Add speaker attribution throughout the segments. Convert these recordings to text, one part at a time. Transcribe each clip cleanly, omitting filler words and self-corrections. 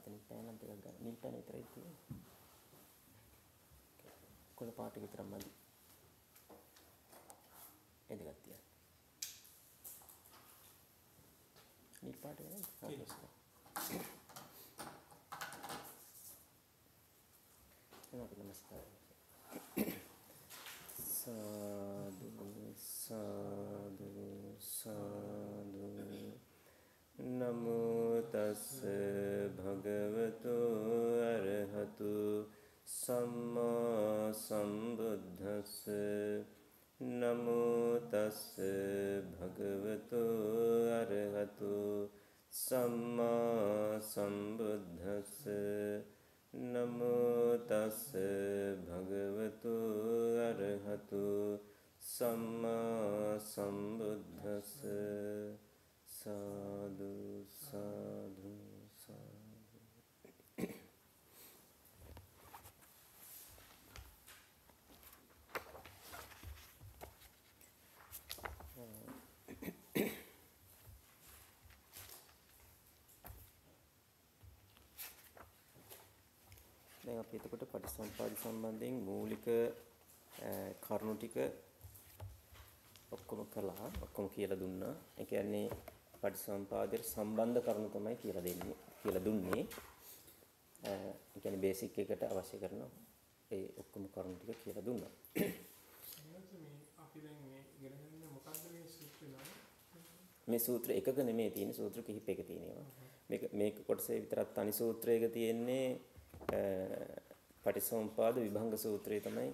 Speaker 1: එතනින් පෑනම් ටිකක් ගන්න. නිල් පෑන විතරයි තියෙන්නේ. කොළ පාට විතරක් මදි. ඒ දෙකක් තියන්න. නිල් පාට නේද? නමස්කාර. සාදු සාදු සාදු නමෝ තස් භගවතු අරහතු සම්මා සම්බුද්දස්ස නමෝ තස් භගවතු අරහතු සම්මා සම්බුද්දස්ස නමෝ තස් භගවතු අරහතු සම්මා සම්බුද්දස්ස සාදු සාදු සාදු. දැන් අපි එතකොට පටිසම්පාද සම්බන්ධයෙන් මූලික කරුණු ටික ඔක්කොම කළා, ඔක්කොම කියලා දුන්නා. ඒ කියන්නේ පටිසම්පාදයට සම්බන්ධ කරුණු තමයි කියලා දුන්නේ. ඒ කියන්නේ බේසික් එකට අවශ්‍ය කරන ඒ ඔක්කොම කරුණු ටික කියලා දුන්නා.
Speaker 2: අපි දැන් මේ ඉගෙන ගන්න මොකක්ද මේ සූත්‍රය නම?
Speaker 1: මේ සූත්‍ර එකක නෙමෙයි තියෙන්නේ, සූත්‍ර කිහිපයක තියෙනවා. මේක කොටසේ විතරක් තනි සූත්‍රයක තියෙන්නේ පටිසම්පාද විභංග සූත්‍රය තමයි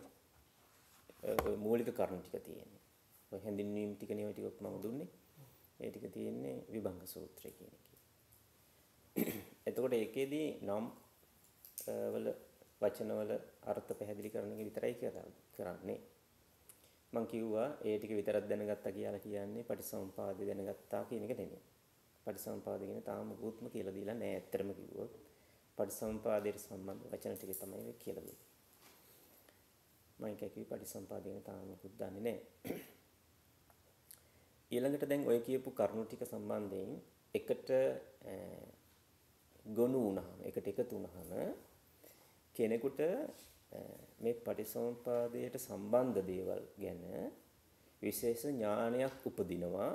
Speaker 1: මූලික කරුණු ටික තියෙන්නේ. ඔය හැඳින්වීම් ටික නේ ඔය ටික මම දුන්නේ. ඒ ටික තියෙන්නේ විභංග සූත්‍රය කියන එකේ. එතකොට ඒකෙදී නම් වල වචන වල අර්ථ පැහැදිලි කරන එක විතරයි කරන්නේ. මම කිව්වා ඒ ටික විතරක් දැනගත්තා කියලා කියන්නේ පටිසම්පාදේ දැනගත්තා කියන එක නෙමෙයි. පටිසම්පාදේ කියන තාම මුකුත්ම කියලා දීලා නැහැ. ඇත්තටම කිව්වොත් පටිසම්පාදයට සම්බන්ධ වචන ටික තමයි මේ කියලා දෙන්නේ. මම කිව්වේ පටිසම්පාදේ ගැන තාම මුකුත් දන්නේ නැහැ. ඊළඟට දැන් ඔය කියපු කරුණු ටික සම්බන්ධයෙන් එකට ගොනු වුණාම, එකට එකතු වුණාම කෙනෙකුට මේ පටිසම්පාදයට සම්බන්ධ දේවල් ගැන විශේෂ ඥානයක් උපදිනවා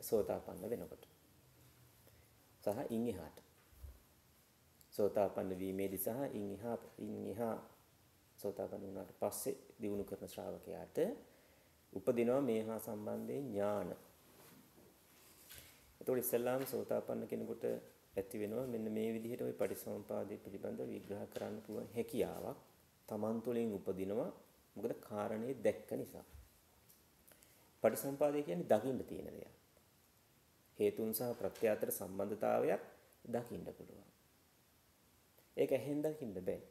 Speaker 1: සෝතාපන්න වෙනකොට. සහ ඉන් එහාට. සෝතාපන්න වීමේදී සහ ඉන් එහා සෝතාපන්න වුණාට පස්සේ දිනු කරන ශ්‍රාවකයාට උපදිනවා මේ හා සම්බන්ධයෙන් ඥාන. එතකොට ඉස්සල්ලාම සෝතාපන්න කෙනෙකුට ඇති වෙනවා මෙන්න මේ විදිහට ওই පටිසම්පාදයේ පිළිබඳ විග්‍රහ කරන්න පුළුවන් හැකියාවක් Taman තුළින් උපදිනවා. මොකද කාරණේ දැක්ක නිසා. පටිසම්පාදය කියන්නේ දකින්න තියෙන දෙයක්. හේතුන් සහ ප්‍රත්‍ය අතර සම්බන්ධතාවයක් දකින්න පුළුවන්. ඒක ඇහෙන් දකින්න බෑ.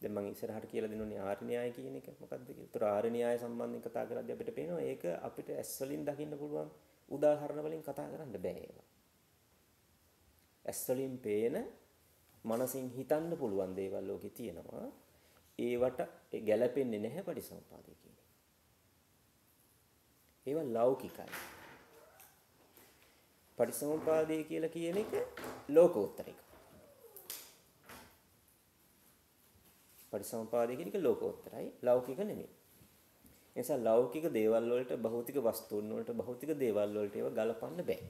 Speaker 1: දැන් මම ඉස්සරහට කියලා දෙනුනේ ආර්ය න්‍යාය කියන එක මොකක්ද කියලා. ඒතර ආර්ය න්‍යාය සම්බන්ධයෙන් කතා කරද්දී අපිට පේනවා ඒක අපිට ඇස් වලින් දකින්න පුළුවන් උදාහරණ වලින් කතා කරන්න බෑ ඒවා. ඇස් වලින් පේන මනසින් හිතන්න පුළුවන් දේවල් ලෝකේ තියෙනවා. ඒවට ගැළපෙන්නේ නැහැ පටිසම්පාදේ කියන්නේ. ඒවා ලෞකිකයි. පටිසම්පාදේ කියලා කියන එක ලෝකෝත්තරික. පටිසම්පාදේ කියන එක ලෝකෝත්තරයි, ලෞකික නෙමෙයි. ඒ නිසා ලෞකික දේවල් වලට භෞතික වස්තුන් වලට භෞතික දේවල් වලට ඒවා ගලපන්න බෑ.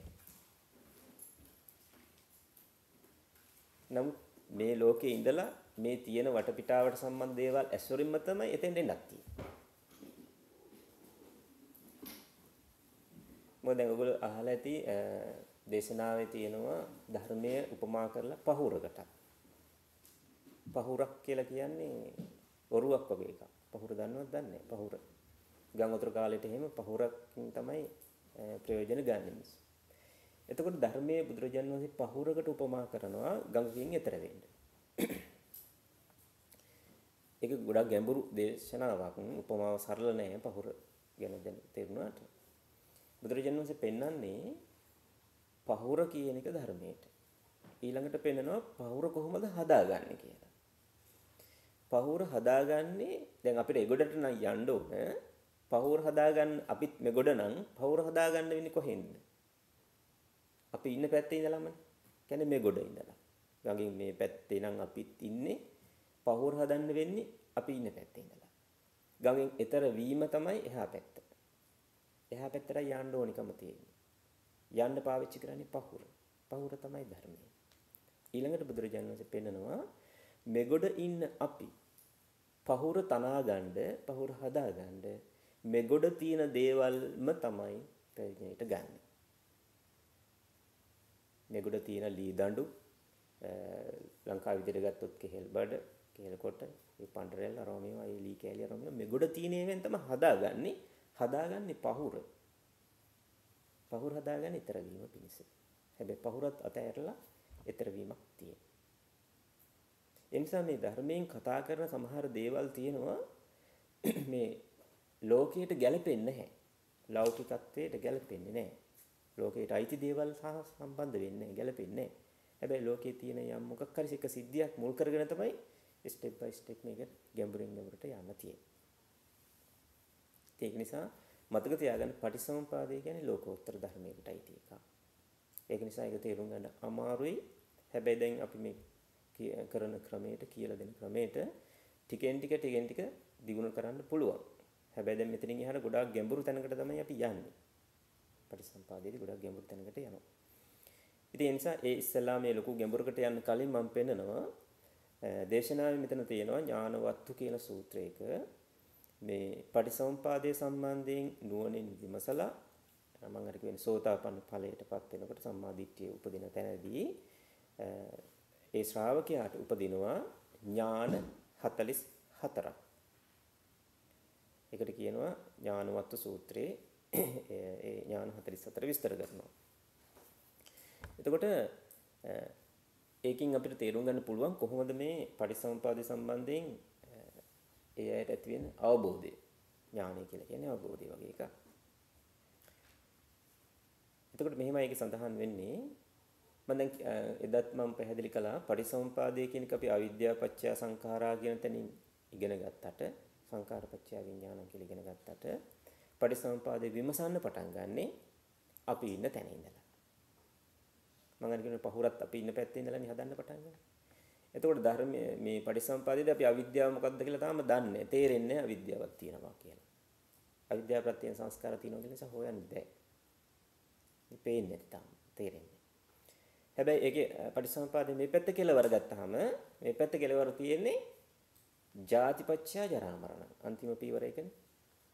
Speaker 1: නමුත් මේ ලෝකේ ඉඳලා මේ තියෙන වටපිටාවට සම්බන්ධ දේවල් ඇසුරින්ම තමයි එතෙන් එන්නක් තියෙන්නේ. මොකද දැන් ඔයගොල්ලෝ අහලා ඇති දේශනාවේ තියෙනවා ධර්මයේ උපමා කරලා පහුරකට. පහුරක් කියලා කියන්නේ ඔරුවක් වගේ එකක්. පහුර දන්නවද දන්නේ නැහැ. පහුර. ගම් වතුර කාලේට එහෙම පහුරකින් තමයි ප්‍රයෝජන ගන්න මිනිස්සු. එතකොට ධර්මයේ බුදුරජාණන් වහන්සේ පහුරකට උපමා කරනවා ගඟකින් එතර වෙන්න. ඒක ගොඩක් ගැඹුරු දේශනාවක්. උපමාව සරල නෑ පහුර ගැන දැන් තේරුණාට. බුදුරජාණන් වහන්සේ පෙන්වන්නේ පහුර කියන එක ධර්මයට. ඊළඟට පෙන්නනවා පහුර කොහොමද හදාගන්නේ කියලා. පහුර හදාගන්නේ දැන් අපිට එගොඩට නම් යන්න ඕන. පහුර හදාගන්න අපිත් මෙගොඩ නම් පහුර හදාගන්න වෙන්නේ කොහෙන්ද? අපි ඉන්න පැත්තේ ඉඳලාමනේ. කියන්නේ මේ ගොඩ ඉඳලා. ගඟින් මේ පැත්තේ නම් අපිත් ඉන්නේ. පහුර හදන්න වෙන්නේ අපි ඉන්න පැත්තේ ඉඳලා. ගඟෙන් එතර වීම තමයි එහා පැත්ත. එහා පැත්තට යන්න ඕනිකම තියෙන්නේ. යන්න පාවිච්චි කරන්නේ පහුර. පහුර තමයි ධර්මය. ඊළඟට බුදුරජාණන් වහන්සේ පෙන්නනවා මෙගොඩ ඉන්න අපි පහුර තනා ගන්න, පහුර හදා ගන්න මෙගොඩ තියෙන දේවල්ම තමයි ප්‍රයෝජනෙට ගන්න. මෙගොඩ තියෙන ලී දඬු ලංකාව විදිහට ගත්තොත් කෙහෙල් බඩ, කෙහෙල් කොට, ඒ පඬරෙල් අරෝමියෝ, ඒ ලී කෑලි අරෝමියෝ මෙගොඩ තියෙන ඒවෙන් තමයි හදාගන්නේ. හදාගන්නේ පහුර. පහුර හදාගන්නේ ඊතර වීම පිණිස. හැබැයි පහුරත් අතහැරලා ඊතර වීමක් තියෙනවා. ඒ නිසා මේ ධර්මයෙන් කතා කරන සමහර දේවල් තියෙනවා මේ ලෝකයට ගැලපෙන්නේ නැහැ. ලෞකිකත්වයට ගැලපෙන්නේ නැහැ. ලෝකයට අයිති දේවල් සහ සම්බන්ධ වෙන්නේ නැහැ, ගැලපෙන්නේ නැහැ. හැබැයි ලෝකයේ තියෙන යම් මොකක් හරි එක සිද්ධියක් මුල් කරගෙන තමයි ස්ටෙප් බයි ස්ටෙප් මේක ගැඹුරින් ගැඹුරට යන්න තියෙන්නේ. ඒක නිසා මතක තියාගන්න පටිසමුපාදය කියන්නේ ලෝකෝත්තර ධර්මයකට අයිති එකක්. ඒක නිසා ඒක තේරුම් ගන්න අමාරුයි. හැබැයි දැන් අපි මේ කරන ක්‍රමයට කියලා දෙන ක්‍රමයට ටිකෙන් ටික දියුණු කරන්න පුළුවන්. හැබැයි දැන් මෙතනින් එහාට ගොඩාක් ගැඹුරු තැනකට තමයි අපි යන්නේ. පටිසම්පාදයේදී ගොඩාක් ගැඹුරු තැනකට යනවා. ඉතින් ඒ නිසා ඒ ඉස්සෙල්ලා මේ ලොකු ගැඹුරකට යන්න කලින් මම පෙන්නනවා දේශනාවේ මෙතන තියෙනවා ඥානවත්තු කියන සූත්‍රයක මේ පටිසම්පාදයේ සම්බන්ධයෙන් නුවණින් විමසලා මම අර කියන්නේ සෝතාපන්න ඵලයටපත් වෙනකොට සම්මා දිට්ඨිය උපදින තැනදී ඒ ශ්‍රාවකයාට උපදිනවා ඥාන 44ක්. ඒකට කියනවා ඥානවත්තු සූත්‍රයේ ඒ ඥාන 44 විස්තර කරනවා. එතකොට ඒකින් අපිට තේරුම් ගන්න පුළුවන් කොහොමද මේ පටිසමුපාදය සම්බන්ධයෙන් ඒ අයට ඇති වෙන අවබෝධය. ඥානය කියලා කියන්නේ අවබෝධය වගේ එකක්. එතකොට මෙහෙමයි ඒක සඳහන් වෙන්නේ. මම දැන් එදත් මම පැහැදිලි කළා පටිසමුපාදය කියන එක අපි අවිද්‍යාව පත්‍ය සංඛාරා කියන තැනින් ඉගෙන ගත්තට සංඛාර පත්‍ය විඥාන කියලා ඉගෙන ගත්තට පටිසමුපාදය විමසන්න පටන් ගන්නෙ අපි ඉන්න තැන ඉඳලා. මම අර කියන පහුරත් අපි ඉන්න පැත්තේ ඉඳලානේ හදන්න පටන් ගන්නේ. එතකොට ධර්මයේ මේ පටිසමුපාදයේදී අපි අවිද්‍යාව මොකක්ද කියලා තාම දන්නේ තේරෙන්නේ අවිද්‍යාවක් තියෙනවා කියලා. අවිද්‍යාව ප්‍රත්‍යයෙන් සංස්කාර තියෙනවා කියන නිසා හොයන්න බෑ. මේ පේන්නේ නැත්නම් තේරෙන්නේ. හැබැයි ඒකේ පටිසමුපාදයේ මේ පැත්ත කෙලවර ගත්තාම මේ පැත්ත කෙලවර තියෙන්නේ ජාතිපච්චය ජරා මරණ. අන්තිම පීවර එකනේ.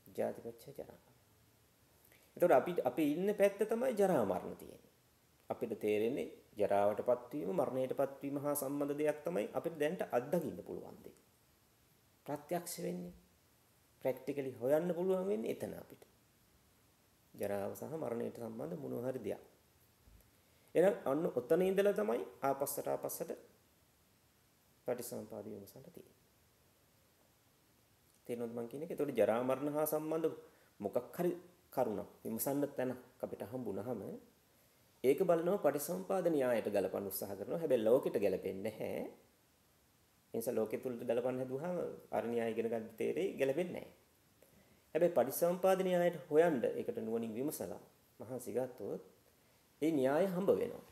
Speaker 1: ජාතිපච්චය ජරා මරණ. එතකොට අපි ඉන්න පැත්ත තමයි ජරා මරණ තියෙන්නේ. අපිට තේරෙන්නේ ජරාවටපත් වීම මරණයටපත් වීම හා සම්බන්ධ දෙයක් තමයි අපිට දැනට අත්දකින්න පුළුවන් දෙයක්. ප්‍රත්‍යක්ෂ වෙන්නේ ප්‍රැක්ටිකලි හොයන්න පුළුවන් වෙන්නේ එතන අපිට. ජරාව සහ මරණයට සම්බන්ධ මොනවා හරි දෙයක්. එහෙනම් අන්න ඔතන ඉඳලා තමයි ආපස්සට පටිසමුපාදය විමසන්න තියෙන්නේ. තේරෙනවද මං කියන්නේ? ඒතකොට ජරා මරණ හා සම්බන්ධ මොකක් හරි කරුණක් විමසන්න තැනක් අපිට හම්බුනහම ඒක බලනවා පටිසමුපාද න්‍යායයට ගලපන්න උත්සාහ කරනවා. හැබැයි ලෝකෙට ගැලපෙන්නේ නැහැ. ඒ නිසා ලෝකෙ තුලට ගලපන්න හදුවාම අර න්‍යාය ඉගෙන ගන්න තේරෙයි ගැලපෙන්නේ නැහැ. හැබැයි පටිසමුපාද න්‍යායයට හොයන්න ඒකට නුවණින් විමසලා මහන්සි ගත්තොත් ඒ න්‍යාය හම්බ වෙනවා.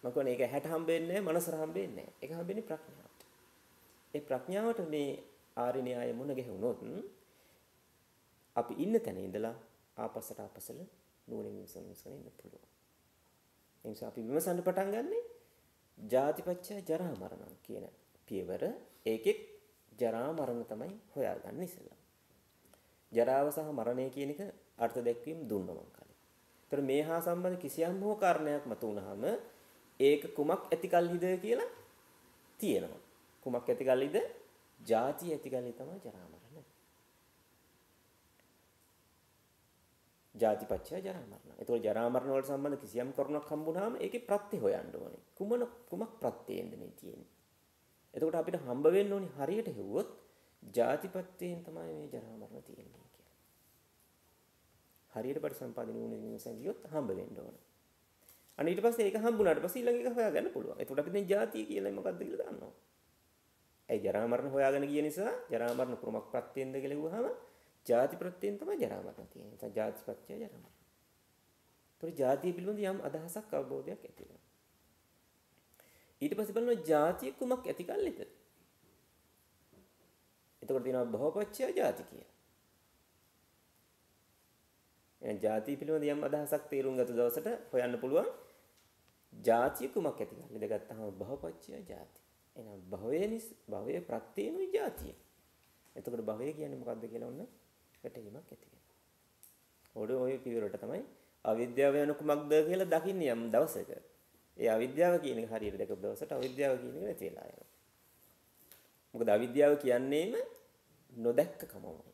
Speaker 1: මම කියන්නේ ඒක හැට හම්බෙන්නේ නැහැ, මනසට හම්බෙන්නේ නැහැ. ඒක හම්බෙන්නේ ප්‍රඥාවට. ඒ ප්‍රඥාවට මේ ආර්ය න්‍යාය මුණ ගැහුනොත් අපි ඉන්න තැන ඉඳලා ආපස්සට නුවණින් විමසන්න ඉන්න පුළුවන්. ඒ නිසා අපි විමසන්න පටන් ගන්නෙ ජාතිපච්චය ජරා මරණ කියන පියවර. ඒකෙත් ජරා මරණ තමයි හොයාගන්නේ ඉස්සෙල්ලා. ජරාව සහ මරණය කියන එක අර්ථ දැක්වීම දුන්නා මං කලින්. ඒතර මේ හා සම්බන්ධ කිසියම් හෝ කාරණයක් මතු වුනහම ඒක කුමක් ඇති කල්හිද කියලා තියෙනවා. කුමක් ඇති කල්හිද? ජාති ඇති කල්හි තමයි ජරා මරණ. ජාතිපච්චය ජරා මරණ. ඒතකොට ජරා මරණ වලට සම්බන්ධ කිසියම් කරුණක් හම්බුනහම ඒකේ ප්‍රත්‍ය හොයන්න ඕනේ. කුමක් ප්‍රත්‍යෙන්ද මේ තියෙන්නේ? එතකොට අපිට හම්බ වෙන්න ඕනේ හරියට හෙව්වොත් ජාතිපත්‍යයෙන් තමයි මේ ජරා මරණ තියෙන්නේ කියලා. හරියට පරිසම්පාදින වුණේ විමසන් ගියොත් හම්බ වෙන්න ඕන. අන්න ඊට පස්සේ ඒක හම්බුනාට පස්සේ ඊළඟ එක හොයාගන්න පුළුවන්. එතකොට අපි දැන් ජාතිය කියලා මොකක්ද කියලා දන්නවා. ඒ ජරා මරණ හොයාගෙන ගිය නිසා ජරා මරණ කුමක් ප්‍රත්‍යෙන්ද කියලා කිව්වහම ජාති ප්‍රත්‍යයෙන් තමයි ජරා මරණ තියෙන්නේ. නැත්නම් ජාතිපත්‍ය ජරා මරණ. ඒතකොට ජාතිය පිළිබඳ යම් අදහසක් අවබෝධයක් ඇති වෙනවා. ඊට පස්සේ බලනවා ಜಾතිය කුමක් ඇති කල්ලිද? එතකොට තියෙනවා භවපච්චය ಜಾති කියලා. එහෙනම් ಜಾති පිළිබඳ යම් අදහසක් තේරුම් ගත දවසට හොයන්න පුළුවන් ಜಾතිය කුමක් ඇති කල්ලිද ගත්තාම භවපච්චය ಜಾති. එහෙනම් භවයේ ප්‍රත්‍යේනුයි ಜಾතිය. එතකොට භවය කියන්නේ මොකක්ද කියලා ඔන්න වැටහීමක් ඇති වෙනවා. ඔය පියවරට තමයි අවිද්‍යාව යන කුමක්ද කියලා දකින්නේ යම් දවසක. ඒ අවිද්‍යාව කියන එක හරියට දැකපු දවසට අවිද්‍යාව කියන එක නැති වෙලා යනවා. මොකද අවිද්‍යාව කියන්නේම නොදැක්කකමමයි.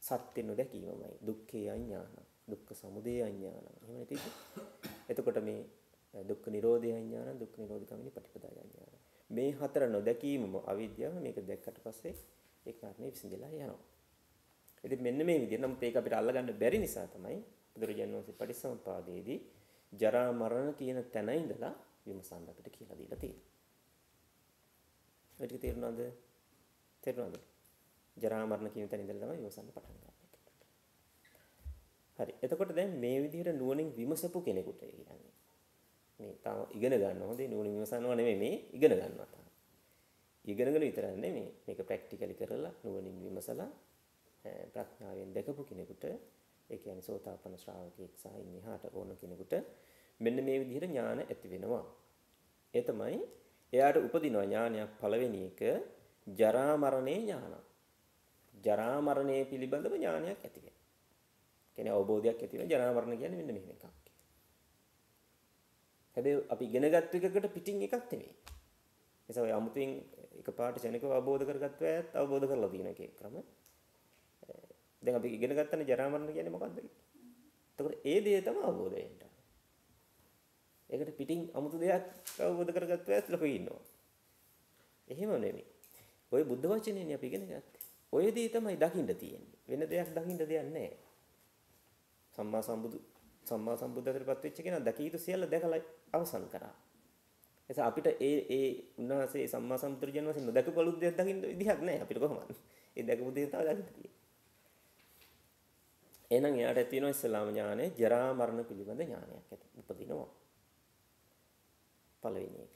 Speaker 1: සත්‍ය නොදැකීමමයි. දුක්ඛේ අඥාන. දුක්ඛ සමුදය අඥාන. එහෙම නැතිද? එතකොට මේ දුක්ඛ නිරෝධය අඥාන, දුක්ඛ නිරෝධ ගාමිනී පටිපදාය අඥාන. මේ හතර නොදැකීමම අවිද්‍යාව. මේක දැක්කට පස්සේ ඒ කාරණේ විසඳලා යනවා. ඉතින් මෙන්න මේ විදිහට නම් ඒක අපිට අල්ලගන්න බැරි නිසා තමයි බුදුරජාණන් වහන්සේ පටිච්චසමුප්පාදයේදී ජරා මරණ කියන තැන ඉඳලා විමසන්න අපිට කියලා දීලා තියෙනවා. ඒක තේරුණාද? තේරුණාද? ජරා මරණ කියන තැන ඉඳලා තමයි විමසන්න පටන් ගන්න. හරි. එතකොට දැන් මේ විදිහට නුවණින් විමසපු කෙනෙකුට කියන්නේ මේ තාම ඉගෙන ගන්න හොඳේ නුවණින් විමසනවා නෙමෙයි මේ ඉගෙන ගන්නවා තාම. ඉගෙනගෙන විතරක් නෙමෙයි මේක ප්‍රැක්ටිකලි කරලා නුවණින් විමසලා ප්‍රඥාවෙන් දැකපු කෙනෙකුට ඒ කියන්නේ සෝතාපන්න ශ්‍රාවකෙක් සහ ඉන්නහාට ඕන කෙනෙකුට මෙන්න මේ විදිහට ඥාන ඇති වෙනවා. ඒ තමයි එයාට උපදිනවා ඥානයක් පළවෙනි එක ජරා මරණේ ඥාන. ජරා මරණය පිළිබඳව ඥානයක් ඇති වෙනවා. කියන්නේ අවබෝධයක් ඇති වෙනවා ජරා මරණ කියන්නේ මෙන්න මෙහෙම එකක්. හැබැයි අපි ඉගෙනගත්තු එකකට පිටින් එකක් නෙමෙයි. ඒසම අමුතුවෙන් එකපාරට ශනිකව අවබෝධ කරගත්තු අයත් අවබෝධ කරලා තියෙන එකේ ක්‍රම. දැන් අපි ඉගෙන ගත්තනේ ජරා මරණ කියන්නේ මොකක්ද කියලා. එතකොට ඒ දේ තමයි අවබෝධ වෙන්න. ඒකට පිටින් අමුතු දෙයක් අවබෝධ කරගත්තු අයත් ලොකු ඉන්නවා. එහෙම නෙමෙයි. ඔය බුද්ධ වචනේනේ අපි ඉගෙන ගත්තේ. ඔය දේ තමයි දකින්න තියෙන්නේ. වෙන දෙයක් දකින්න දෙයක් නැහැ. සම්මා සම්බුද්ධත්වයට වෙච්ච කෙනා දකිය යුතු සියල්ල දැකලා අවසන් කරා. එතස අපිට ඒ උන්වහන්සේ සම්මා සම්බුදුරජාණන් වහන්සේ නොදකපු බලුත් දෙයක් දකින්න විදිහක් නැහැ අපිට කොහොමද? ඒ දැකපු දේ තමයි දකින්න තියෙන්නේ. එහෙනම් එයාට ඇති වෙනවා ඉස්ලාම ඥානය ජරා මරණ පිළිබඳ ඥානයක් උපදිනවා. පළවෙනි එක.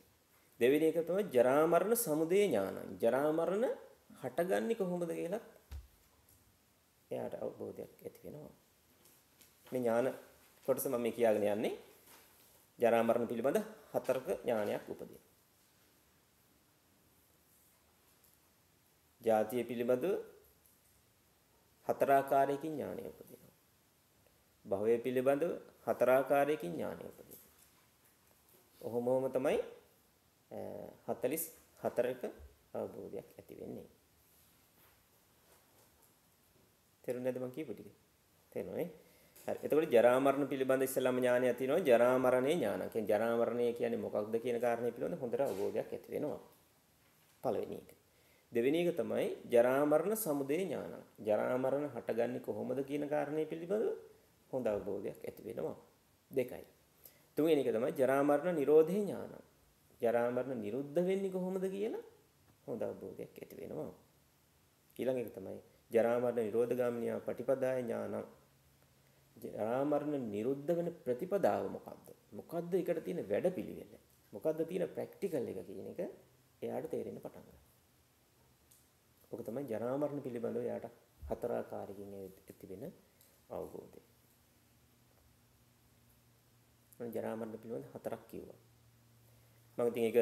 Speaker 1: දෙවෙනි එක තමයි ජරා මරණ සමුදය ඥානං. ජරා මරණ හටගන්නේ කොහොමද කියලා එයාට අවබෝධයක් ඇති වෙනවා. මේ ඥාන කොටස මම කියාගෙන යන්නේ ජරා මරණ පිළිබඳ හතරක ඥානයක් උපදින. ජාතිය පිළිබඳ හතර ආකාරයකින් ඥානය උපදිනවා. භවය පිළිබඳව හතර ආකාරයකින් ඥානය උපදිනවා. ඔහොමම තමයි 44ක අවබෝධයක් ඇති වෙන්නේ. තේරුණාද මං කියපු ටික? තේරුණානේ? හරි. එතකොට ජරා මරණ පිළිබඳ ඉස්සෙල්ලාම ඥානයක් තියෙනවා. ජරා මරණේ ඥාන. කියන්නේ ජරා මරණය කියන්නේ මොකක්ද කියන කාරණේ පිළිබඳ හොඳට අවබෝධයක් ඇති වෙනවා. පළවෙනි එක. දෙවෙනි එක තමයි ජරා මරණ සමුදය ඥාන. ජරා මරණ හටගන්නේ කොහොමද කියන කාරණේ පිළිබඳව හොඳ අවබෝධයක් ඇති වෙනවා. දෙකයි. තුන්වෙනි එක තමයි ජරා මරණ නිරෝධේ ඥාන. ජරා මරණ නිරුද්ධ වෙන්නේ කොහොමද කියලා හොඳ අවබෝධයක් ඇති වෙනවා. ඊළඟ එක තමයි ජරා මරණ නිරෝධ ගාමිනියා පටිපදාය ඥාන. ජරා මරණ නිරුද්ධ වෙන ප්‍රතිපදාව මොකක්ද? මොකක්ද ඒකට තියෙන වැඩපිළිවෙල? මොකක්ද තියෙන ප්‍රැක්ටිකල් එක කියන එක එයාට තේරෙන්න පටන් ගන්නවා. ඔක තමයි ජරා මරණ පිළිබඳව එයාට හතර ආකාරයකින් ඇති වෙන අවබෝධය. මම ජරා මරණ පිළිබඳ හතරක් කිව්වා. මම ඉතින් ඒක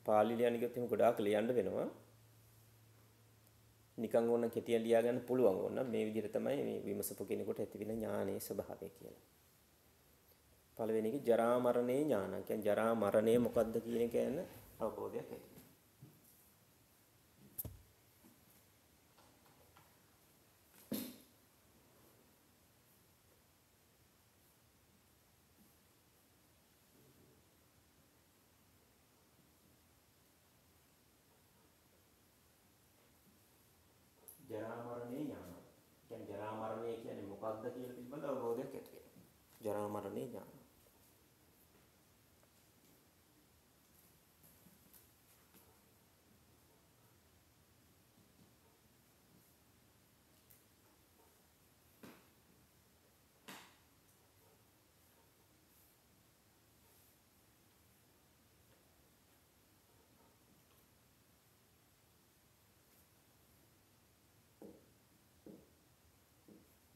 Speaker 1: පාලි ලියන්න ගියොත් එහෙම ගොඩාක් ලියන්න වෙනවා. නිකන් ඕන කෙටියෙන් ලියා ගන්න පුළුවන් ඕන. මේ විදිහට තමයි මේ විමසපු කෙනෙකුට ඇති වෙන ඥානයේ ස්වභාවය කියලා. පළවෙනි එක ජරා මරණේ ඥාන. කියන්නේ ජරා මරණය මොකක්ද කියන එක ගැන අවබෝධයක් ඇති. ජරා මරණේ ඥාන. කියන්නේ ජරා මරණය කියන්නේ මොකක්ද කියලා පිළිබඳ අවබෝධයක් ඇති වෙනවා. ජරා මරණේ ඥාන.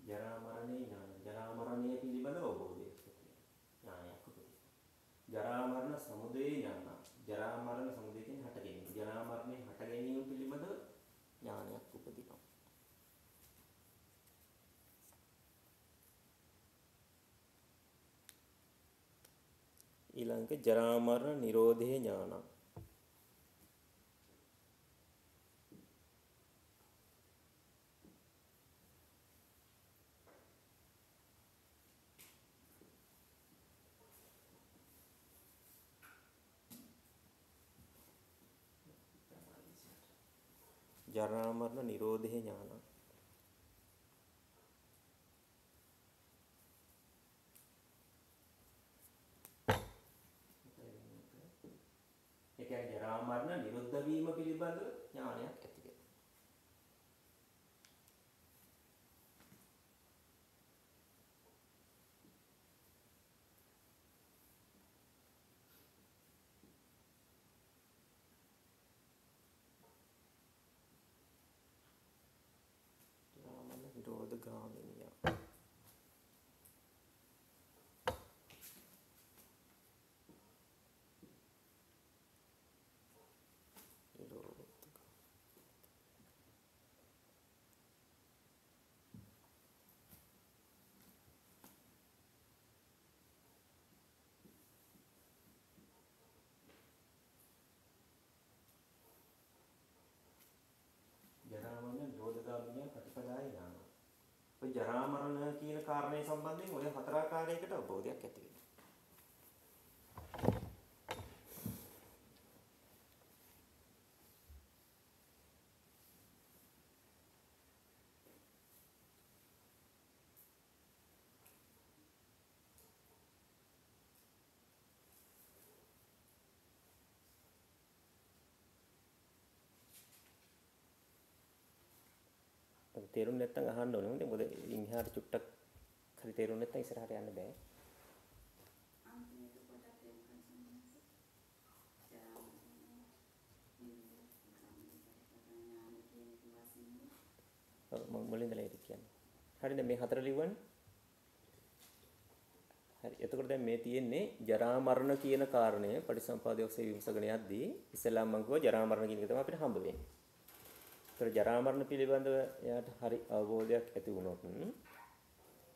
Speaker 1: ජරා මරණේ ඥාන. ජරා මරණය පිළිබඳව අවබෝධයක් ඇති ඥානයක් උපදිනවා. ජරා මරණ සමුදය ඥාන. ජරා මරණ සමුදය කියන්නේ හට ගැනීම. ජරා මරණේ හට ගැනීම පිළිබඳව ඥානයක් උපදිනවා. ඊළඟ ජරා මරණ නිරෝධේ ඥාන. ජරා මරණ නිරෝධේ ඥාන. ඒ කියන්නේ ජරා මරණ නිරුද්ධ වීම පිළිබඳව ඥානයක් ඇති වෙනවා. ජරා මරණ නිරෝධ ගාමිනිය. ජරා මරණ නිරෝධගාමිනිය ප්‍රතිපදාය ඥාන. ඔය ජරා මරණ කියන කාරණේ සම්බන්ධයෙන් ඔය හතර ආකාරයකට අවබෝධයක් ඇති වෙනවා. තේරුම් නැත්නම් අහන්න ඕනේ. මොකද ඉන්හාට චුට්ටක් හරි තේරුම් නැත්නම් ඉස්සරහට යන්න බෑ.
Speaker 3: අන්තිමට පොඩක් වෙනකන් සම්මත. ජරා මරණ ඥාන කියන එක වශයෙන්.
Speaker 1: මම මුලින්දලා ඒක කියන්නේ. හරිද මේ හතර ලිව්වනේ? හරි. එතකොට දැන් මේ තියෙන්නේ ජරා මරණ කියන කාරණය පටිසම්පාදයේ ඔස්සේ විමසගෙන යද්දී ඉස්සෙල්ලාම මම කිව්වා ජරා මරණ කියන එක තමයි අපිට හම්බ වෙන්නේ. ඒතර ජරා මරණ පිළිබඳව එයාට හරි අවබෝධයක් ඇති වුණොත්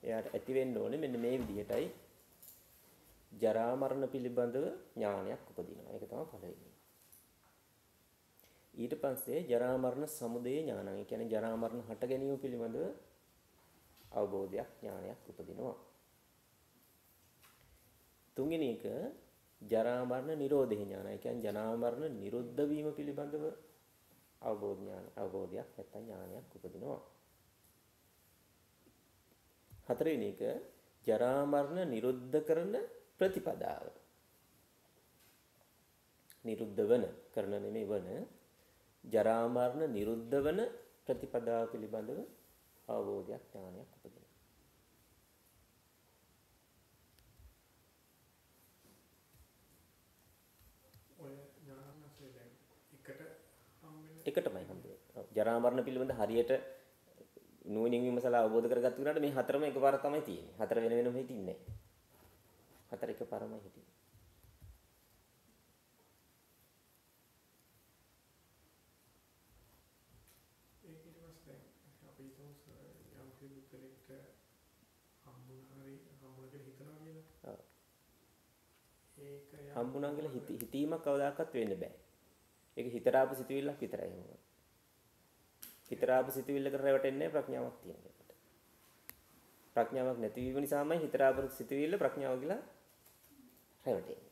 Speaker 1: එයාට ඇති වෙන්න ඕනේ මෙන්න මේ විදිහටයි ජරා මරණ පිළිබඳව ඥානයක් උපදිනවා. ඒක තමයි පළවෙනි. ඊට පස්සේ ජරා මරණ සමුදය ඥානය. ඒ කියන්නේ ජරා මරණ හට ගැනීම පිළිබඳව අවබෝධයක් ඥානයක් උපදිනවා. තුන්වෙනි එක ජරා මරණ නිරෝධය ඥානය. ඒ කියන්නේ ජරා මරණ නිරුද්ධ වීම පිළිබඳව අවබෝධයක් නැත්නම් ඥානයක් උපදිනවා. හතරවෙනි එක ජරා මරණ නිරුද්ධ කරන ප්‍රතිපදාව. නිරුද්ධ වන කරන නෙමෙයි වන ජරා මරණ නිරුද්ධ වන ප්‍රතිපදාව පිළිබඳව අවබෝධයක් ඥානයක් උපදිනවා.
Speaker 2: ඔය ඥානසේ දැන් එකට හම්බෙන්නේ
Speaker 1: එකටමයි හම්බෙන්නේ. ජරා මරණ පිළිබඳ හරියට නුවණින් විමසලා අවබෝධ කරගත්ත කෙනාට මේ හතරම එකපාර තමයි තියෙන්නේ. හතර වෙන වෙනම හිටින්නේ නැහැ. හතර එකපාරමයි හිටින්නේ.
Speaker 2: ඒක ඊට පස්සේ දැන් අපි හිතමු යම් කෙනෙකුට හම්බුණා කියලා හිතනවා කියලා.
Speaker 1: ඔව්.
Speaker 2: ඒක
Speaker 1: හම්බුණා කියලා හිතීමක් කවදාකවත් වෙන්න බෑ. ඒක හිතට ආපු සිතුවිල්ලක් විතරයි වුණා. හිතට ආපු සිතුවිල්ලකට රැවටෙන්නේ ප්‍රඥාවක් තියෙන කෙනාට. ප්‍රඥාවක් නැතිවීම නිසාමයි හිතට ආපු සිතුවිල්ල ප්‍රඥාව කියලා රැවටෙන්නේ.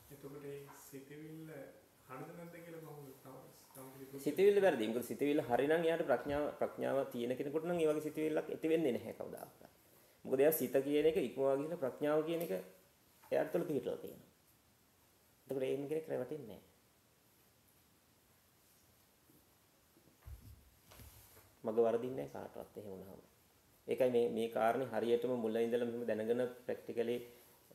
Speaker 2: එතකොට ඒ සිතවිල්ල හරිද නැද්ද කියලා කොහොමද තමයි
Speaker 1: සිතවිල්ල වැරදි. මොකද සිතවිල්ල හරිනම් එයාට ප්‍රඥාව තියෙන කෙනෙකුට නම් ඒ වගේ සිතවිල්ලක් ඇති වෙන්නේ නැහැ කවදාවත්. මොකද එයා සිත කියන එක ඉක්මවා ගිහින් ප්‍රඥාව කියන එක එයාට තුළ පිහිටලා තියෙනවා. එතකොට ඒ කෙනෙක් රැවටෙන්නේ නැහැ. මග වරදින්නේ නැහැ කාටවත් එහෙම වුණාම. ඒකයි මේ කාරණේ හරියටම මුල ඉඳලා මෙහෙම දැනගෙන ප්‍රැක්ටිකලි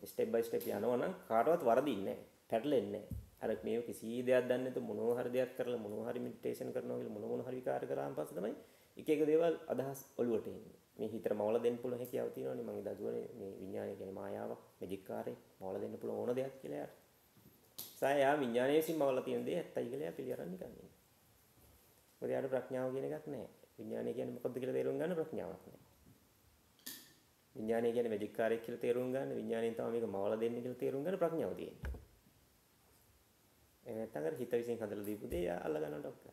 Speaker 1: ස්ටෙප් බයි ස්ටෙප් යනවා නම් කාටවත් වරදින්නේ නැහැ. පැටලෙන්නේ නැහැ. අර මේ කිසි දෙයක් දන්නේ නැතුව මොනවා හරි දෙයක් කරලා මොනවා හරි මෙඩිටේෂන් කරනවා කියලා මොන හරි විකාර කරාන් පස්සේ තමයි එක එක දේවල් අදහස් ඔළුවට එන්නේ. මේ හිතට මවලා දෙන්න පුළුවන් හැකියාව තියෙනවනේ. මම ඉදා දුවනේ මේ විඥානය කියන්නේ මායාවක්, මැජික් කාර්යයක් මවලා දෙන්න පුළුවන් ඕන දෙයක් කියලා යාට. සායා විඥානයේ විසින් මවලා තියෙන දේ ඇත්තයි කියලා යා පිළිගන්න නිකන් ඉන්නේ. මොකද යාට ප්‍රඥාව කියන එකක් නැහැ. විඥානය කියන්නේ මොකද්ද කියලා තේරුම් ගන්න ප්‍රඥාවක් නැහැ. විඥානය කියන්නේ මැජික් කාර්යයක් කියලා තේරුම් ගන්න, විඥාණයෙන් තමයි මේක මවලා දෙන්නේ කියලා තේරුම් ගන්න ප්‍රඥාව තියෙන්නේ. නැත්නම් අර හිත විසින් හදලා දීපු දේ අල්ල ගන්නට ඔක්ක.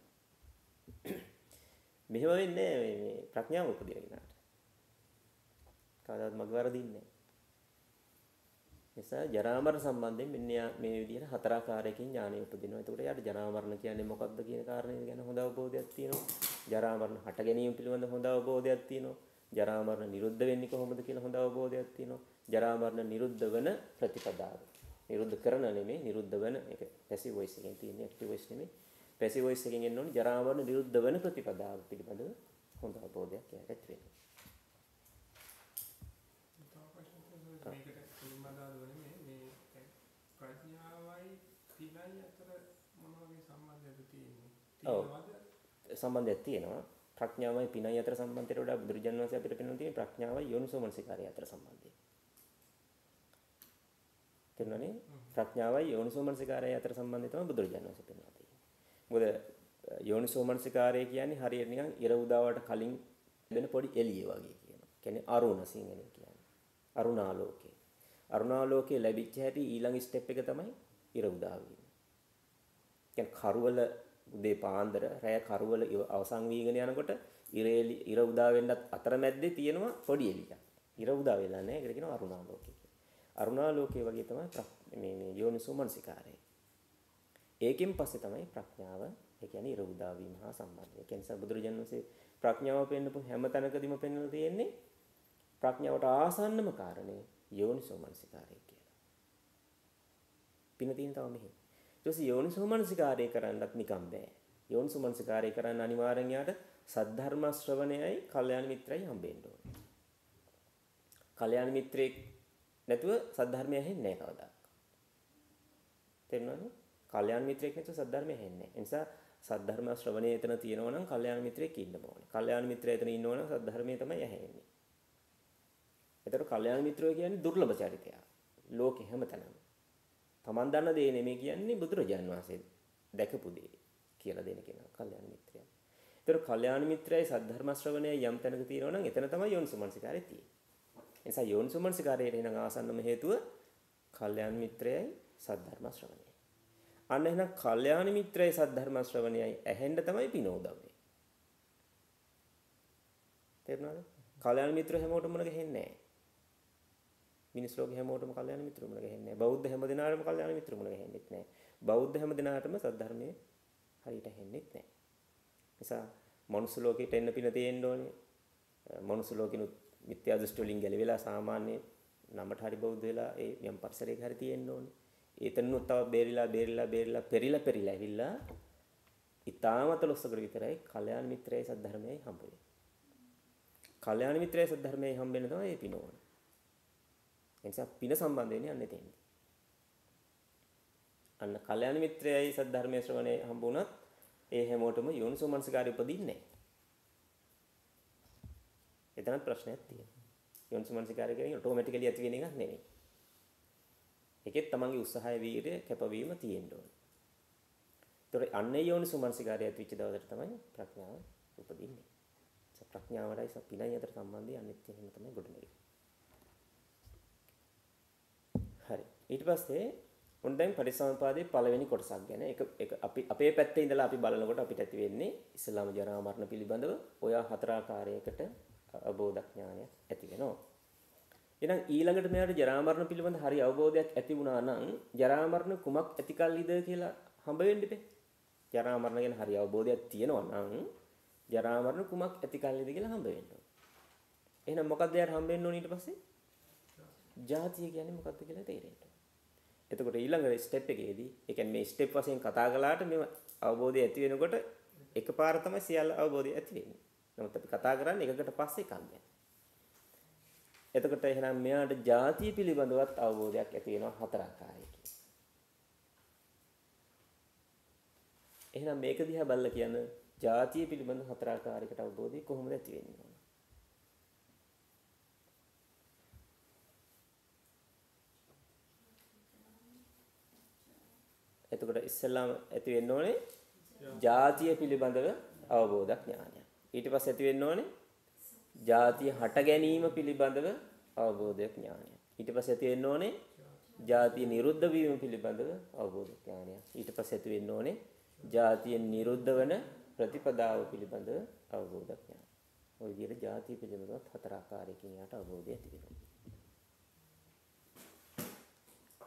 Speaker 1: මෙහෙම වෙන්නේ මේ ප්‍රඥාව උපදින කෙනාට. කවදාවත් මග වරදින්නේ නැහැ. නිසා ජරා මරණ සම්බන්ධයෙන් මෙන්න මේ විදිහට හතරාකාරයකින් ඥානය උපදිනවා. එතකොට යාට ජරා මරණ කියන්නේ මොකක්ද කියන කාරණේ ගැන හොඳ අවබෝධයක් තියෙනවා. ජරා මරණ හට ගැනීම පිළිබඳ හොඳ අවබෝධයක් තියෙනවා. ජරා මරණ නිරුද්ධ වෙන්නේ කොහොමද කියලා හොඳ අවබෝධයක් තියෙනවා. ජරා මරණ නිරුද්ධ වෙන ප්‍රතිපදාව. නිරුද්ධ කරන නෙමෙයි නිරුද්ධ වෙන එක පැසිව් වොයිස් එකෙන් තියෙන ඇක්ටිව් වොයිස් නෙමෙයි. පැසිව් වොයිස් එකෙන් එන්න ඕනේ ජරා මරණ නිරුද්ධ වෙන ප්‍රතිපදාව පිළිබඳව හොඳ අවබෝධයක් ඇති වෙනවා.
Speaker 2: මේකට සම්බන්ධතාවය මේ ප්‍රඥාවයි පිනයි අතර මොන වගේ සම්බන්ධයක්ද තියෙන්නේ?
Speaker 1: සම්බන්ධයක් තියෙනවා. ප්‍රඥාවයි පිනයි අතර සම්බන්ධයට වඩා බුදුරජාණන් වහන්සේ අපිට පෙන්වන තියෙන ප්‍රඥාවයි යෝනිසෝමනසිකාරය අතර සම්බන්ධය. තේරුණානේ? ප්‍රඥාවයි යෝනිසෝමනසිකාරය අතර සම්බන්ධය තමයි බුදුරජාණන් වහන්සේ පෙන්වලා තියෙන්නේ. මොකද යෝනිසෝමනසිකාරය කියන්නේ හරියට නිකන් ඉර උදාවට කලින් දෙන පොඩි එළිය වගේ කියනවා. කියන්නේ අරුණ සිංහලෙන් කියන්නේ. අරුණාලෝකේ. අරුණාලෝකේ ලැබිච්ච හැටි ඊළඟ ස්ටෙප් එක තමයි ඉර උදාව වීම. කියන්නේ කරවල උදේ පාන්දර රැය කරවල අවසන් වීගෙන යනකොට ඉර උදා වෙන්නත් අතරමැද්දේ තියෙනවා පොඩි එළියක්. ඉර උදා වෙලා නැහැ. ඒකට කියනවා අරුණාලෝකේ කියලා. අරුණාලෝකේ වගේ තමයි මේ යෝනිසෝමනසිකාරය. ඒකෙන් පස්සේ තමයි ප්‍රඥාව, ඒ කියන්නේ ඉර උදා වීම හා සම්බන්ධ. ඒ කියන්නේ බුදුරජාණන් වහන්සේ ප්‍රඥාව පෙන්නපු හැම තැනකදීම පෙන්වලා තියෙන්නේ ප්‍රඥාවට ආසන්නම කාරණේ යෝනිසෝමනසිකාරය කියලා. පින තියෙන තව මෙහි. ඊට පස්සේ යෝනිසෝමනසිකාරය කරන්නත් නිකම් බෑ. යෝනිසෝමනසිකාරය කරන්න අනිවාර්යෙන් යාට සද්ධර්ම ශ්‍රවණයයි කල්යාණ මිත්‍රයි හම්බෙන්න ඕනේ. කල්යාණ මිත්‍රෙක් නැතුව සද්ධර්මය ඇහෙන්නේ නැහැ කවදාවත්. තේරුණානේ? කල්යාණ මිත්‍රෙක් නැතුව සද්ධර්මය ඇහෙන්නේ නැහැ. ඒ නිසා සද්ධර්ම ශ්‍රවණය එතන තියෙනවා නම් කල්යාණ මිත්‍රෙක් ඉන්න ඕනේ. කල්යාණ මිත්‍රය එතන ඉන්නවා නම් සද්ධර්මය තමයි ඇහෙන්නේ. ඒතර කල්යාණ මිත්‍රයෝ කියන්නේ දුර්ලභ චරිතයක්. ලෝකෙ හැමතැනම. Taman දන්න දේ නෙමෙයි කියන්නේ බුදුරජාන් වහන්සේ දැකපු දේ කියලා දෙන කෙනා කල්යාණ මිත්‍රයා. ඒතර කල්යාණ මිත්‍රයයි සද්ධර්ම ශ්‍රවණයයි යම් තැනක තියෙනවා නම් එතන තමයි යෝනිසෝමනසිකාරය තියෙන්නේ. ඒ නිසා යෝනිසෝමනසිකාරයට එන ආසන්නම හේතුව කල්යාණ මිත්‍රයයි සද්ධර්ම ශ්‍රවණයයි. අන්න එහෙනම් කල්යාණ මිත්‍රයයි සද්ධර්ම ශ්‍රවණයයි ඇහෙන්න තමයි පිනෝදවන්නේ. තේරුණාද? කල්යාණ මිත්‍ර හැමෝටම මොන ගහෙන්නේ නැහැ. මිනිස් ලෝකේ හැමෝටම කල්යාණ මිත්‍ර මුණ ගැහෙන්නේ නැහැ. බෞද්ධ හැම දිනාටම කල්යාණ මිත්‍ර මුණ ගැහෙන්නේ නැහැ. බෞද්ධ හැම දිනාටම සද්ධර්මයේ හරියට ඇහෙන්නේ නැහැ. නිසා මනුස්ස ලෝකෙට එන්න පින තියෙන්න ඕනේ. මනුස්ස ලෝකිනුත් මිත්‍යා දෘෂ්ටි වලින් ගැලවිලා සාමාන්‍ය නමට හරි බෞද්ධ වෙලා ඒ යම් පරිසරයක හරි තියෙන්න ඕනේ. ඒතනුත් තව බේරිලා ඇවිල්ලා ඊතාමත ලොස්සකට විතරයි කල්යාණ මිත්‍රයයි සද්ධර්මයයි හම්බ වෙන්නේ. කල්යාණ මිත්‍රයයි සද්ධර්මයයි හම්බ වෙන තමයි ඒ පින ඕනේ. එනිසා පින සම්බන්ධ වෙන්නේ අන්න එතෙන්දී. අන්න කල්යාණ මිත්‍රයයි සද්ධර්මයේ ශ්‍රවණේ හම්බුණත් ඒ හැමෝටම යෝනිසෝමනසිකාරය උපදින්නේ නැහැ. එතනත් ප්‍රශ්නයක් තියෙනවා. යෝනිසෝමනසිකාරය කියන්නේ ඔටෝමැටිකලි ඇති වෙන එකක් නෙමෙයි. ඒකෙත් තමන්ගේ උත්සාහය වීර්ය කැපවීම තියෙන්න ඕනේ. ඒතර අන්නේ යෝනිසෝමනසිකාරය ඇති වෙච්ච දවසට තමයි ප්‍රඥාව උපදින්නේ. ප්‍රඥාවටයි පිනයි අතර සම්බන්ධය අනිත් එහෙම තමයි ගොඩනගෙන්නේ. හරි. ඊට පස්සේ ඔන්න දැන් පටිච්චසමුප්පාදයේ පළවෙනි කොටසක් ගැන එක අපි අපේ පැත්තේ ඉඳලා අපි බලනකොට අපිට ඇති වෙන්නේ ඉස්ලාම ජරා මරණ පිළිබඳව ඔය හතර ආකාරයකට අවබෝධ ඥානයක් ඇති වෙනවා. එහෙනම් ඊළඟට මෙයාට ජරා මරණ පිළිබඳ හරි අවබෝධයක් ඇති වුණා නම් ජරා මරණ කුමක් ඇතිකල්ලිද කියලා හම්බ වෙන්න ඉපේ. ජරා මරණ ගැන හරි අවබෝධයක් තියෙනවා නම් ජරා මරණ කුමක් ඇතිකල්ලිද කියලා හම්බ වෙන්න ඕනේ. එහෙනම් මොකක්ද යාර හම්බ වෙන්න ඕනේ ඊට පස්සේ? ජාතිය කියන්නේ මොකක්ද කියලා තේරෙන්න. එතකොට ඊළඟ ස්ටෙප් එකේදී ඒ කියන්නේ මේ ස්ටෙප් වශයෙන් කතා කළාට මේ අවබෝධය ඇති වෙනකොට එකපාර තමයි සියල්ල අවබෝධය ඇති වෙන්නේ. නමුත් අපි කතා කරන්නේ එකකට පස්සේ එකක් ගැන. එතකොට එහෙනම් මෙයාට ජාතිය පිළිබඳවත් අවබෝධයක් ඇති වෙනවා හතර ආකාරයකින්. එහෙනම් මේක දිහා බලලා කියන ජාතිය පිළිබඳ හතරාකාරයකට අවබෝධය කොහොමද ඇති වෙන්නේ? එතකොට ඉස්සෙල්ලාම ඇති වෙන්න ඕනේ ජාතිය පිළිබඳව අවබෝධ ඥානය. ඊට පස්සේ ඇති වෙන්න ඕනේ ජාතිය හට ගැනීම පිළිබඳව අවබෝධ ඥානය. ඊට පස්සේ ඇති වෙන්න ඕනේ ජාතිය නිරුද්ධ වීම පිළිබඳව අවබෝධ ඥානය. ඊට පස්සේ ඇති වෙන්න ඕනේ ජාතිය නිරුද්ධ වන ප්‍රතිපදාව පිළිබඳව අවබෝධ ඥානය. ඔය විදිහට ජාතිය පිළිබඳව හතර ආකාරයකින් යාට අවබෝධය ඇති වෙනවා.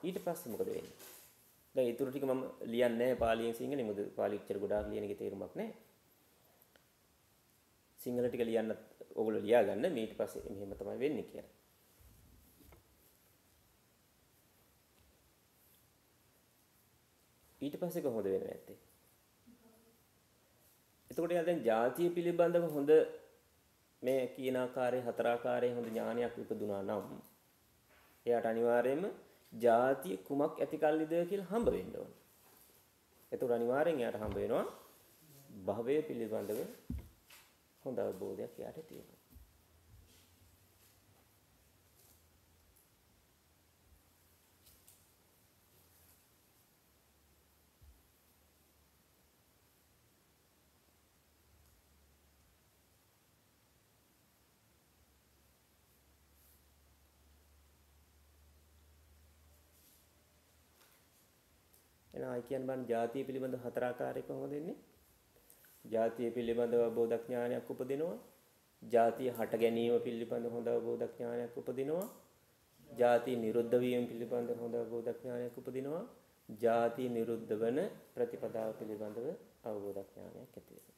Speaker 1: ඊට පස්සේ මොකද වෙන්නේ? දැන් ඊටු ටික මම ලියන්නේ නැහැ පාලියෙන් සිංහලෙන්. මොකද පාලි උච්චාර ගොඩාක් ලියන එකේ තේරුමක් නැහැ. සිංහල ටික ලියන්න ඕගොල්ලෝ ලියා ගන්න. ඊට පස්සේ මෙහෙම තමයි වෙන්නේ කියලා. ඊට පස්සේ කොහොමද වෙන්නේ නැත්තේ? එතකොට යා දැන් ජාතිය පිළිබඳව හොඳ මේ කියන ආකාරයේ හතර ආකාරයේ හොඳ ඥානයක් ඉපදුනා නම් එයාට අනිවාර්යයෙන්ම ජාතිය කුමක් ඇති කල්ලිද කියලා හම්බ වෙන්න ඕනේ. එතකොට අනිවාර්යෙන් එයාට හම්බ වෙනවා භවය පිළිබඳව හොඳ අවබෝධයක් එයාට තියෙනවා. එනවා කියන බන් ජාතිය පිළිබඳ හතර ආකාරයක කොහොමද වෙන්නේ? ජාතිය පිළිබඳව අවබෝධ ඥානයක් උපදිනවා. ජාතිය හට ගැනීම පිළිබඳ හොඳ අවබෝධ ඥානයක් උපදිනවා. ජාතිය නිරුද්ධ වීම පිළිබඳ හොඳ අවබෝධ ඥානයක් උපදිනවා. ජාතිය නිරුද්ධ වන ප්‍රතිපදාව පිළිබඳව අවබෝධ ඥානයක් ඇති වෙනවා.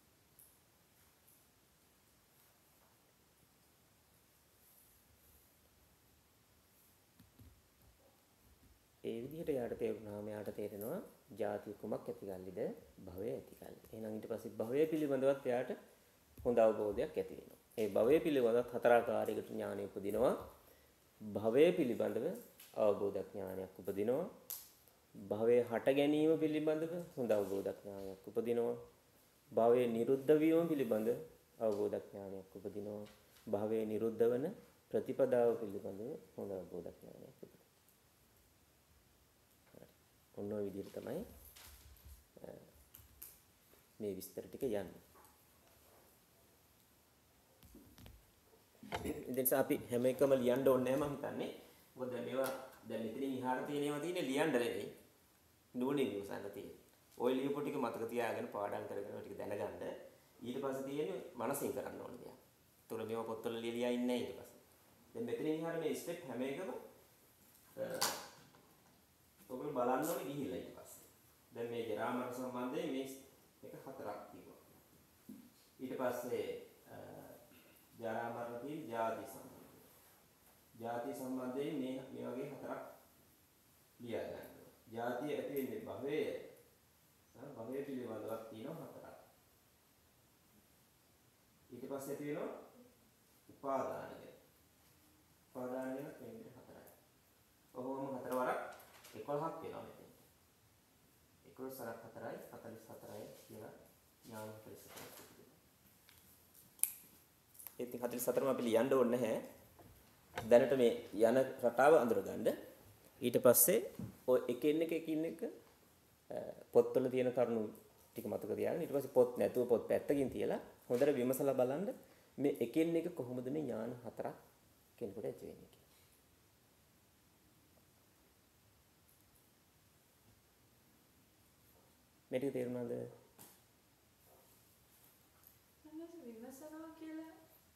Speaker 1: ඒ විදිහට යාට තේරුණාම යාට තේරෙනවා ජාතිය කුමක් ඇතිගල්ලිද? භවය ඇතිගල්ලි. එහෙනම් ඊට පස්සේ භවය පිළිබඳවත් යාට හොඳ අවබෝධයක් ඇති වෙනවා. ඒ භවය පිළිබඳව හතරාකාරයකට ඥානය උපදිනවා. භවය පිළිබඳව අවබෝධ ඥානයක් උපදිනවා. භවයේ හට ගැනීම පිළිබඳව හොඳ අවබෝධ ඥානයක් උපදිනවා. භවයේ නිරුද්ධ වීම පිළිබඳ අවබෝධ ඥානයක් උපදිනවා. භවයේ නිරුද්ධ වන ප්‍රතිපදාව පිළිබඳව හොඳ අවබෝධ ඥානයක් උපදිනවා. ඔන්න ඔය විදිහට තමයි මේ විස්තර ටික යන්නේ. ඉතින් අපි හැම එකම ලියන්න ඕනේ නැහැ මම හිතන්නේ. මොකද මේවා දැන් මෙතනින් ඉහාට තියෙන ඒවා තියෙන්නේ ලියන්න නෙවෙයි. නුවණින් විමසන්න තියෙන්නේ. ඔය ලියපු ටික මතක තියාගෙන පාඩම් කරගෙන ටික දැනගන්න. ඊට පස්සේ තියෙන්නේ මනසින් කරන්න ඕන දෙයක්. ඒතකොට මේවා පොත්වල ලියලා ඉන්නේ නැහැ ඊට පස්සේ. දැන් මෙතනින් ඉහාට මේ ස්ටෙප් හැම එකම ඔබ බලන්න ඕනේ ගිහිල්ලා ඊට පස්සේ. දැන් මේ ජරා මරණ සම්බන්ධයෙන් මේ එක හතරක් තියෙනවා. ඊට පස්සේ ජරා මරණ තියෙන ජාති සම්බන්ධය. ජාති සම්බන්ධයෙන් මේ වගේ හතරක් ලියා ගන්න ඕනේ. ජාතිය ඇති වෙන්නේ භවය. භවය පිළිබඳවක් තියෙනවා හතරක්. ඊට පස්සේ ඇති වෙනවා උපාදානය. උපාදානය වෙන්නේ හතරයි. ඔහොම හතර වරක් 11ක් වෙනවා මෙතන. 11 සරක් 4යි 44යි කියලා ඥාන 44ක් තිබෙනවා. ඒ ඉතින් 44ම අපි ලියන්න ඕනේ නැහැ. දැනට මේ යන රටාව අඳුරගන්න. ඊට පස්සේ ඔය එකින් එක පොත්වල තියෙන කරුණු ටික මතක තියාගන්න. ඊට පස්සේ පොත් නැතුව පොත් පැත්තකින් තියලා හොඳට විමසලා බලන්න මේ එකින් එක කොහොමද මේ ඥාන හතරක් කෙනෙකුට ඇති වෙන්නේ කියලා. මේක තේරුණාද?
Speaker 3: විමසනවා කියලා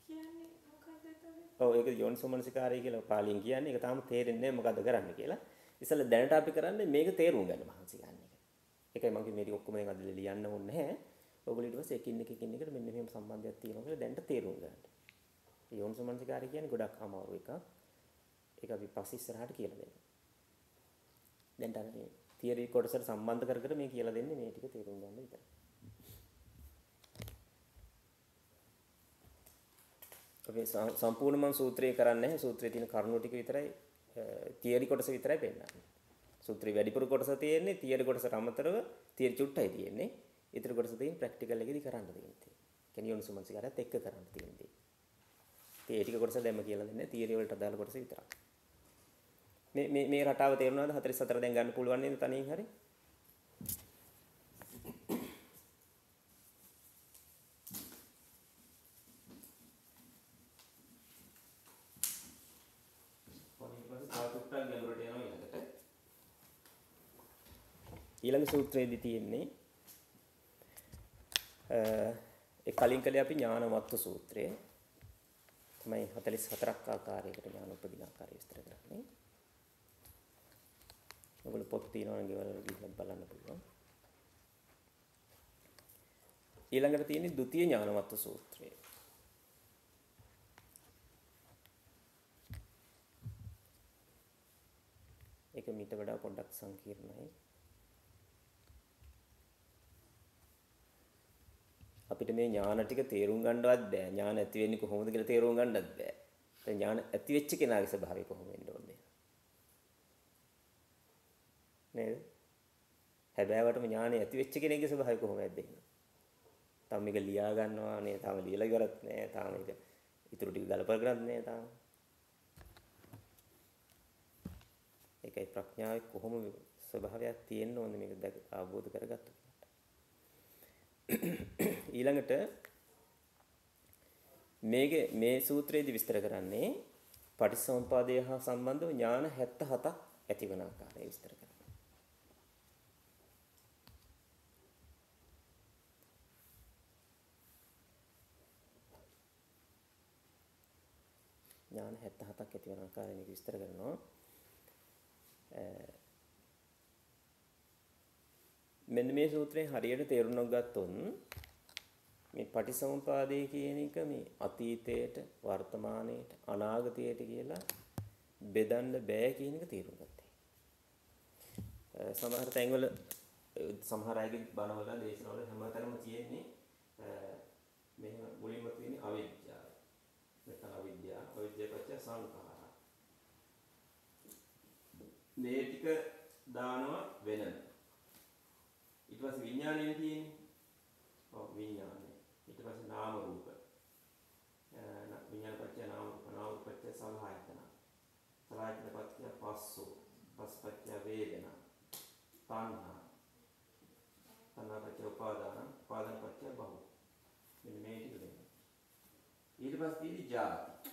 Speaker 3: කියන්නේ මොකක්ද එතකොට?
Speaker 1: ඔව් ඒක යෝනිසෝමනසිකාරය කියලා පාලියෙන් කියන්නේ. ඒක තාම තේරෙන්නේ නැහැ මොකද්ද කරන්න කියලා. ඉතින් දැනට අපි කරන්නේ මේක තේරුම් ගන්න මහන්සි ගන්න එක. ඒකයි මම මේක ඔක්කොම දැන් අද ලියන්න ඕනේ නැහැ. ඔයගොල්ලෝ ඊට පස්සේ එකින් එකට මෙන්න මෙහෙම සම්බන්ධයක් තියෙනවා කියලා දැනට තේරුම් ගන්න. යෝනිසෝමනසිකාරය කියන්නේ ගොඩක් අමාරු එකක්. ඒක අපි පස්සේ ඉස්සරහට කියලා දෙන්න. දැන් අර තියරි කොටසට සම්බන්ධ කර කර මේ කියලා දෙන්නේ මේ ටික තේරුම් ගන්න විතරයි. අපි සම්පූර්ණ මම සූත්‍රය කරන්නේ නැහැ. සූත්‍රයේ තියෙන කරුණු ටික විතරයි තියරි කොටස විතරයි පෙන්නන්නේ. සූත්‍රයේ වැඩිපුර කොටස තියෙන්නේ තියරි කොටසට අමතරව තියරි චුට්ටයි තියෙන්නේ. ඊටර කොටස තියෙන ප්‍රැක්ටිකල් එකේදී කරන්න තියෙන්නේ. කියන්නේ යෝනිසෝමනසිකාරයත් එක්ක කරන්න තියෙන්නේ. ඉතින් ඒ ටික කොටස දැම්ම කියලා දෙන්නේ තියරි වලට අදාළ කොටස විතරක්. මේ රටාව තේරුණාද? 44 දැන් ගන්න පුළුවන් නේද තනියෙන් හරි? ඊළඟ සූත්‍රයේදී තියෙන්නේ ඒ කලින් කලේ අපි ඥානවත්තු සූත්‍රය තමයි 44ක් ආකාරයකට ඥාන උපදින ආකාරය විස්තර කරන්නේ. ඔයගොල්ලෝ පොත් තියෙනවා නම් ගෙවල් වල ගිහින් බලන්න පුළුවන්. ඊළඟට තියෙන්නේ ဒုတိ ය ඥානවත්තු සූත්‍රය. ඒක මීට වඩා පොඩ්ඩක් සංකීර්ණයි. අපිට මේ ඥාන ටික තේරුම් ගන්නවත් බෑ. ඥාන ඇති වෙන්නේ කොහොමද කියලා තේරුම් ගන්නවත් බෑ. ඒ ඥාන ඇති වෙච්ච කෙනාගේ ස්වභාවය කොහොම වෙන්න ඕනේ නේද? හැබෑවටම ඥානෙ ඇති වෙච්ච කෙනෙක්ගේ ස්වභාවය කොහොමද වෙන්නේ? තාම මේක ලියා ගන්නවා නේ, තාම ලියලා ඉවරත් නෑ, තාම මේක ඉතුරු ටික ගලපලා කරත් නෑ තාම. ඒකයි ප්‍රඥාවේ කොහොම ස්වභාවයක් තියෙන්න ඕනේ මේක අවබෝධ කරගත්තා. ඊළඟට මේ සූත්‍රයේදී විස්තර කරන්නේ පටිච්චසමුප්පාදය හා සම්බන්ධව ඥාන 77ක් ඇතිවන ආකාරය විස්තර කරනවා. ඥාන 77ක් ඇතිවන ආකාරය මේක විස්තර කරනවා. මෙන්න මේ සූත්‍රයෙන් හරියට තේරුම් ගත්තොත් මේ පටිසමුපාදය කියන එක මේ අතීතයට වර්තමානයට අනාගතයට කියලා බෙදන්න බෑ කියන එක තේරුම් ගත්තා. සමහර තැන්වල සමහර අයගේ බණවල දේශනවල හැමතැනම තියෙන්නේ මෙහෙම මුලින්ම තියෙන්නේ අවිද්‍යාව. නැත්නම් අවිද්‍යාව පත්‍ය සංඛාරා. මේ ටික දානවා වෙනම. ඊට පස්සේ විඥානය තියෙන්නේ. ඔව් විඥානය. ඊට පස්සේ නාම රූප. විඥාන පත්‍ය නාම රූප, නාම රූප පත්‍ය සලආයතන. සලආයතන පත්‍ය පස්සෝ, පස්ස පත්‍ය වේදනා. තණ්හා. තණ්හා පත්‍ය උපාදාන, උපාදාන පත්‍ය භව. මෙන්න මේ ටික දෙන්න. ඊට පස්සේ තියෙන්නේ ජාති.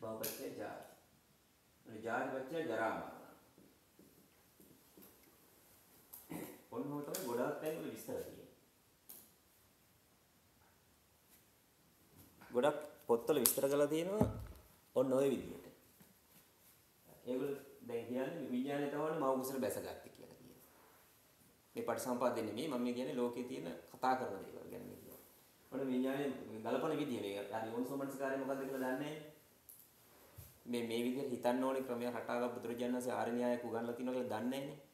Speaker 1: භව පත්‍ය ජාති. ජාති පත්‍ය ජරා මරණ. ඔන්නෝ තමයි ගොඩාක් තැන්වල විස්තර තියෙන්නේ. ගොඩක් පොත්වල විස්තර කරලා තියෙනවා ඔන්න ඔය විදිහට. ඒගොල්ලෝ දැන් කියන්නේ විඥානය තමයි මව කුසල බැසගත්තේ කියලා කියනවා. මේ පටිසම්පාදේ නෙමෙයි මම කියන්නේ ලෝකේ තියෙන කතා කරන දේවල් ගැන කියනවා. ඔන්න විඥානය ගලපන විදිය මේක. හරි යෝනිසෝමනසිකාරය මොකද්ද කියලා දන්නේ නැහැ. මේ විදිහට හිතන්න ඕනේ ක්‍රමයක් රටාවක් බුදුරජාණන් වහන්සේ ආර්ය න්‍යායයක් උගන්වලා තියෙනවා කියලා දන්නේ නැහැ නේ.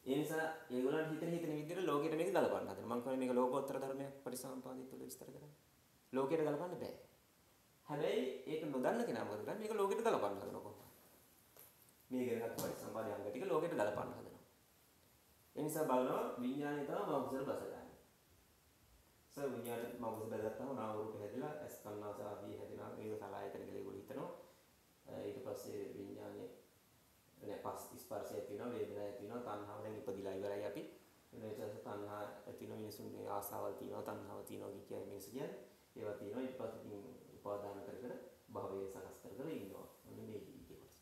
Speaker 1: ඒ නිසා ඒගොල්ලන් හිතන විදිහට ලෝකෙට මේක ගලපන්න හදනවා. මම කියන්නේ මේක ලෝකෝත්තර ධර්මයක් පරිසම්පාදිත තුළ විස්තර කරන්නේ. ලෝකෙට ගලපන්න බෑ. හැබැයි ඒක නොදන්න කෙනා මොකද කරන්නේ? මේක ලෝකෙට ගලපන්න හදනවා කොහොමද? මේක එකක් පරිසම්පාදයේ අංග ටික ලෝකෙට ගලපන්න හදනවා. ඒ නිසා බලනවා විඥානය තමයි මෞසර බසගන්නේ. විඥානය මෞසර බසගත්තාම නාම රූප හැදලා අස්කන්නාස ආදී හැදෙනවා. මේක සලආයතන කියලා ඒගොල්ලෝ හිතනවා. ඊට පස්සේ විඥානය පස් ස්පර්ශය තියෙනවා, වේදනාවක් තියෙනවා, තණ්හාව දැන් ඉපදිලා ඉවරයි අපි. ඊට පස්සේ තණ්හා තියෙනවා, මිනිසුන්ගේ ආසාවල් තියෙනවා, තණ්හාව තියෙනවා කියන්නේ මිනිස්සු කියන්නේ. ඒවා තියෙනවා. ඊට පස්සේ ඉතින් උපාදාන කර භවයේ සකස් කර ඉන්නවා. මොන මේ ජීවිතේ කොටස.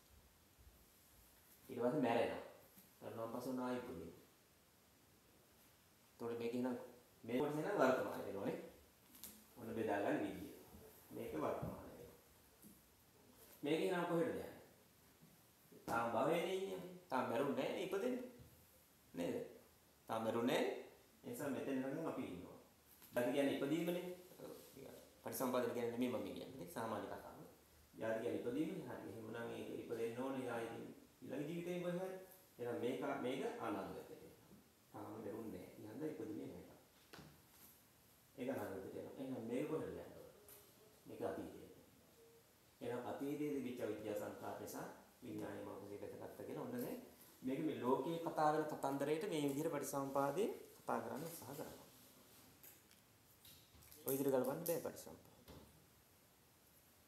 Speaker 1: ඊට පස්සේ මැරෙනවා. මරණයෙන් පස්සේ නායි ඉපදිනවා. ඒතකොට මේක එහෙනම් මේ කොටස නම් වර්තමානයේ වෙනෝනේ. මොන බෙදා ගන්න විදිය. මේක වර්තමානයේ වෙනවා. මේක එහෙනම් කොහෙද යන්නේ? තාම භවයේ ඉන්නේ. තාම මරුන්නේ නැහැ ඉපදෙන්නේ. නේද? තාම මරුන්නේ නැහැ. ඒ නිසා මෙතන නම් අපි ඉන්නවා. දැන් කියන්නේ ඉපදීමනේ. පරිසම්පාදනය කියන්නේ නෙමෙයි මම කියන්නේ. සාමාන්‍ය කතාව. යාද කියන්නේ ඉපදීමනේ. හරි. එහෙමනම් ඒක ඉපදෙන්න ඕනේ. ආයි ඊළඟ ජීවිතේ කොහේ හරි. එහෙනම් මේක අනාගතයට. තාම මරුන්නේ නැහැ. ඊළඟ ඉපදෙන්නේ නැහැ. ඒක අනාගතයට යනවා. එහෙනම් මේක කොහෙද යන්නේ? මේක අතීතයට. එහෙනම් අතීතයේදී විච විද්‍යා සංස්කාර නිසා විඥානය මෞලික දෙකකට කියන ඔන්න මේක මේ ලෝකයේ කතාව වෙන කතන්දරයට මේ විදිහට පටිසම්පාදේ කතා කරන්න උත්සාහ කරනවා. ওই විදිහට ගලපන්න බෑ පටිසම්පාද.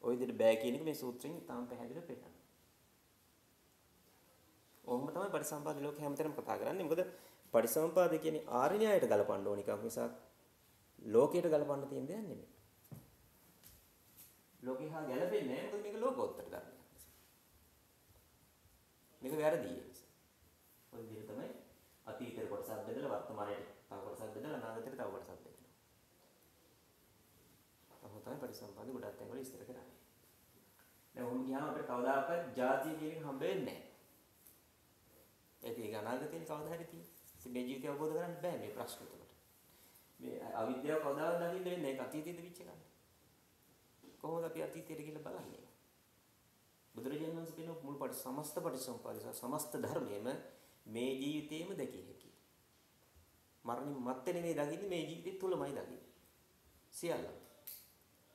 Speaker 1: ওই විදිහට බෑ කියන එක මේ සූත්‍රයෙන් තාම පැහැදිලිව පෙන්නනවා. ඔහොම තමයි පටිසම්පාද ලෝකේ හැමතැනම කතා කරන්නේ. මොකද පටිසම්පාද කියන්නේ ආර්ය න්‍යායයට ගලපන්න ඕන එකක් මිසක් ලෝකයට ගලපන්න තියෙන දෙයක් නෙමෙයි. ලෝකේ හා ගැලපෙන්නේ නැහැ. මොකද මේක ලෝකෝත්තර ධර්මයක්. මේක වැරදි ඒ නිසා. ඔය විදිහට තමයි අතීතේ කොටසක් බෙදලා වර්තමානයේ තව කොටසක් බෙදලා අනාගතයට තව කොටසක් බෙදලා. අහෝ තමයි පරිසම්පාද ගොඩක් තැන්වල විස්තර කරන්නේ. දැන් ඔහොම ගියාම අපිට කවදාකවත් ජාතිය කියන එක හම්බ වෙන්නේ නැහැ. ඒක අනාගතේ කවදා හරි තියෙන්නේ. මේ ජීවිතය අවබෝධ කරගන්න බෑ මේ ප්‍රශ්න උඩට. මේ අවිද්‍යාව කවදාවත් දකින්න වෙන්නේ නැහැ. අතීතයේද විච එකක්. කොහොමද අපි අතීතයට ගිහිල්ලා බලන්නේ? බුදුරජාණන් වහන්සේ කියන මුල් සමස්ත පටිසම්පාද සමස්ත ධර්මයේම මේ ජීවිතේම දැකිය හැකියි. මරණින් මත්තේ නෙවෙයි දකින්නේ මේ ජීවිතය තුලමයි දකින්නේ. සියල්ල.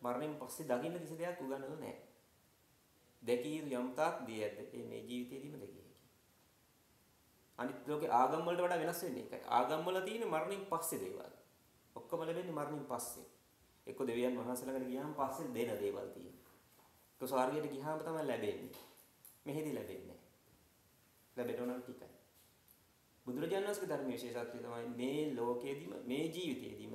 Speaker 1: මරණයෙන් පස්සේ දකින්න කිසි දෙයක් උගන්වලා නැහැ. දැකිය යුතු යම් තාක් දී ඇද්ද ඒ මේ ජීවිතේදීම දැකිය හැකියි. අනිත් ලෝකේ ආගම් වලට වඩා වෙනස් වෙන්නේ ඒකයි. ආගම් වල තියෙන මරණයෙන් පස්සේ දේවල්. ඔක්කොම ලැබෙන්නේ මරණයෙන් පස්සේ. එක්ක දෙවියන් වහන්සේලාගෙන ගියාම පස්සේ දෙන දේවල් තියෙනවා. ඒක ස්වර්ගයට ගියාම තමයි ලැබෙන්නේ. මෙහෙදි ලැබෙන්නේ නැහැ. ලැබෙන්න නම් ටිකයි. බුදුරජාණන් වහන්සේගේ ධර්ම විශේෂත්වය තමයි මේ ලෝකයේදීම මේ ජීවිතයේදීම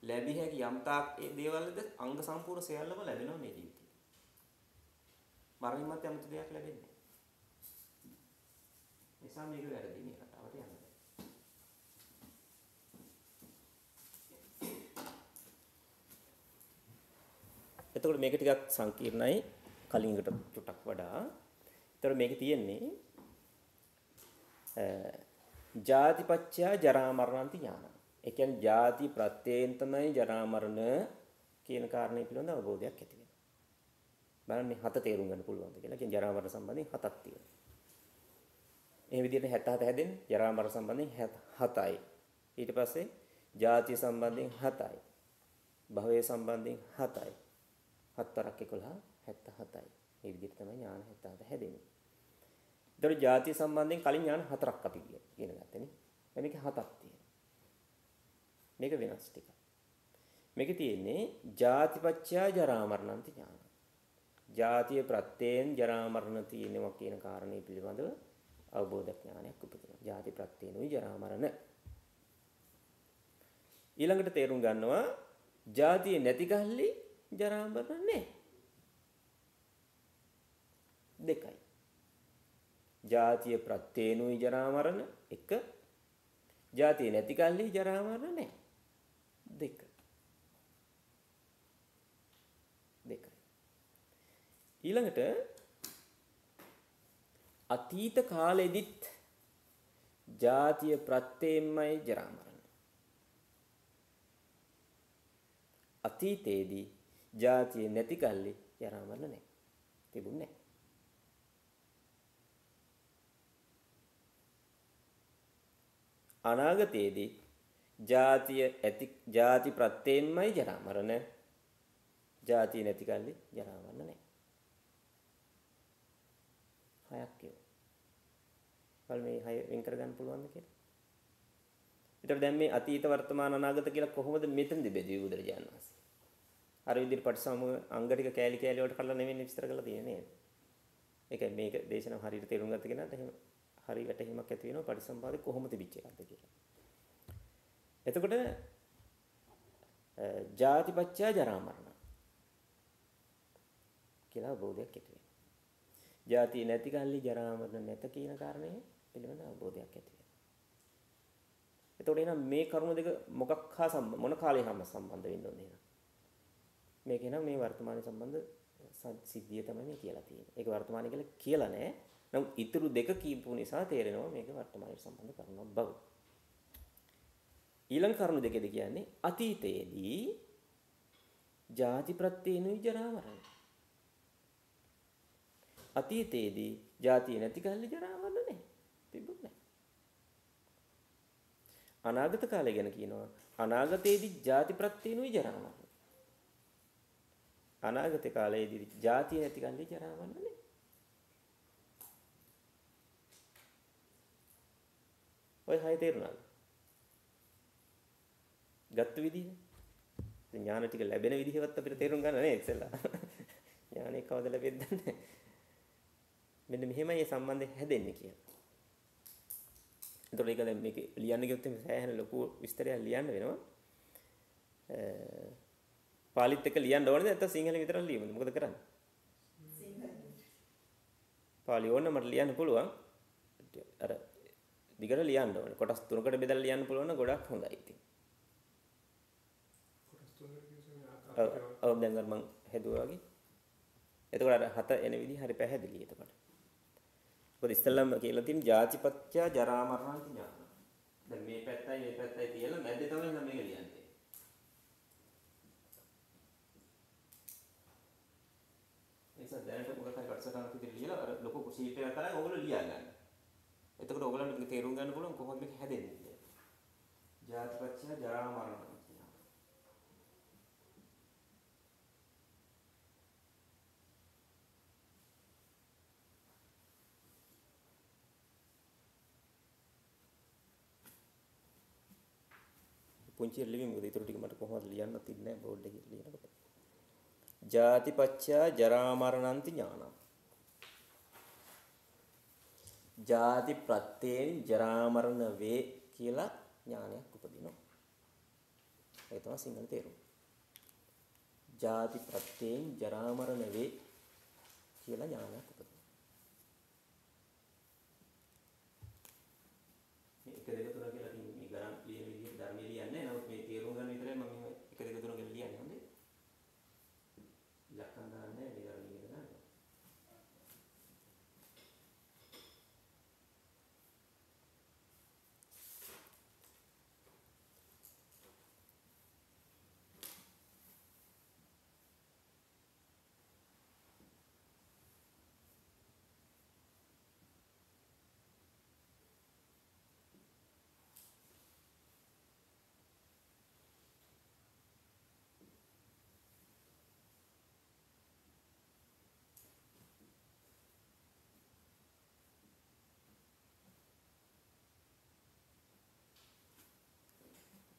Speaker 1: ලැබිය හැකි යම් තාක් ඒ දේවල්ද අංග සම්පූර්ණ සියල්ලම ලැබෙනවා මේ ජීවිතේ. මරණින් මත්තේ 아무තු දෙයක් ලැබෙන්නේ නැහැ. නිසා මේක වැරදි මේ රටාවට යන්න බෑ. එතකොට මේක ටිකක් සංකීර්ණයි කලින් එකට ටිකක් වඩා. එතකොට මේකේ තියෙන්නේ ජාතිපච්චය ජරා මරණන්ති ඥාන. ඒ කියන්නේ ජාති ප්‍රත්‍යයෙන් තමයි ජරා මරණ කියන කාරණේ පිළිබඳ අවබෝධයක් ඇති වෙනවා. බලන්න හත තේරුම් ගන්න පුළුවන්ද කියලා. කියන්නේ ජරා මරණ සම්බන්ධයෙන් හතක් තියෙනවා. මේ විදිහට 77 හැදෙන්නේ ජරා මරණ සම්බන්ධයෙන් 7යි. ඊට පස්සේ ජාතිය සම්බන්ධයෙන් 7යි. භවය සම්බන්ධයෙන් 7යි. 7 11 77යි. මේ විදිහට තමයි ඥාන 77 හැදෙන්නේ. ඒතර ජාතිය සම්බන්ධයෙන් කලින් ඥාන 4ක් අපි කියන ගත්තනේ. දැන් මේක 7ක් තියෙනවා. මේක වෙනස් ටිකක්. මේකේ තියෙන්නේ ජාතිපච්චය ජරා මරණන්ති ඥාන. ජාතිය ප්‍රත්‍යයෙන් ජරා මරණ තියෙනවා කියන කාරණේ පිළිබඳව අවබෝධ ඥානයක් උපදිනවා. ජාති ප්‍රත්‍යයෙන්ුයි ජරා මරණ. ඊළඟට තේරුම් ගන්නවා ජාතිය නැති කල්ලි ජරා මරණ නැහැ. දෙකයි. ජාතිය ප්‍රත්‍යේනුයි ජරා මරණ 1. ජාතිය නැති කල්ලි ජරා මරණ නැහැ. 2. ඊළඟට අතීත කාලෙදිත් ජාතිය ප්‍රත්‍යයෙන්මයි ජරා මරණ. අතීතයේදී ජාතිය නැති කල්ලි ජරා මරණ නැහැ. තිබුණේ නැහැ. අනාගතයේදී ජාති ප්‍රත්‍යයෙන්මයි ජරා මරණ. ජාතිය නැති කල්ලි ජරා මරණ නැහැ. 6ක් කියනවා. බලන්න මේ 6 වෙන් කරගන්න පුළුවන්ද කියලා. ඒතර දැන් මේ අතීත වර්තමාන අනාගත කියලා කොහොමද මෙතනදි බෙදුවේ බුදුරජාණන් වහන්සේ? අර විදිහට පටිසමු අංග ටික කෑලි කෑලි වලට කඩලා නෙවෙයි විස්තර කරලා තියෙන්නේ නේද? ඒකයි මේක දේශනාව හරියට තේරුම් ගත්ත කෙනාට එහෙම හරි වැටහීමක් ඇති වෙනවා පටිසම්පාදේ කොහොම තිබිච්ච එකක්ද කියලා. එතකොට ජාතිපච්චය ජරා මරණ කියලා අවබෝධයක් ඇති වෙනවා. ජාතිය නැති කල්ලි ජරා මරණ නැත කියන කාරණය පිළිබඳ අවබෝධයක් ඇති වෙනවා. එතකොට එහෙනම් මේ කරුණු දෙක මොකක් හා මොන කාලේ හැම සම්බන්ධ වෙන්න ඕනේ එහෙනම්? මේක එහෙනම් මේ වර්තමානයේ සම්බන්ධ සිද්ධිය තමයි මේ කියලා තියෙන්නේ. ඒක වර්තමානයේ කියලා නෑ. නමුත් ඊතුරු දෙක කියපු නිසා තේරෙනවා මේක වර්තමානයේ සම්බන්ධ කරුණක් බව. ඊළඟ කරුණු දෙකේදී කියන්නේ අතීතයේදී ජාති ප්‍රත්‍යේනුයි ජරා මරණ. අතීතයේදී ජාතිය නැති කල්ලි ජරා මරණ නැහැ. තිබුණේ නැහැ. අනාගත කාලය ගැන කියනවා අනාගතයේදී ජාති ප්‍රත්‍යේනුයි ජරා මරණ. අනාගත කාලයේදී ජාතිය නැති කල්ලි ජරා මරණ නැහැ. ඔය හය තේරුණාද? ගත්ත විදිහ. ඥාන ටික ලැබෙන විදිහවත් අපිට තේරුම් ගන්න නේ ඉතින්ලා. ඥානෙ කවද ලැබෙද්ද නැහැ. මෙන්න මෙහෙමයි මේ සම්බන්ධය හැදෙන්නේ කියලා. එතකොට ඒක දැන් මේක ලියන්න ගියොත් එimhe සෑහෙන ලොකු විස්තරයක් ලියන්න වෙනවා. පාලිත් එක ලියන්න ඕනද නැත්නම් සිංහලෙන් විතරක් ලියමුද? මොකද කරන්නේ? පාලි ඕන මට ලියන්න පුළුවන්. අර දිගට ලියන්න ඕනේ. කොටස් තුනකට බෙදලා ලියන්න පුළුවන් නම් ගොඩක් හොඳයි ඉතින්. ඔව් දැන් අර මං හැදුවා වගේ. එතකොට අර හත එන විදිහ හරි පැහැදිලි එතකොට. මොකද ඉස්සෙල්ලාම කියලා තියෙන ජාතිපත්‍ය ජරා මරණ ඥාන. දැන් මේ පැත්තයි තියලා මැද්දේ තමයි නම් මේක ලියන්නේ. එනිසා දැනට මොකක් හරි කටසටහනක් විදිහට ලියලා අර ලොකු ෂීට් එකක් කරන් ඕගොල්ලෝ ලියා ගන්න. එතකොට ඕගොල්ලන්ට මේක තේරුම් ගන්න පුළුවන් කොහොමද මේක හැදෙන්නේ කියලා. ජාතිපත්‍ය ජරා මරණ ඥාන. පුංචි ලිවීම මොකද ඊටු ටික මට කොහොමද ලියන්නත් ඉන්නේ නැහැ බෝඩ් එකේ ලියනකොට. ජාතිපච්චා ජරා මරණන්ති ඥානං. ජාති ප්‍රත්‍යයෙන් ජරා මරණ වේ කියලා ඥානයක් උපදිනවා. ඒක තමයි සිංහල තේරුම. ජාති ප්‍රත්‍යයෙන් ජරා මරණ වේ කියලා ඥානයක් උපදිනවා. මේ 1 2 3 කියලා මේ ගණන් ලියන විදිහට ධර්මයේ ලියන්නේ නැහැ. නමුත් මේ තේරුම් ගන්න විතරයි මම මේ 1 2 3 කියලා ලියන්නේ. හොඳේ. ලක්කන් දාන්නේ මේ ධර්මයේ ඉගෙන ගන්න.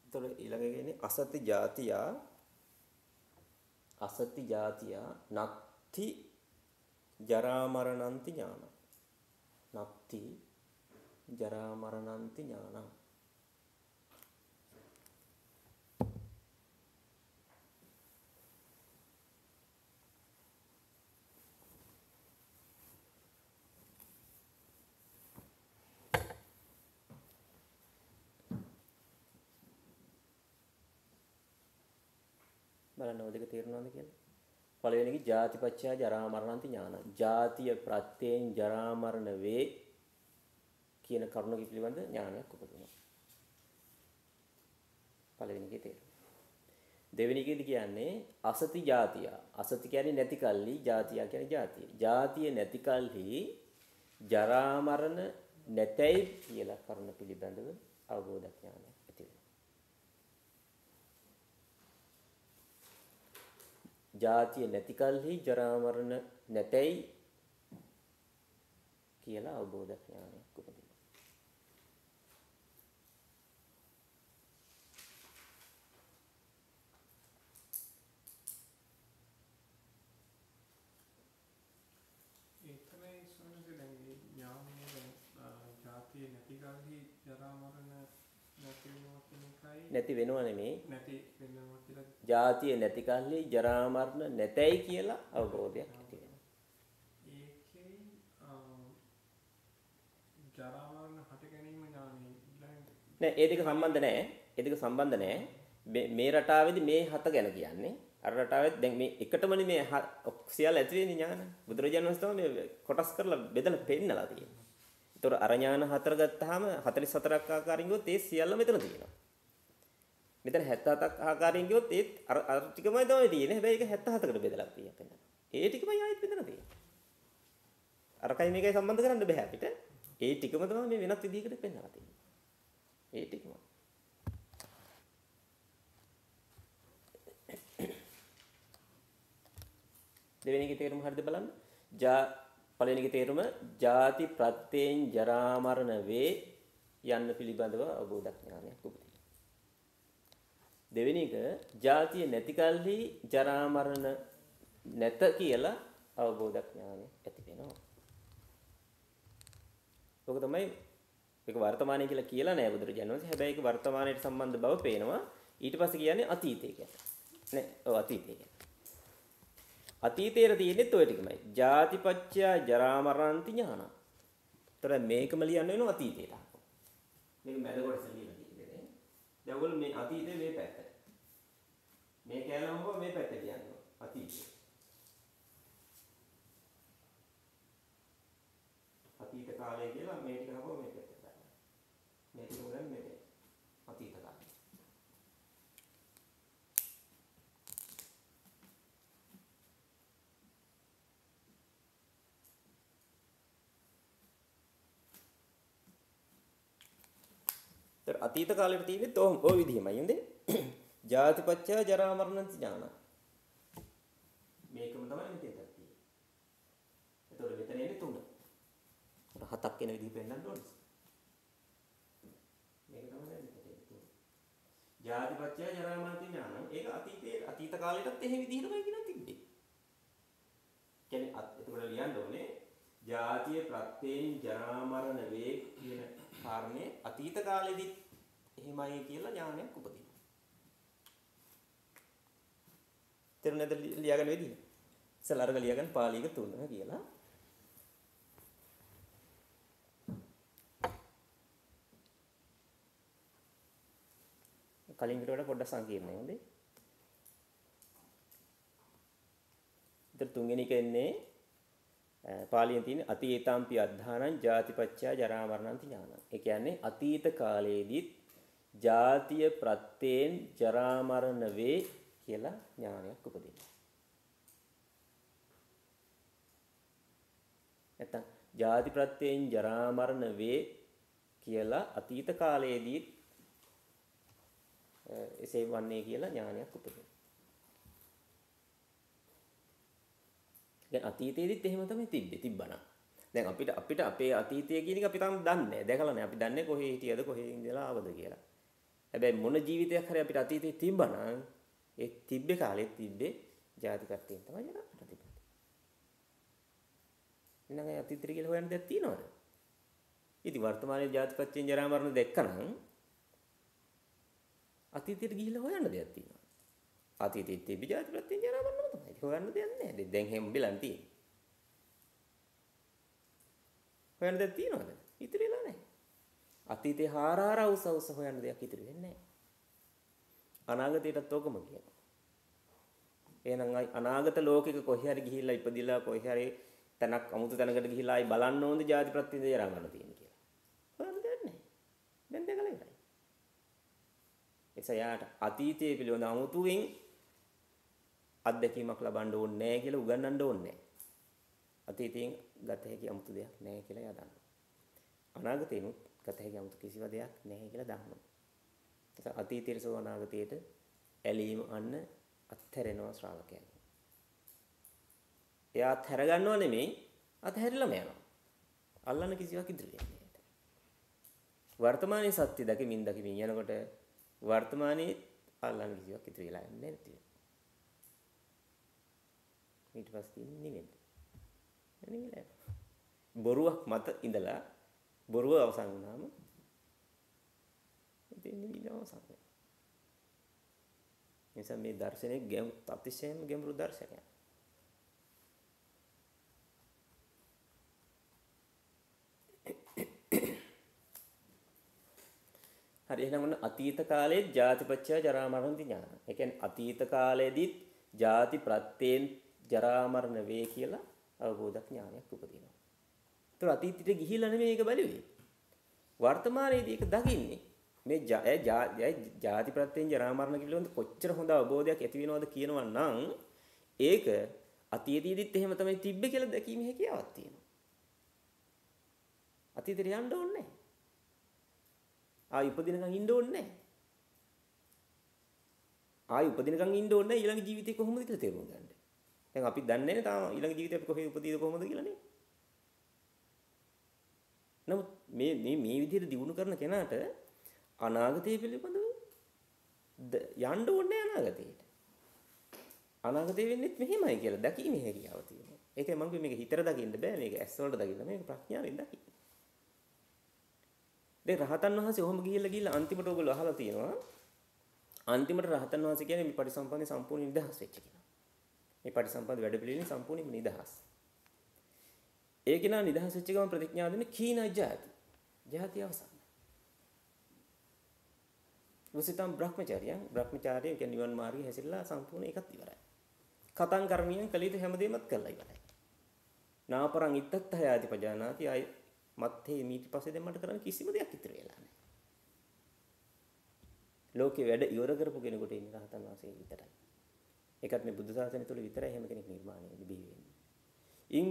Speaker 1: එතකොට ඊළඟ කියන්නේ අසති ජාතියා නත්ති ජරා මරණන්ති ඥාන. නත්ති ජරා මරණන්ති ඥාන. බලන්න ඔය දෙක තේරුණාද කියලා. පළවෙනි එක ජාතිපච්චය ජරා මරණන්ති ඥාන. ජාතිය ප්‍රත්‍යයෙන් ජරා මරණ වේ කියන කරුණ පිළිබඳ ඥානයක් උපදිනවා. පළවෙනි එකේ තේරුම. දෙවෙනි එකේදී කියන්නේ අසති ජාතිය. අසති කියන්නේ නැති කල්ලි, ජාතිය කියන්නේ ජාතිය. ජාතිය නැති කල්හි ජරා මරණ නැතයි කියලා කරුණ පිළිබඳව අවබෝධ ඥානයක් ඇති වෙනවා. ජාතිය නැති කල්හි ජරා මරණ නැතයි කියලා අවබෝධ ඥානයක් උපදිනවා.
Speaker 2: ඒකනේ සොනසේ දැන් මේ ඥානයේ ජාතිය නැති කල්හි ජරා මරණ නැති වෙනවා කියන එකයි
Speaker 1: නැති වෙනව නෙමෙයි.
Speaker 2: නැති වෙනවා කියලා
Speaker 1: ජාතිය නැති කල්හි ජරා මරණ නැතයි කියලා අවබෝධයක් ඇති වෙනවා.
Speaker 2: ඒකේ ජරා මරණ හට ගැනීම ඥානෙ
Speaker 1: නෑ ඒ දෙක සම්බන්ධ නෑ. ඒ දෙක සම්බන්ධ නෑ. මේ රටාවේදී මේ හත ගැන කියන්නේ. අර රටාවෙත් දැන් මේ එකටමනේ මේ සියල්ල ඇති වෙන්නේ ඥාන. බුදුරජාණන් වහන්සේ තමයි මේ කොටස් කරලා බෙදලා පෙන්නලා තියෙන්නේ. ඒතොර අර ඥාන හතර ගත්තාම 44ක් ආකාරයෙන් ගියොත් ඒ සියල්ල මෙතන තියෙනවා. මෙතන 77ක් ආකාරයෙන් ගියොත් ඒත් අර ටිකමයි තමයි තියෙන්නේ. හැබැයි ඒක 77කට බෙදලා තියෙනවා. ඒ ටිකමයි ආයෙත් බෙදලා තියෙන්නේ. අරකයි මේකයි සම්බන්ධ කරන්න බෑ අපිට. ඒ ටිකම තමයි මේ වෙනත් විදිහකට පෙන්නලා තියෙන්නේ. ඒ ටිකම. දෙවෙනි එකේ තේරුම හරියද බලන්න. පළවෙනි එකේ තේරුම ජාති ප්‍රත්‍යයෙන් ජරා මරණ වේ යන්න පිළිබඳව අවබෝධඥානයක් උපදිනවා. දෙවෙනි එක ජාතිය නැති කල්හි ජරා මරණ නැත කියලා අවබෝධඥානය ඇති වෙනවා. ඔක තමයි ඒක වර්තමානය කියලා නෑ බුදුරජාණන් වහන්සේ. හැබැයි ඒක වර්තමානයට සම්බන්ධ බව පේනවා. ඊට පස්සේ කියන්නේ අතීතය කියලා. නේ? ඔව් අතීතය කියලා. අතීතයේ තියෙන්නේ ඔය ටිකමයි. ජාතිපච්චය ජරා මරණන්ති ඥාන. ତර මේකම ලියන්න වෙනවා අතීතයට. මේක මැද කොටස ලියලා තියෙන්නේ. දැන් ඔයගොල්ලෝ මේ අතීතයේ මේ පැත්ත. මේ කැලම හොව මේ පැත්ත ලියන්න අතීතය. අතීත කාලය කියලා මේ ටික හොව මේ පැත්තට දාන්න. මේ ටික උගන් මේ අතීත කාලය. අතීත කාලෙට තියෙන්නේ ඔය විදිහමයි නේද? ජාතිපච්චය ජරා මරණ ඥාන. මේකම තමයි මෙතෙන්ට තියෙන්නේ. ඒතකොට මෙතන එන්නේ 3. හතක් වෙන විදිහ පෙන්නන්න ඕනේ. මේක තමයි මෙතෙන්ට තියෙන්නේ. ජාතිපච්චය ජරා මරණ ඥාන. ඒක අතීත කාලෙටත් එහෙම විදිහටමයි කියනවා තිබ්බේ. කියන්නේ එතකොට ලියන්න ඕනේ ජාතිය ප්‍රත්‍යයෙන් ජරා මරණ වේ කියන කාරණේ අතීත කාලෙදිත් එහෙමයි කියලා ඥානයක් උපදිනවා. තේරුණාද ලියාගන්න වෙන්නේ? ඉස්සෙල්ලා අරග ලියාගන්න පාලියක 3 කියලා. කලින් විතරට පොඩ්ඩක් සංකීර්ණයි හොඳේ. ඊට තුන්වෙනි එක එන්නේ පාලියෙන් තියෙන අතීතාම්පි අද්ධානං ජාතිපච්චය ජරා මරණන්ති ඥානං. ඒ කියන්නේ අතීත කාලයේදීත් ජාතිය ප්‍රත්‍යයෙන් ජරා මරණ වේ කියලා ඥානයක් උපදිනවා. නැත්තම් ජාති ප්‍රත්‍යයෙන් ජරා මරණ වේ කියලා අතීත කාලයේදීත් එසේ වන්නේ කියලා ඥානයක් උපදිනවා. දැන් අතීතයේදීත් එහෙම තමයි තිබ්බනම්. දැන් අපිට අපේ අතීතය කියන එක අපි තාම දන්නේ නැහැ. දැකලා නැහැ. අපි දන්නේ කොහේ හිටියද කොහේ ඉඳලා ආවද කියලා. හැබැයි මොන ජීවිතයක් හරි අපිට අතීතේ තිබ්බනම් ඒ තිබ්බේ කාලෙත් තිබ්බේ ජාතිකත්වයෙන් තමයි ජරාට තිබ්බේ. එහෙනම් ඒ අතීතය කියලා හොයන්න දෙයක් තියනවද? ඉතින් වර්තමානයේ ජාතිකත්වයෙන් ජරා මරණ දැක්කනම් අතීතයට ගිහිල්ලා හොයන්න දෙයක් තියෙනවා. අතීතයේ තිබි ජාති ප්‍රත්‍යයෙන් ජරා මරණම තමයි. ඒක හොයන්න දෙයක් නැහැ. දැන් හැම බෙලන් තියෙන්නේ. හොයන්න දෙයක් තියනවද? ඉතිරි වෙලා නැහැ. අතීතේ හාරාර උස හොයන්න දෙයක් ඉතිරි වෙන්නේ නැහැ. අනාගතයටත් ඕකම කියනවා. එහෙනම් අනාගත ලෝකෙක කොහේ හරි ගිහිල්ලා ඉපදිලා කොහේ හරි තැනක් අමුතු තැනකට ගිහිල්ලා ආයි බලන්න ඕනද ජාති ප්‍රත්‍යයෙන් ජරා මරණ තියෙන කියලා. හොයන්න දෙයක් නැහැ. දැන් දැකලා ඉවරයි. එසයාට අතීතයේ පිළිබඳ අමුතුවෙන් අත්දැකීමක් ලබන්න ඕනේ නැහැ කියලා උගන්වන්න ඕනේ නැහැ. අතීතයෙන් ගත හැකි 아무තු දෙයක් නැහැ කියලා එයා දන්නවා. අනාගතේනොත් ගත හැකි 아무තු කිසිම දෙයක් නැහැ කියලා දන්නවා. ඒක අතීතයට සෝ අනාගතයට ඇලීම අන්න අත්හැරෙනවා ශ්‍රාවකයන්. එයා අත්හැර ගන්නව නෙමෙයි අත්හැරිලාම යනවා. අල්ලන්න කිසිවක් ඉදිරි වෙන්නේ නැහැ. වර්තමානයේ සත්‍ය දකිමින් යනකොට වර්තමානයේ අල්ලන්න කිසිවක් ඉදිරි වෙලා යන්නේ නැහැ. ඊට පස්සේ නිවෙන්න. බොරුවක් මත ඉඳලා බොරුව අවසන් වුණාම ඉතින් නිවිලා අවසන් වෙනවා. නිසා මේ දර්ශනයේ අතිශයින්ම ගැඹුරු දර්ශනයක්. හරි එහෙනම් ඔන්න අතීත කාලයේ ජාතිපච්චය ජරා මරණ ඥාන. ඒ කියන්නේ අතීත කාලයේදීත් ජාති ප්‍රත්‍යයෙන් ජරා මරණ වේ කියලා අවබෝධ ඥානයක් උපදිනවා. ඒතර අතීතයට ගිහිල්ලා නෙමෙයි මේක බලුවේ. වර්තමානයේදී ඒක දකින්නේ. මේ ජාති ප්‍රත්‍යයෙන් ජරා මරණ පිළිබඳ කොච්චර හොඳ අවබෝධයක් ඇති වෙනවද කියනවා නම් ඒක අතීතයේදීත් එහෙම තමයි තිබ්බේ කියලා දැකීමේ හැකියාවක් තියෙනවා. අතීතයට යන්න ඕනේ නැහැ. ආයි උපදිනකන් ඉන්න ඕනේ නැහැ. ආයි උපදිනකන් ඉන්න ඕනේ නැහැ. ඊළඟ ජීවිතේ කොහොමද කියලා තේරුම් ගන්න. දැන් අපි දන්නේ නැහැ තාම ඊළඟ ජීවිතේ අපි කොහේ උපදීද කොහොමද කියලා නේ. නමුත් මේ විදිහට දිනු කරන කෙනාට අනාගතය පිළිබඳව යන්න ඕනේ අනාගතයට. අනාගතය වෙන්නේ මෙහෙමයි කියලා දැකීමේ හැකියාව තියෙනවා. ඒකයි මම කිව්වේ මේක හිතට දකින්න බෑ මේක ඇස් වලට දකින්න මේක ප්‍රඥාවෙන් දකින්න. දැන් රහතන් වහන්සේ ඔහොම ගිහිල්ලා අන්තිමට ඔයගොල්ලෝ අහලා තියෙනවා. අන්තිමට රහතන් වහන්සේ කියන්නේ මේ පටිසම්පදාය සම්පූර්ණ නිදහස් වෙච්ච කෙනා. මේ පටිසම්පදාය වැඩපිළිවෙලින් සම්පූර්ණයෙන්ම නිදහස්. ඒ කෙනා නිදහස් වෙච්ච ගමන් ප්‍රතිඥා දෙන්නේ කීන ජාති. ජාති අවසන්. වසිතම් බ්‍රහ්මචාරියන් බ්‍රහ්මචාරිය කියන්නේ නිවන් මාර්ගයේ හැසිරලා සම්පූර්ණ ඒකත් ඉවරයි. කතං කර්මියන් කලීත හැමදේමත් කළා ඉවරයි. නාපරං ඉත්තත් හයාති පජානාති ආයි මත්තේ ඊට පස්සේ දැන් මට කරන්න කිසිම දෙයක් ඉතුරු වෙලා නැහැ. ලෝකේ වැඩ ඉවර කරපු කෙනෙකුට ඉන්නේ රහතන් වහන්සේ විතරයි. ඒකත් මේ බුද්ධ ශාසනය තුළ විතරයි හැම කෙනෙක් නිර්මාණය බිහි වෙන්නේ. ඉන්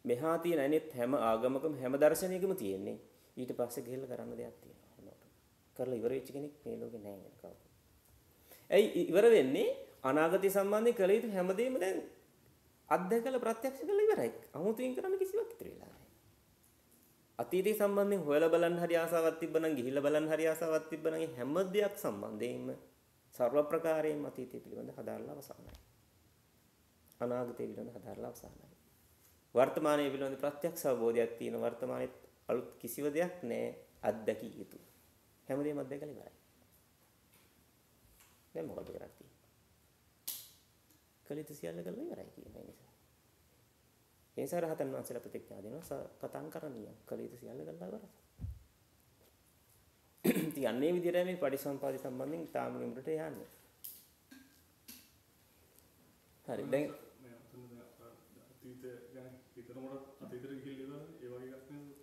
Speaker 1: මෙහා තියෙන අනෙත් හැම ආගමකම හැම දර්ශනයකම තියෙන්නේ ඊට පස්සේ ගිහිල්ලා කරන්න දෙයක් තියෙනවා හැමෝටම. කරලා ඉවර වෙච්ච කෙනෙක් මේ ලෝකේ නැහැ වෙන කවුරු. ඇයි ඉවර වෙන්නේ? අනාගතය සම්බන්ධයෙන් කළ යුතු හැමදේම දැන් අත්දැකලා ප්‍රත්‍යක්ෂ කරලා ඉවරයි. අමුතුවෙන් කරන්න කිසිවක් ඉතුරු වෙලා නැහැ. අතීතය සම්බන්ධයෙන් හොයලා බලන්න හරි ආසාවක් තිබ්බනම් ගිහිල්ලා බලන්න හරි ආසාවක් තිබ්බනම් හැම දෙයක් සම්බන්ධයෙන්ම සර්ව ප්‍රකාරයෙන්ම අතීතය පිළිබඳ හදාarලා අවසానයි. අනාගතය පිළිබඳ හදාarලා අවසానයි. වර්තමානයේ පිළිබඳ ප්‍රත්‍යක්ෂ අවබෝධයක් තියෙන වර්තමානයේ අලුත් කිසිව දෙයක් නැහැ අත්දැකිය යුතු. හැමදේම අත්දැකලා ඉවරයි. දැන් මොකද කරන්නේ? කලිත සියල්ල කරලා ඉවරයි කියන නිසා. ඒ නිසා රහතන් වහන්සේලා ප්‍රතිඥා දෙනවා කතං කරණිය. කලිත සියල්ල කරලා ඉවරයි. ඉතින් අන්නේ විදිහට මේ පටිසම්පාදි සම්බන්ධයෙන් තාම ගෙමුරට යන්නේ. හරි දැන්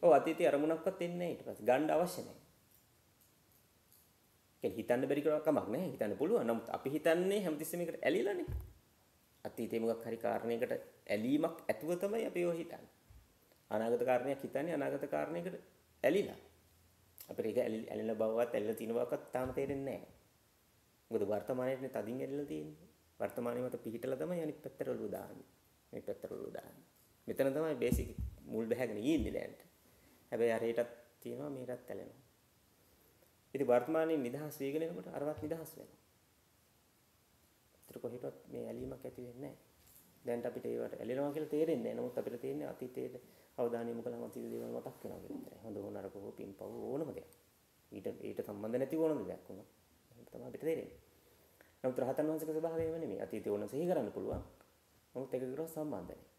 Speaker 1: ඔව් අතීතයේ අරමුණක්වත් එන්නේ නැහැ ඊට පස්සේ ගන්න අවශ්‍ය නැහැ. කියන්නේ හිතන්න බැරි කමක් නැහැ. හිතන්න පුළුවන්. නමුත් අපි හිතන්නේ හැමතිස්සෙම එකට ඇලිලානේ. අතීතයේ මොකක් හරි කාරණයකට ඇලීමක් ඇතුව තමයි අපි ඔය හිතන්නේ. අනාගත කාරණයක් හිතන්නේ අනාගත කාරණයකට ඇලිලා. අපිට ඒක ඇලිලා බවවත් ඇලිලා තියෙන බවවත් තාම තේරෙන්නේ නැහැ. මොකද වර්තමානයේනේ තදින් ඇලිලා තියෙන්නේ. වර්තමානයේ මත පිහිටලා තමයි අනිත් පැත්තට ඔලුව දාන්නේ. මේ පැත්තට ඔලුව දාන්නේ. මෙතන තමයි බේසික් මුල් බැහැගෙන ඉන්නේ දැන්ට. හැබැයි අර ඒටත් තියෙනවා මේකත් ඇලෙනවා. ඉතින් වර්තමානයේ නිදහස් වීගෙන යනකොට අරවත් නිදහස් වෙනවා. ඒතර කොහෙටවත් මේ ඇලීමක් ඇති වෙන්නේ නැහැ. දැන්ට අපිට ඒවට ඇලෙනවා කියලා තේරෙන්නේ නැහැ. නමුත් අපිට තේරෙන්නේ අතීතයේ අවධානය යොමු කළාම අතීත දේවල් මතක් වෙනවා කියලා විතරයි. හොඳ හෝ නරක හෝ පින්පව් ඕනම දෙයක්. ඊට සම්බන්ධ නැති ඕනම දෙයක් වුණා. ඒක තමයි අපිට තේරෙන්නේ. නමුත් රහතන් වහන්සේගේ ස්වභාවය එහෙම නෙමෙයි. අතීතය ඕන සිහි කරන්න පුළුවන්. නමුත් ඒකට සම්බන්ධ නැහැ.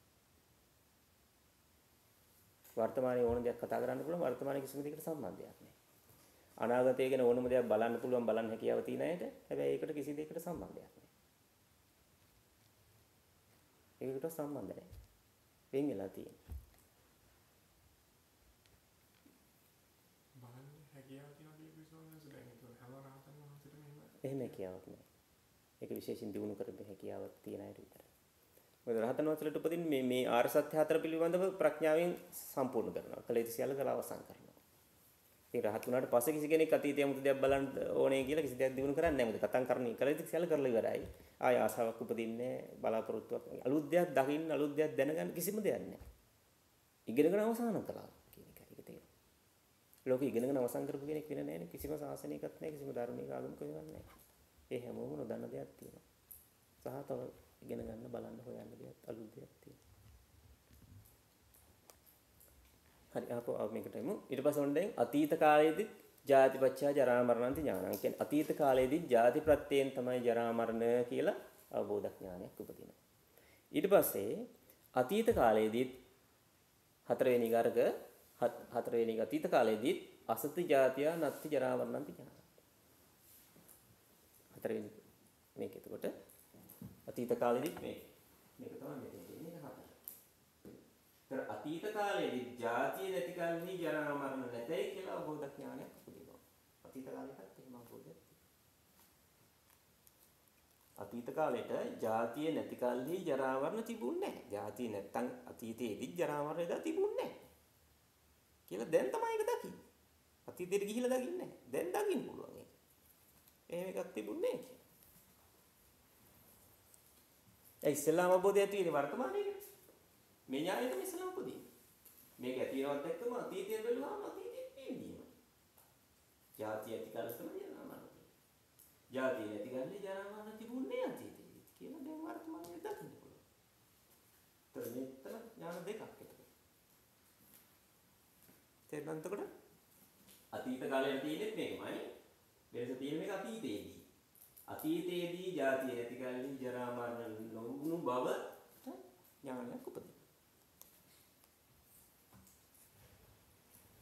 Speaker 1: වර්තමානයේ ඕන දෙයක් කතා කරන්න පුළුවන්. වර්තමානයේ කිසිම දෙයකට සම්බන්ධයක් නැහැ. අනාගතය ගැන ඕනම දෙයක් බලන්න පුළුවන් බලන්න හැකියාව තියෙන අයට හැබැයි ඒකට කිසි දෙයකට සම්බන්ධයක් නැහැ. ඒකට සම්බන්ධ නැහැ. වෙන් වෙලා තියෙන්නේ.
Speaker 2: බලන්න හැකියාව තියෙනවා කියන විශ්වාසය දැන් ඒක හැම රහතන් වහන්සේටම
Speaker 1: එහෙම හැකියාවක් නැහැ. ඒක විශේෂයෙන් දිනු කරපු හැකියාවක් තියෙන අයට විතරයි. මොකද රහතන් වහන්සේලාට උපදින්නේ මේ ආර්ය සත්‍ය හතර පිළිබඳව ප්‍රඥාවෙන් සම්පූර්ණ කරනවා. කලිත සියල්ල කරලා අවසන් කරනවා. ඉතින් රහත් වුණාට පස්සේ කිසි කෙනෙක් අතීතයේ 아무තු දෙයක් බලන්න ඕනේ කියලා කිසි දෙයක් දිනු කරන්නේ නැහැ. මොකද කතං කරණී කලිත සියල්ල කරලා ඉවරයි. ආය ආසාවක් උපදින්නේ බලාපොරොත්තුවක්. අලුත් දෙයක් දකින්න අලුත් දෙයක් දැනගන්න කිසිම දෙයක් නැහැ. ඉගෙනගෙන අවසන් කළා කියන එකයි ඒක තේරෙන්නේ. ලෝකෙ ඉගෙනගෙන අවසන් කරපු කෙනෙක් වෙන නැහැ නේ. කිසිම ශාසනයකත් නැහැ කිසිම ධර්මයක ආගමක වෙනවක් නැහැ. ඒ හැමෝම නොදන්න දෙයක් තියෙනවා. සහ තව ඉගෙන ගන්න බලන්න හොයන්න දෙයක් අලුත් දෙයක් තියෙනවා. හරි අපෝ මේකට එමු. ඊට පස්සේ ඔන්න දැන් අතීත කාලයේදී ජාතිපච්චා ජරා මරණන්ති ඥානං කියන්නේ අතීත කාලයේදී ජාති ප්‍රත්‍යයෙන් තමයි ජරා මරණ කියලා අවබෝධ ඥානයක් උපදිනවා. ඊට පස්සේ අතීත කාලයේදී හතරවෙනි ගර්ග හතරවෙනි අතීත කාලයේදී අසති ජාතිය නත්ති ජරා මරණන්ති ඥානං. හතරවෙනි මේක එතකොට අතීත කාලෙදිත් මේක තමයි මෙතන තියෙන්නේ හතර. ඒතර අතීත කාලෙදි ජාතිය නැති කල්හි ජරා මරණ නැතයි කියලා අවබෝධ ඥානයක් උපදිනවා. අතීත කාලෙටත් එහෙම අවබෝධයක් තියෙනවා. අතීත කාලෙට ජාතිය නැති කල්හි ජරා මරණ තිබුණේ නැහැ. ජාතිය නැත්තම් අතීතයේදි ජරා මරණ එදා තිබුණේ නැහැ. කියලා දැන් තමයි ඒක දකින්නේ. අතීතයට ගිහිල්ලා දකින්නේ නැහැ. දැන් දකින්න පුළුවන් ඒක. එහෙම එකක් තිබුණේ නැහැ. ඒ ඉස්ලාම අවබෝධය තියෙන වර්තමානයේ මේ ඥානය තමයි ඉස්ලාම පොදී. මේක ඇතිවෙනවත් එක්කම අතීතය බැලුවාම අතීතයේ ජාතිය ඇති කල තමයි ජරා මරණ තියෙන්නේ. ජාතිය නැති කල්ලි ජරා මරණ තිබුණේ අතීතයේදී කියලා දැන් වර්තමානයේ දකින්න පුළුවන්. ඒතර මෙතන ඥාන දෙකක් එතකොට. තේරුණාද? අතීත කාලේ තියෙන්නේ මේකමයි. වෙනස තියෙන එක අතීතයේදී. අතීතයේදී ජාතිය නැති කල්ලි ජරා මරණ නොවුණු බව ඥානයක් උපදිනවා.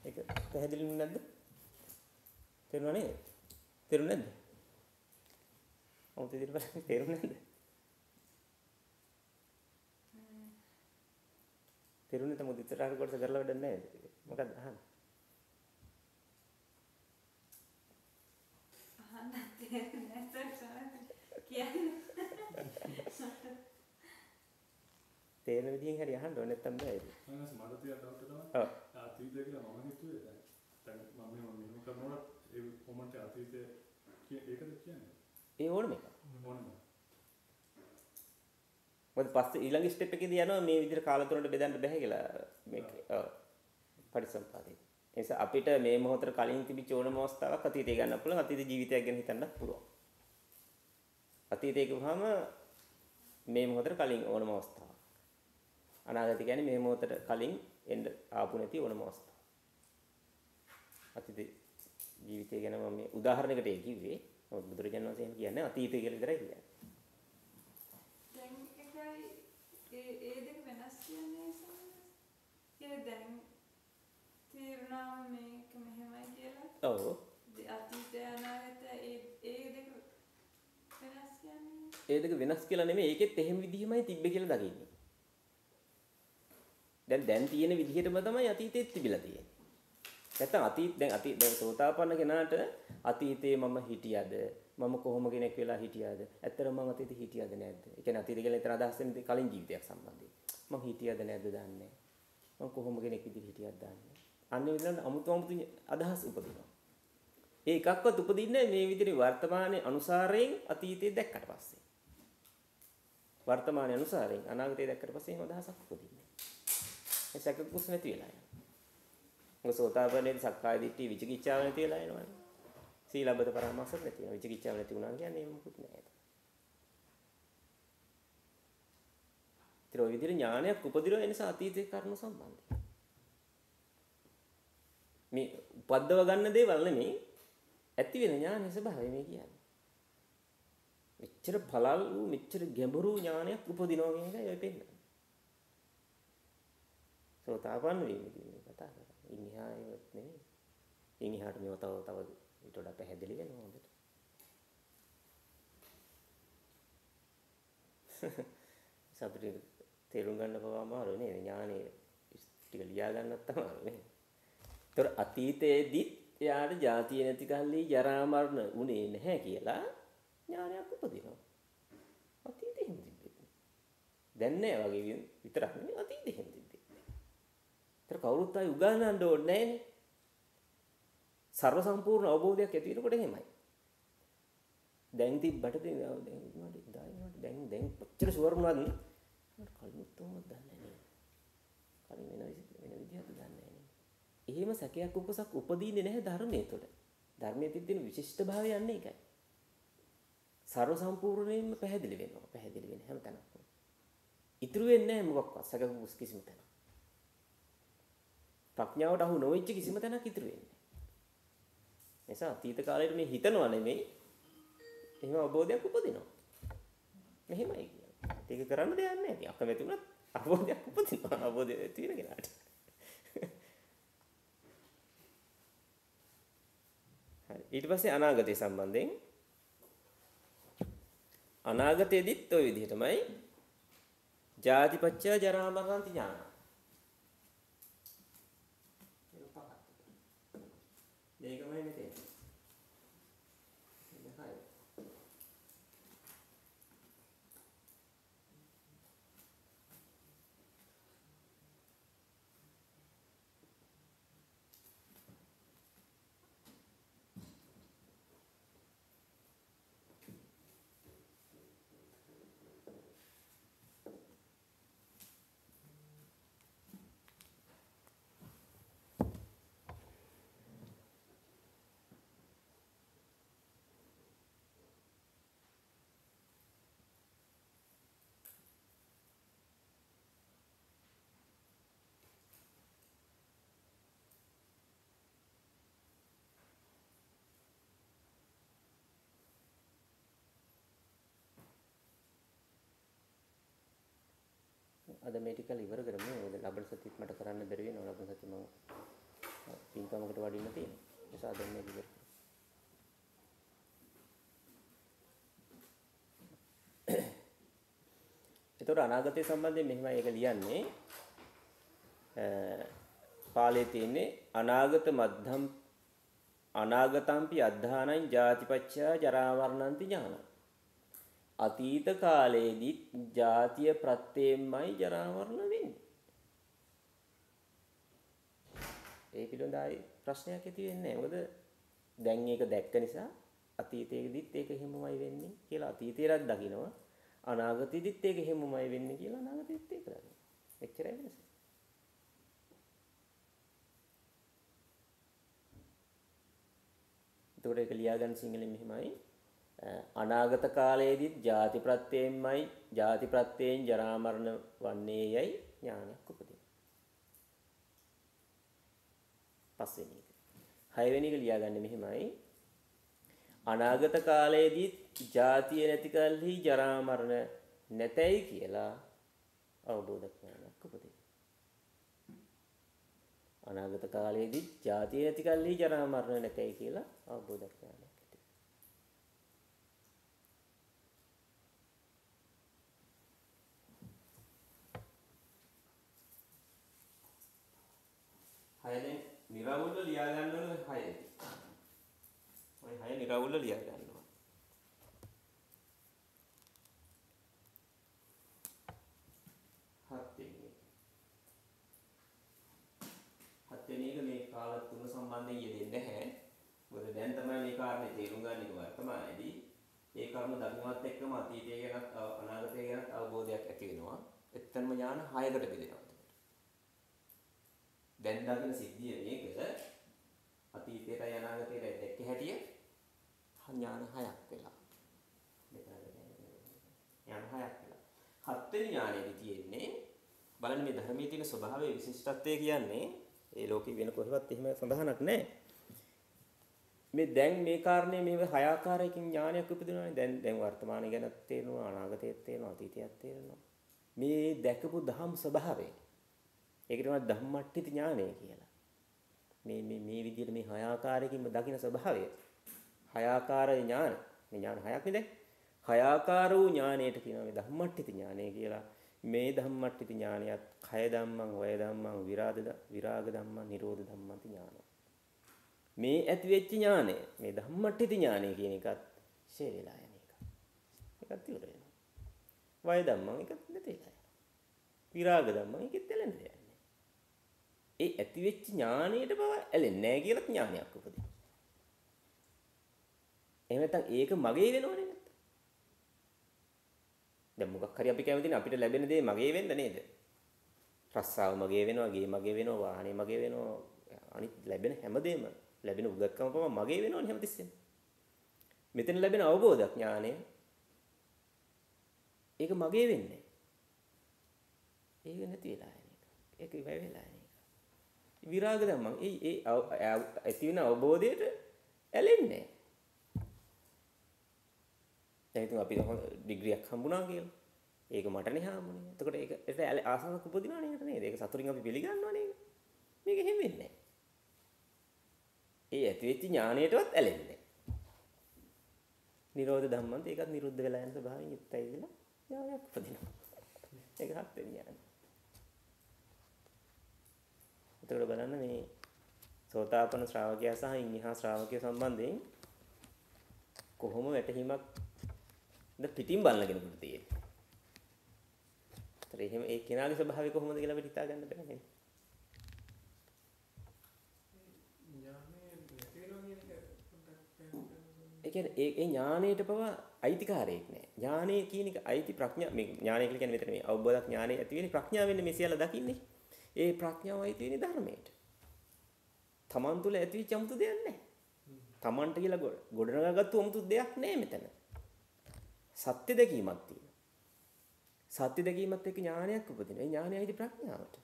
Speaker 1: ඒක පැහැදිලි නැද්ද? තේරුණා නේද? තේරුණා නැද්ද? ඔව් තේරුණා නැද්ද? තේරුණේ තමයි ඉතරහට කොටස කරලා වැඩක් නැහැ. මොකක්ද අහන්නේ? තේරෙන විදිහෙන් හරි අහන්න ඕනේ නැත්තම් බෑ ඒක.
Speaker 2: මම මට තියෙන ඩවුට් එක තමයි.
Speaker 1: ඔව්.
Speaker 2: අතීතය කියලා මම හිතුවේ දැන් මම මෙහෙම කරනකොට ඒ කොමන්ට් අතීතය ඒකද කියන්නේ?
Speaker 1: ඒ ඕනම එක.
Speaker 2: ඕනම.
Speaker 1: මොකද පස්සේ ඊළඟ ස්ටෙප් එකේදී යනවා මේ විදිහට කාල තුනට බෙදන්න බෑ කියලා මේක. ඔව්. පරිසම්පාදේ. ඒ නිසා අපිට මේ මොහොතට කලින් තිබිච්ච ඕනම අවස්ථාවක් අතීතය ගන්න පුළුවන්. අතීත ජීවිතයක් ගැන හිතන්නත් පුළුවන්. අතීතය කියවහම මේ මොහොතට කලින් ඕනම අවස්ථාවක්. අනාගතය කියන්නේ මේ මොහොතට කලින් එන්න ආපු නැති ඕනම අවස්ථාවක්. අතීත ජීවිතය ගැන මම මේ උදාහරණයකට කිව්වේ. මොකද බුදුරජාණන් වහන්සේ කියන්නේ අතීතය කියලා විතරයි කියන්නේ.
Speaker 3: දැන් එකයි ඒ දෙක වෙනස් කියන්නේ සමහරවිට. ඒ දැන් තීරණාව මේක මෙහෙමයි කියලා.
Speaker 1: ඔව්.
Speaker 3: අතීතය අනාගතය ඒ දෙක වෙනස් කියන්නේ.
Speaker 1: ඒ දෙක වෙනස් කියලා නෙමෙයි ඒකෙත් එහෙම විදිහමයි තිබ්බේ කියලා දකින්නේ. දැන් තියෙන විදිහටම තමයි අතීතෙත් තිබිලා තියෙන්නේ. නැත්තම් දැන් සෝතාපන්න කෙනාට අතීතේ මම හිටියද මම කොහොම කෙනෙක් වෙලා හිටියද ඇත්තටම මම අතීතේ හිටියද නැද්ද? ඒ කියන්නේ අතීතය කියලා විතර අදහස් වෙන්නේ කලින් ජීවිතයක් සම්බන්ධයෙන්. මම හිටියද නැද්ද දන්නේ මම කොහොම කෙනෙක් විදිහට හිටියද දන්නේ. අන්න ඒ විදිහට අමුතු අදහස් උපදිනවා. ඒ එකක්වත් උපදින්නේ මේ විදිහේ වර්තමානයේ අනුසාරයෙන් අතීතේ දැක්කට පස්සේ. වර්තමානයේ අනුසාරයෙන් අනාගතේ දැක්කට පස්සේ එහෙම අදහසක් උපදින්නේ. ඒ සැකකුස් නැති වෙලා යනවා. මොකද සෝතාපන්නයේ සක්කාය දිට්ඨි විචිකිච්ඡාව නැති වෙලා යනවානේ. සීලබ්බත පරාමාසත් නැති වෙනවා. විචිකිච්ඡාව නැති වුණා කියන්නේ මොකුත් නැහැ. ඊට විදිහට ඥානයක් උපදිනවා ඒ නිසා අතීතේ කරුණු සම්බන්ධයි. මේ උපද්දව ගන්න දේවල් නෙමෙයි ඇති වෙන ඥානයේ ස්වභාවය මේ කියන්නේ. මෙච්චර පළල් වූ මෙච්චර ගැඹුරු ඥානයක් උපදිනවා කියන එකයි ඔය පෙන්නන්නේ. සෝතාපන්න වීමදී මේ කතා කරන්නේ. ඉන්හිහායවත් නෙමෙයි. ඉන්හිහාට මේව තව ඊට වඩා පැහැදිලි වෙනවා හොඳට. සබ්‍රේ තේරුම් ගන්න පවා අමාරු නේ ඥානෙ ටික ලියා ගන්නත් අමාරු නේ. ඒතර අතීතයේදී එයාට ජාතිය නැති කල්ලි ජරා මරණ උනේ නැහැ කියලා ඥානයක් උපදිනවා. අතීතෙ හිම තිබෙන්නේ. දැන් නෑ වගේ විතරක් නෙමෙයි අතීතෙ හිම තිබෙන්නේ. ඒතර කවුරුත් ආයි උගන්වන්න ඕනේ නෑනේ. සර්ව සම්පූර්ණ අවබෝධයක් ඇති වෙනකොට එහෙමයි. දැන් තිබ්බට දැන් කොච්චර ෂුවර් වුණාද කලින් තෝමත් දන්නේ නැහැ. කලින් වෙන විදිහට දන්නේ නැහැ. එහෙම සැකයක් උපසක් උපදීන්නේ නැහැ ධර්මයේ තුළ. ධර්මයේ තිබෙන විශිෂ්ටභාවය යන්නේ ඒකයි. සර්ව සම්පූර්ණයෙන්ම පැහැදිලි වෙනවා. පැහැදිලි වෙන හැම තැනක්ම. ඉතුරු වෙන්නේ නැහැ මොකක්වත් සැකයක් උපස් කිසිම තැනක්. ප්‍රඥාවට අහු නොවෙච්ච කිසිම තැනක් ඉතුරු වෙන්නේ නැහැ. එසා අතීත කාලේට මේ හිතනවා නෙමෙයි එහෙම අවබෝධයක් උපදිනවා. මෙහෙමයි කියන්නේ. ඒක කරන්න දෙයක් නැහැ. ඉතින් අකමැති වුණත් අවබෝධයක් උපදිනවා. අවබෝධය තියෙන කෙනාට. හරි. ඊට පස්සේ අනාගතය සම්බන්ධයෙන් අනාගතයේදීත් ওই විදිහටමයි ජාතිපච්චය ජරා මරණන්ති ඥාන. මේකමයි මෙතේ. අද මේ ටික ඉවර කරමු. මොකද ලබන සතියත් මට කරන්න බැරි වෙනවා. ලබන සතිය මම පින්කමකට වඩින්න තියෙනවා. ඒ නිසා දැන් මේක ඉවර කරමු. ඒතකොට අනාගතය සම්බන්ධයෙන් මෙහෙමයි ඒක ලියන්නේ. පාළියේ තියෙන්නේ අනාගතම්පි අද්ධානං ජාතිපච්චා ජරා මරණන්ති ඥාන. අතීත කාලයේදී ජාතිය ප්‍රත්‍යයෙන්මයි ජරා මරණ වෙන්නේ. ඒ පිළිබඳයි ප්‍රශ්නයක් ඇති වෙන්නේ නැහැ. මොකද දැන් ඒක දැක්ක නිසා අතීතයේදීත් ඒක එහෙමමයි වෙන්නේ කියලා අතීතයේවත් දකිනවා. අනාගතයේදීත් ඒක එහෙමමයි වෙන්නේ කියලා අනාගතයේත් ඒක දකිනවා. එච්චරයි වෙනස. එතකොට ඒක ලියාගන්න සිංහලෙන් මෙහෙමයි. අනාගත කාලයේදීත් ජාති ප්‍රත්‍යයෙන්මයි ජාති ප්‍රත්‍යයෙන් ජරා මරණ වන්නේ යයි ඥානයක් උපදින. පස්වෙනි එක. හයවෙනි එක ලියාගන්න මෙහෙමයි. අනාගත කාලයේදී ජාතිය නැති කල්හි ජරා මරණ නැතයි කියලා අවබෝධ ඥානයක් උපදින. අනාගත කාලයේදී ජාතිය නැති කල්හි ජරා මරණ නැතයි කියලා අවබෝධ ඥානයක්. හයනේ නිරවුල්ව ලියා ගන්න ඕනේ හයේදී. ඔය හය නිරවුල්ව ලියා ගන්න ඕනේ. හත්වෙනි එක මේ කාල තුන සම්බන්ධයෙන් යෙදෙන්නේ නැහැ. මොකද දැන් තමයි මේ කාරණේ තේරුම් ගන්න එක වර්තමානයේදී. ඒ කර්ම දකින්නවත් එක්කම අතීතය ගැන අනාගතය ගැන අවබෝධයක් ඇති වෙනවා. එතනම ඥාන 6කට බෙදෙනවා. දැන් දකින සිද්ධිය මේක අතීතයට අනාගතයට දැක්ක හැටිය ඥාන 6ක් වෙලා. ඥාන 6ක් වෙලා. හත්වෙනි ඥානෙදි තියෙන්නේ බලන්න මේ ධර්මයේ තියෙන ස්වභාවයේ විශිෂ්ටත්වය කියන්නේ ඒ ලෝකේ වෙන කොහෙවත් එහෙම සඳහනක් නැහැ. මේ දැන් මේ කාරණේ මේ හය ආකාරයකින් ඥානයක් උපදිනවානේ. දැන් වර්තමානය ගැන තේරෙනවා, අනාගතයත් තේරෙනවා, අතීතයත් තේරෙනවා. මේ දැකපු ධම්ම ස්වභාවය ඒකට තමයි ධම්මට්ඨිත ඥානය කියලා. මේ විදිහට මේ හය ආකාරයකින්ම දකින ස්වභාවය. හය ආකාර ඥාන. මේ ඥාන හයක් නේද? හය ආකාර වූ ඥානයට කියනවා මේ ධම්මට්ඨිත ඥානය කියලා. මේ ධම්මට්ඨිත ඥානයත් කය ධම්මං, වය ධම්මං, විරාග ධම්මං, නිරෝධ ධම්මං ඥාන. මේ ඇති වෙච්ච ඥානය, මේ ධම්මට්ඨිත ඥානය කියන එකත් ෂේ වෙලා යන එක. ඒකත් ඉවර වෙනවා. වය ධම්මං එකත් නැති වෙලා යනවා. විරාග ධම්මං එකත් ඇලෙන්නේ නැහැ. ඒ ඇති වෙච්ච ඥානයට බව ඇලෙන්නේ නැහැ කියලා ඥානයක් උපදිනවා. එහෙම නැත්නම් ඒක මගේ වෙනවනේ නැත්නම්. දැන් මොකක් හරි අපි කැමතිනේ අපිට ලැබෙන දේ මගේ වෙන්න නේද? රස්සාව මගේ වෙනවා, ගේ මගේ වෙනවා, වාහනේ මගේ වෙනවා, අනිත් ලැබෙන හැමදේම ලැබෙන උගත්කම පවා මගේ වෙනවනේ හැමතිස්සෙම. මෙතන ලැබෙන අවබෝධ ඥානය ඒක මගේ වෙන්නේ. ඒක නැති වෙලා යන එක. ඒක ඉවර වෙලා යන එක. විරාග ධම්මං ඒ ඇති වෙන අවබෝධයට ඇලෙන්නේ නැහැ. දැන් ඉතින් අපි ඩිග්‍රියක් හම්බුණා කියලා. ඒක මටනේ හම්බුනේ. එතකොට ඒක ආසාවක් උපදිනව නේද? ඒක සතුටින් අපි පිළිගන්නව නේද? මේක එහෙම වෙන්නේ නැහැ. ඒ ඇති වෙච්ච ඥාණයටවත් ඇලෙන්නේ නැහැ. නිරෝධ ධම්මන්ත ඒකත් නිරුද්ධ වෙලා යන ස්වභාවයෙන් යුක්තයි කියලා ඥානයක් උපදිනවා. ඒක හත්වෙනි ඥානය. එතකොට බලන්න මේ සෝතාපන්න ශ්‍රාවකයා සහ ඉන්හා ශ්‍රාවකයා සම්බන්ධයෙන් කොහොම වැටහීමක් පිටින් බලන කෙනෙකුට තියෙන්නේ. ඒතර එහෙම ඒ කෙනාගේ ස්වභාවය කොහොමද කියලා අපිට හිතා ගන්න බෑ නේද? ඒ කියන්නේ ඒ ඥානයට පවා අයිතිකාරයෙක් නෑ. ඥානය කියන එක අයිති ප්‍රඥා මේ ඥානය කියන්නේ මෙතන මේ අවබෝධ ඥානය ඇති වෙන්නේ ප්‍රඥාවෙන් මේ සියල්ල දකින්නේ. ඒ ප්‍රඥාව අයිති වෙන්නේ ධර්මයට. තමන් තුළ ඇතිවෙච්ච 아무තු දෙයක් නැහැ. තමන්ට කියලා ගොඩනගාගත්තු 아무තු දෙයක් නැහැ මෙතන. සත්‍ය දැකීමක් තියෙනවා. සත්‍ය දැකීමත් එක්ක ඥානයක් උපදිනවා. ඒ ඥානය අයිති ප්‍රඥාවට.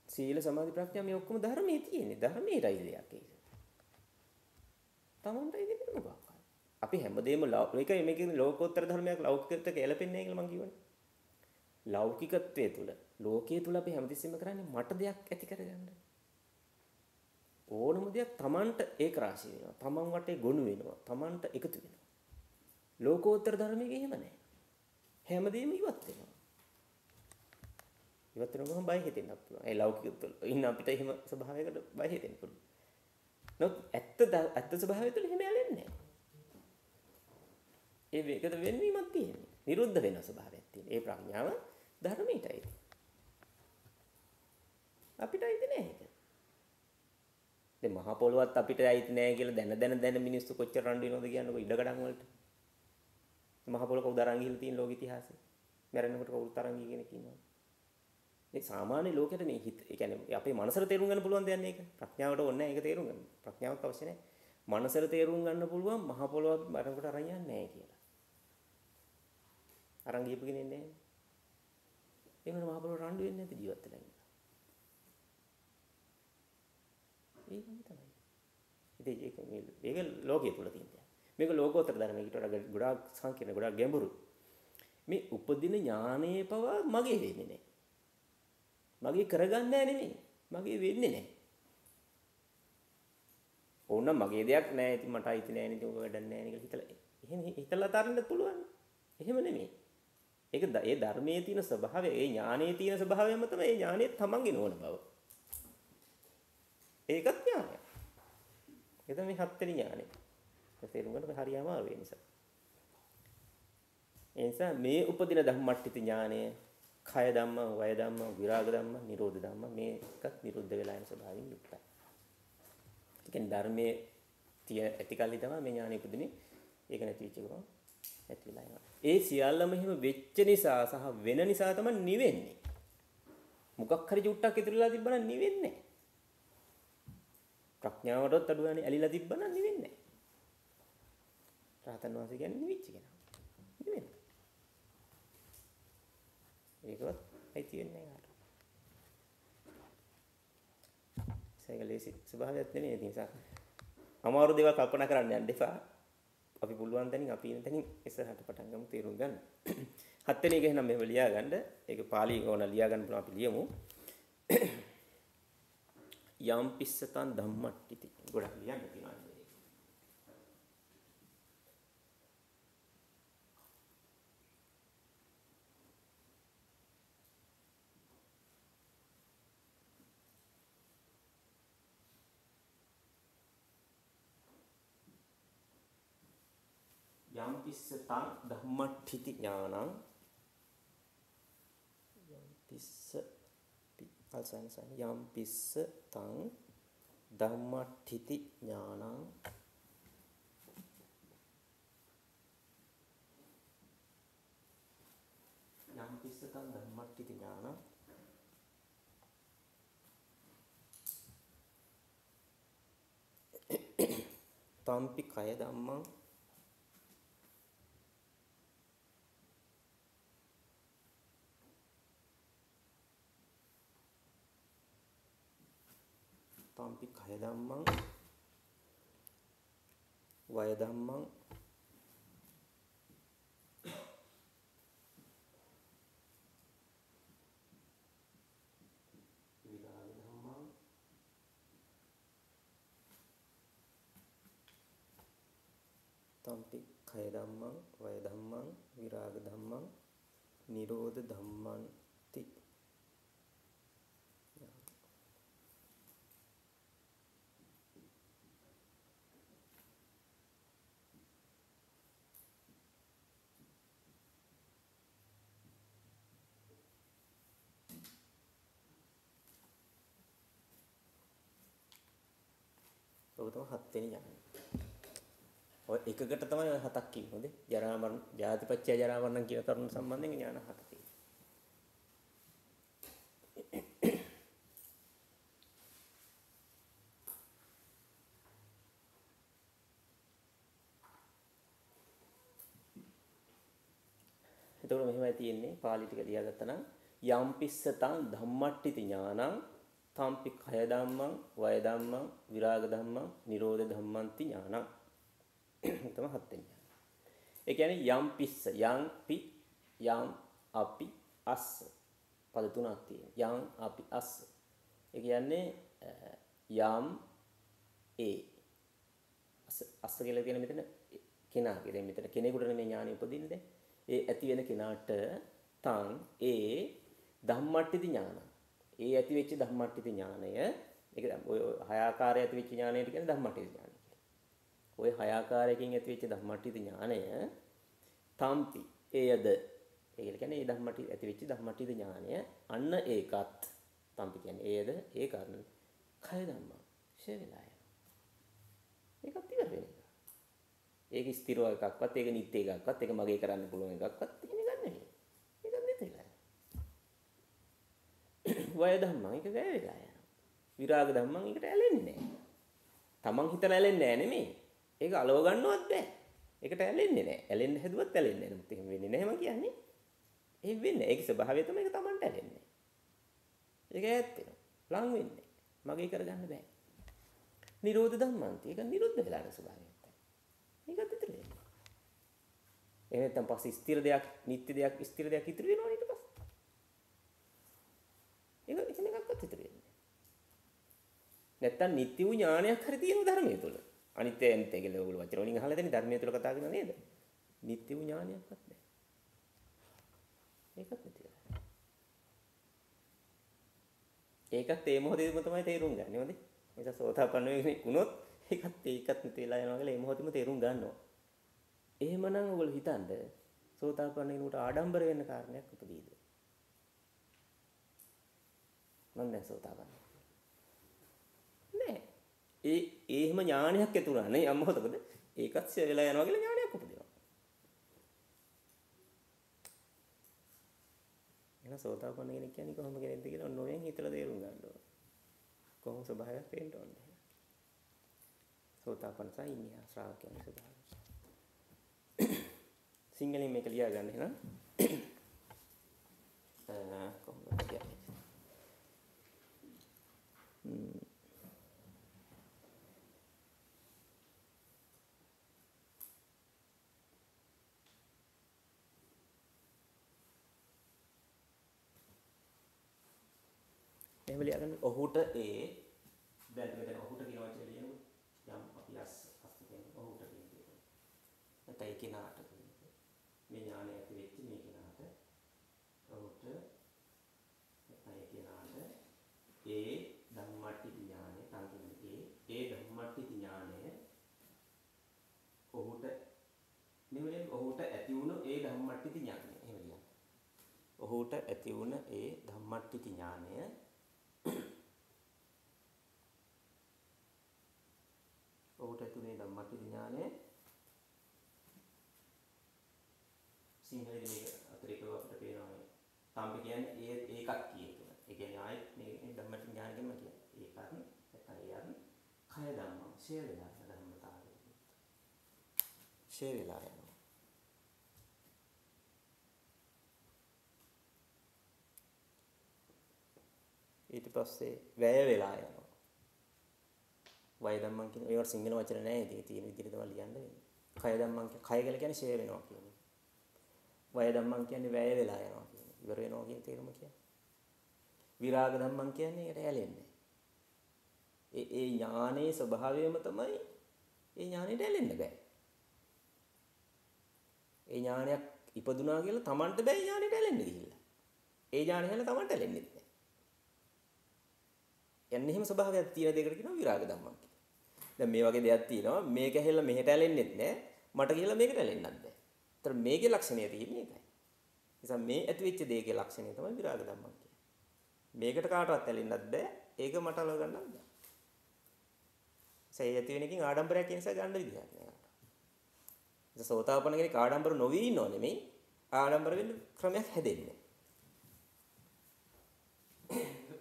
Speaker 1: සීල සමාධි ප්‍රඥා මේ ඔක්කොම ධර්මයේ තියෙන්නේ. ධර්මයටයි දෙයක් ඒක. තමන්ටයි දෙන්නේ මොකක්ද? අපි හැමදේම මේක කියන්නේ ලෝකෝත්තර ධර්මයක් ලෞකිකයට ගැලපෙන්නේ නැහැ කියලා මම කියවනේ. ලෞකිකත්වයේ තුල ලෝකයේ තුල අපි හැමතිස්සෙම කරන්නේ මට දෙයක් ඇති කරගන්න. ඕනම දෙයක් Tamanට ඒක රාශී වෙනවා. Taman වටේ ගොනු වෙනවා. Tamanට එකතු වෙනවා. ලෝකෝත්තර ධර්මයේ එහෙම නැහැ. හැමදේම ඉවත් වෙනවා. ඉවත් වෙනකොම බය හිතෙන්නත් පුළුවන්. ඒ ලෞකික තුල ඉන්න අපිට එහෙම ස්වභාවයකට බය හිතෙන්න පුළුවන්. නමුත් ඇත්ත ස්වභාවය තුල එහෙම ඇලෙන්නේ නැහැ. ඒ වේගද වෙනවීමක් තියෙනවා. නිරුද්ධ වෙන ස්වභාවයක් තියෙනවා. ඒ ප්‍රඥාව ධර්මයටයි. අපිට අයිති නැහැ ඒක. දැන් මහා පොළොවත් අපිට අයිති නැහැ කියලා දැන මිනිස්සු කොච්චර රණ්ඩු වෙනවද කියන්නකො ඉඩකඩම් වලට. මහා පොළොව කවුද අරන් ගිහලා තියෙන ලෝක ඉතිහාසයේ. මැරෙනකොට කවුරුත් අරන් ගිය කෙනෙක් ඉන්නවා. මේ සාමාන්‍ය ලෝකෙට මේ හිත ඒ කියන්නේ අපේ මනසට තේරුම් ගන්න පුළුවන් දෙයක් නේ ඒක. ප්‍රඥාවට ඕනේ නැහැ ඒක තේරුම් ගන්න. ප්‍රඥාවක් අවශ්‍ය නැහැ. මනසට තේරුම් ගන්න පුළුවන් මහා පොළොව මරනකොට අරන් යන්නේ නැහැ කියලා. අරන් ගියපු කෙනෙක් නැහැ. ඒ වෙන මහා පොළොව රණ්ඩු වෙන්නේ නැති ජීවත් වෙලා ඉන්නවා. ඒකම තමයි. ඉතින් ඒක ලෝකයේ තුල තියෙන දෙයක්. මේක ලෝකෝත්තර ධර්මයකට වඩා ගොඩාක් සංකීර්ණ ගොඩාක් ගැඹුරු. මේ උපදින ඥානයේ පවා මගේ වෙන්නේ නැහැ. මගේ කරගන්නේ නැහැ නෙමෙයි. මගේ වෙන්නේ නැහැ. ඕනනම් මගේ දෙයක් නැහැ. ඉතින් මට අයිති නැහැ නේ. ඉතින් ඔක වැඩක් නැහැ නේ කියලා හිතලා. එහෙම හිතලා තරන්න පුළුවන්. එහෙම නෙමෙයි. ඒක ඒ ධර්මයේ තියෙන ස්වභාවය, ඒ ඥානයේ තියෙන ස්වභාවයම තමයි ඒ ඥානයේ තමන්ගේ නොවන බව. ඒකත් ඥානය. ඒ තමයි හත්වෙනි ඥානය. ඒක තේරුම් ගන්න හරිය අමාරු ඒ නිසා. ඒ නිසා මේ උපදින ධම්මට්ඨිත ඥානය කය ධම්ම, වය ධම්ම, විරාග ධම්ම, නිරෝධ ධම්ම මේකත් නිරුද්ධ වෙලා යන ස්වභාවයෙන් යුක්තයි. ඒ කියන්නේ ධර්මයේ තියෙන ඇති කල්ලි තමයි මේ ඥානෙ උපදිනේ. ඒක නැති වෙච්ච ගමන් නැති වෙලා යනවා. ඒ සියල්ලම එහෙම වෙච්ච නිසා සහ වෙන නිසා තමයි නිවෙන්නේ. මොකක් හරි චුට්ටක් ඉතුරුලා තිබ්බනම් නිවෙන්නේ නැහැ. ප්‍රඥාවටත් අඩුවනේ ඇලිලා තිබ්බනම් නිවෙන්නේ නැහැ. රහතන් වහන්සේ කියන්නේ නිවිච්ච කෙනා. නිවෙන්නේ. ඒකවත් ඇති වෙන්නේ නැහැ. ඒක ලේසි ස්වභාවයක් නෙමෙයි. ඒ නිසා අමාරු දේවල් කල්පනා කරන්න යන්න එපා. අපි පුළුවන් තැනින් අපි ඉන්න තැනින් ඉස්සරහට පටන් ගමු තේරුම් ගන්න. හත්වෙනි එක එහෙනම් මෙහෙම ලියා ගන්න. ඒක පාලියෙන් ඕන ලියා ගන්න පුළුවන් අපි ලියමු. යම් පිස්සතන් ධම්මට්ඨිති. ගොඩක් ලියන්න තියෙනවා. යම් පිස්සතං ධම්මට්ඨිති ඥානං යම් පිස්සතං ධම්මට්ඨිති ඥානං යම් පිස්සතං ධම්මට්ඨිති ඥානං තම්පි කය ධම්මං තම්පි කය ධම්මං වය ධම්මං විරාග ධම්මං තම්පි කය ධම්මං වය ධම්මං විරාග ධම්මං නිරෝධ ධම්මන්ති. ඔය තමයි හත්වෙනි ඥානය. ඔය එකකට තමයි ඔය හතක් කිව්වද? ජරා මරණ, ජාතිපච්චය ජරා මරණ කියන කරුණු සම්බන්ධයෙන් ඥාන හත තියෙනවා. එතකොට මෙහෙමයි තියෙන්නේ පාලි ටික ලියාගත්තා නම් යම් පිස්සතං ධම්මට්ඨිති ඥානං තම්පි කය ධම්මං වය ධම්මං විරාග ධම්මං නිරෝධ ධම්මන්ති ඥානං. තමයි හත් වෙනි. ඒ කියන්නේ යම් පිස්ස යම් පි යම් අපි අස්ස පද තුනක් තියෙනවා. යම් අපි අස්ස. ඒ කියන්නේ යම් ඒ අස්ස කියලා කියන මෙතන කෙනා කියලා. මෙතන කෙනෙකුට නෙමෙයි ඥානෙ උපදින්නේ. ඒ ඇති වෙන කෙනාට තං ඒ ධම්මට්ඨිති ඥාන. ඒ ඇති වෙච්ච ධම්මට්ඨිති ඥානය ඒක ඔය හය ආකාරය ඇති වෙච්ච ඥානයට කියන්නේ ධම්මට්ඨිති ඥානය කියලා. ඔය හය ආකාරයකින් ඇති වෙච්ච ධම්මට්ඨිති ඥානය තම්පි එයද ඒ කියන්නේ ඒ ධම්මට්ටි ඇති වෙච්ච ධම්මට්ඨිති ඥානය අන්න ඒකත් තම්පි කියන්නේ එයද ඒකත් කය ධම්මා ෂේ වෙලා යනවා. ඒකත් ඉවර වෙන එක. ඒක ස්ථිරව එකක්වත් ඒක නිත්‍ය එකක්වත් ඒක මගේ කරන්න පුළුවන් එකක්වත් එහෙම ගන්න නෙමෙයි. ඒකත් නිතරයි. වය ධම්මං ඒක වැය වෙලා යනවා. විරාග ධම්මං ඒකට ඇලෙන්නේ නැහැ. තමන් හිතලා ඇලෙන්නේ නැහැ නෙමෙයි. ඒක අලව ගන්නවත් බෑ. ඒකට ඇලෙන්නේ නැහැ. ඇලෙන්න හැදුවත් ඇලෙන්නේ නැහැ. නමුත් එහෙම වෙන්නේ නැහැ මම කියන්නේ. එහෙම වෙන්නේ. ඒකේ ස්වභාවය තමයි ඒක තමන්ට ඇලෙන්නේ. ඒක ඈත් වෙනවා. ලං වෙන්නේ. මගේ කරගන්න බෑ. නිරෝධ ධම්මන්ති. ඒක නිරුද්ධ වෙලා යන ස්වභාවයක් තමයි. ඒකත් ඉතිරි වෙනවා. එහෙම නැත්නම් පස්සේ ස්ථිර දෙයක්, නිත්‍ය දෙයක්, ස්ථිර දෙයක් ඉතිරි වෙනවා ඊට පස්සේ. ඒක එකම එකක්වත් ඉතිරි වෙන්නේ නැහැ. නැත්නම් නිත්‍ය වූ ඥානයක් හරි තියෙන ධර්මයේ තුල. අනිත්‍ය අනිත්‍ය කියලා ඔයගොල්ලෝ වචන වලින් අහලා තියෙන ධර්මයේ තුල කතා කරනවා නේද? නිත්‍ය වූ ඥානයක්වත් නැහැ. ඒකත් නැති වෙලා. ඒකත් ඒ මොහොතේම තමයි තේරුම් ගන්න ඕනේ. මේක සෝතාපන්න වෙන්නේ වුණොත් ඒකත් නැති වෙලා යනවා කියලා ඒ මොහොතේම තේරුම් ගන්නවා. එහෙමනම් ඔයගොල්ලෝ හිතන්න සෝතාපන්න වෙනකොට ආඩම්බර වෙන්න කාරණයක් උපදීද? මම දැන් සෝතාපන්න. නෑ. එහෙම ඥානයක් ඇතුණා නේ යම් මොහොතකද ඒකත් ෂේ වෙලා යනවා කියලා ඥානයක් උපදිනවා. එහෙනම් සෝතාපන්න කෙනෙක් කියන්නේ කොහොම කෙනෙක්ද කියලා ඔන්නෝයෙන් හිතලා තේරුම් ගන්න ඕන. කොහොම ස්වභාවයක් වෙන්න ඕනේ. සෝතාපන්න සයින්‍ය ශ්‍රාවකයන් ස්වභාවය. සිංහලෙන් මේක ලියා ගන්න එහෙනම්. කොහොමද කියන්නේ? එහෙම ලියා ගන්න. ඔහුට ඒ දැන් මෙතන ඔහුට කියන වචනේ ලියනකොට යම් අපි අස් කියන්නේ ඔහුට කියන්නේ. නැත්නම් ඒ කෙනාට කියන්නේ. මේ ඥානය ඇති වෙච්ච මේ කෙනාට ඔහුට නැත්නම් ඒ කෙනාට ඒ ධම්මට්ටි ඥානය තංගින්නේ ඒ ධම්මට්ටි ඥානය ඔහුට නෙවෙයි ඔහුට ඇති වුණ ඒ ධම්මට්ටි ඥානය එහෙම ලියන්න. ඔහුට ඇති වුණ ඒ ධම්මට්ටි ඥානය ඔහුට ඇතුලේ ධම්මට්ටි ඥානය සිංහලෙන් මේක අතරිකව අපිට පේනවා මේ තම්පි කියන්නේ ඒකක් කියන. ඒ කියන්නේ ආයෙත් මේ ධම්මට්ටි ඥානය කියනවා කියන්නේ. ඒකත් නැත්නම් ඒයන් කය ධම්ම ෂේ වෙලා යන ධර්මතාවය. ෂේ වෙලා යනවා. ඊට පස්සේ වැය වෙලා යනවා. වය ධම්මං කියන ඒවට සිංහල වචන නැහැ. ඉතින් තියෙන විදිහට තමයි ලියන්න වෙන්නේ. කය ධම්මං කය කියලා කියන්නේ ෂේ වෙනවා කියන්නේ. වය ධම්මං කියන්නේ වැය වෙලා යනවා කියන්නේ. ඉවර වෙනවා කියන තේරුම කියන්නේ. විරාග ධම්මං කියන්නේ ඒකට ඇලෙන්නේ. ඒ ඥානයේ ස්වභාවයම තමයි ඒ ඥානෙට ඇලෙන්න බෑ. ඒ ඥානයක් ඉපදුනා කියලා Tamanට බෑ ඥානෙට ඇලෙන්න ගිහිල්ලා. ඒ ඥානය හැල Tamanට ඇලෙන්නේ නැහැ. යන්නේ එහෙම ස්වභාවයක් තියෙන දෙයකට කියනවා විරාග ධම්මං කියලා. දැන් මේ වගේ දෙයක් තියෙනවා මේක ඇහෙලා මෙහෙට ඇලෙන්නෙත් නැහැ මට කියලා මේකට ඇලෙන්නත් බෑ. ඒතර මේකේ ලක්ෂණය තියෙන්නේ ඒකයි. නිසා මේ ඇති වෙච්ච දෙයකේ ලක්ෂණය තමයි විරාග ධම්මං කියන්නේ. මේකට කාටවත් ඇලෙන්නත් බෑ ඒක මට අලව ගන්නත් බෑ. ඒ ඇති වෙන එකකින් ආඩම්බරයක් කියන නිසා ගන්න විදිහක් නෑ. ඒක සෝතාපන්න කෙනෙක් ආඩම්බර නොවි ඉන්නව නෙමෙයි ආඩම්බර වෙන්න ක්‍රමයක් හැදෙන්නේ.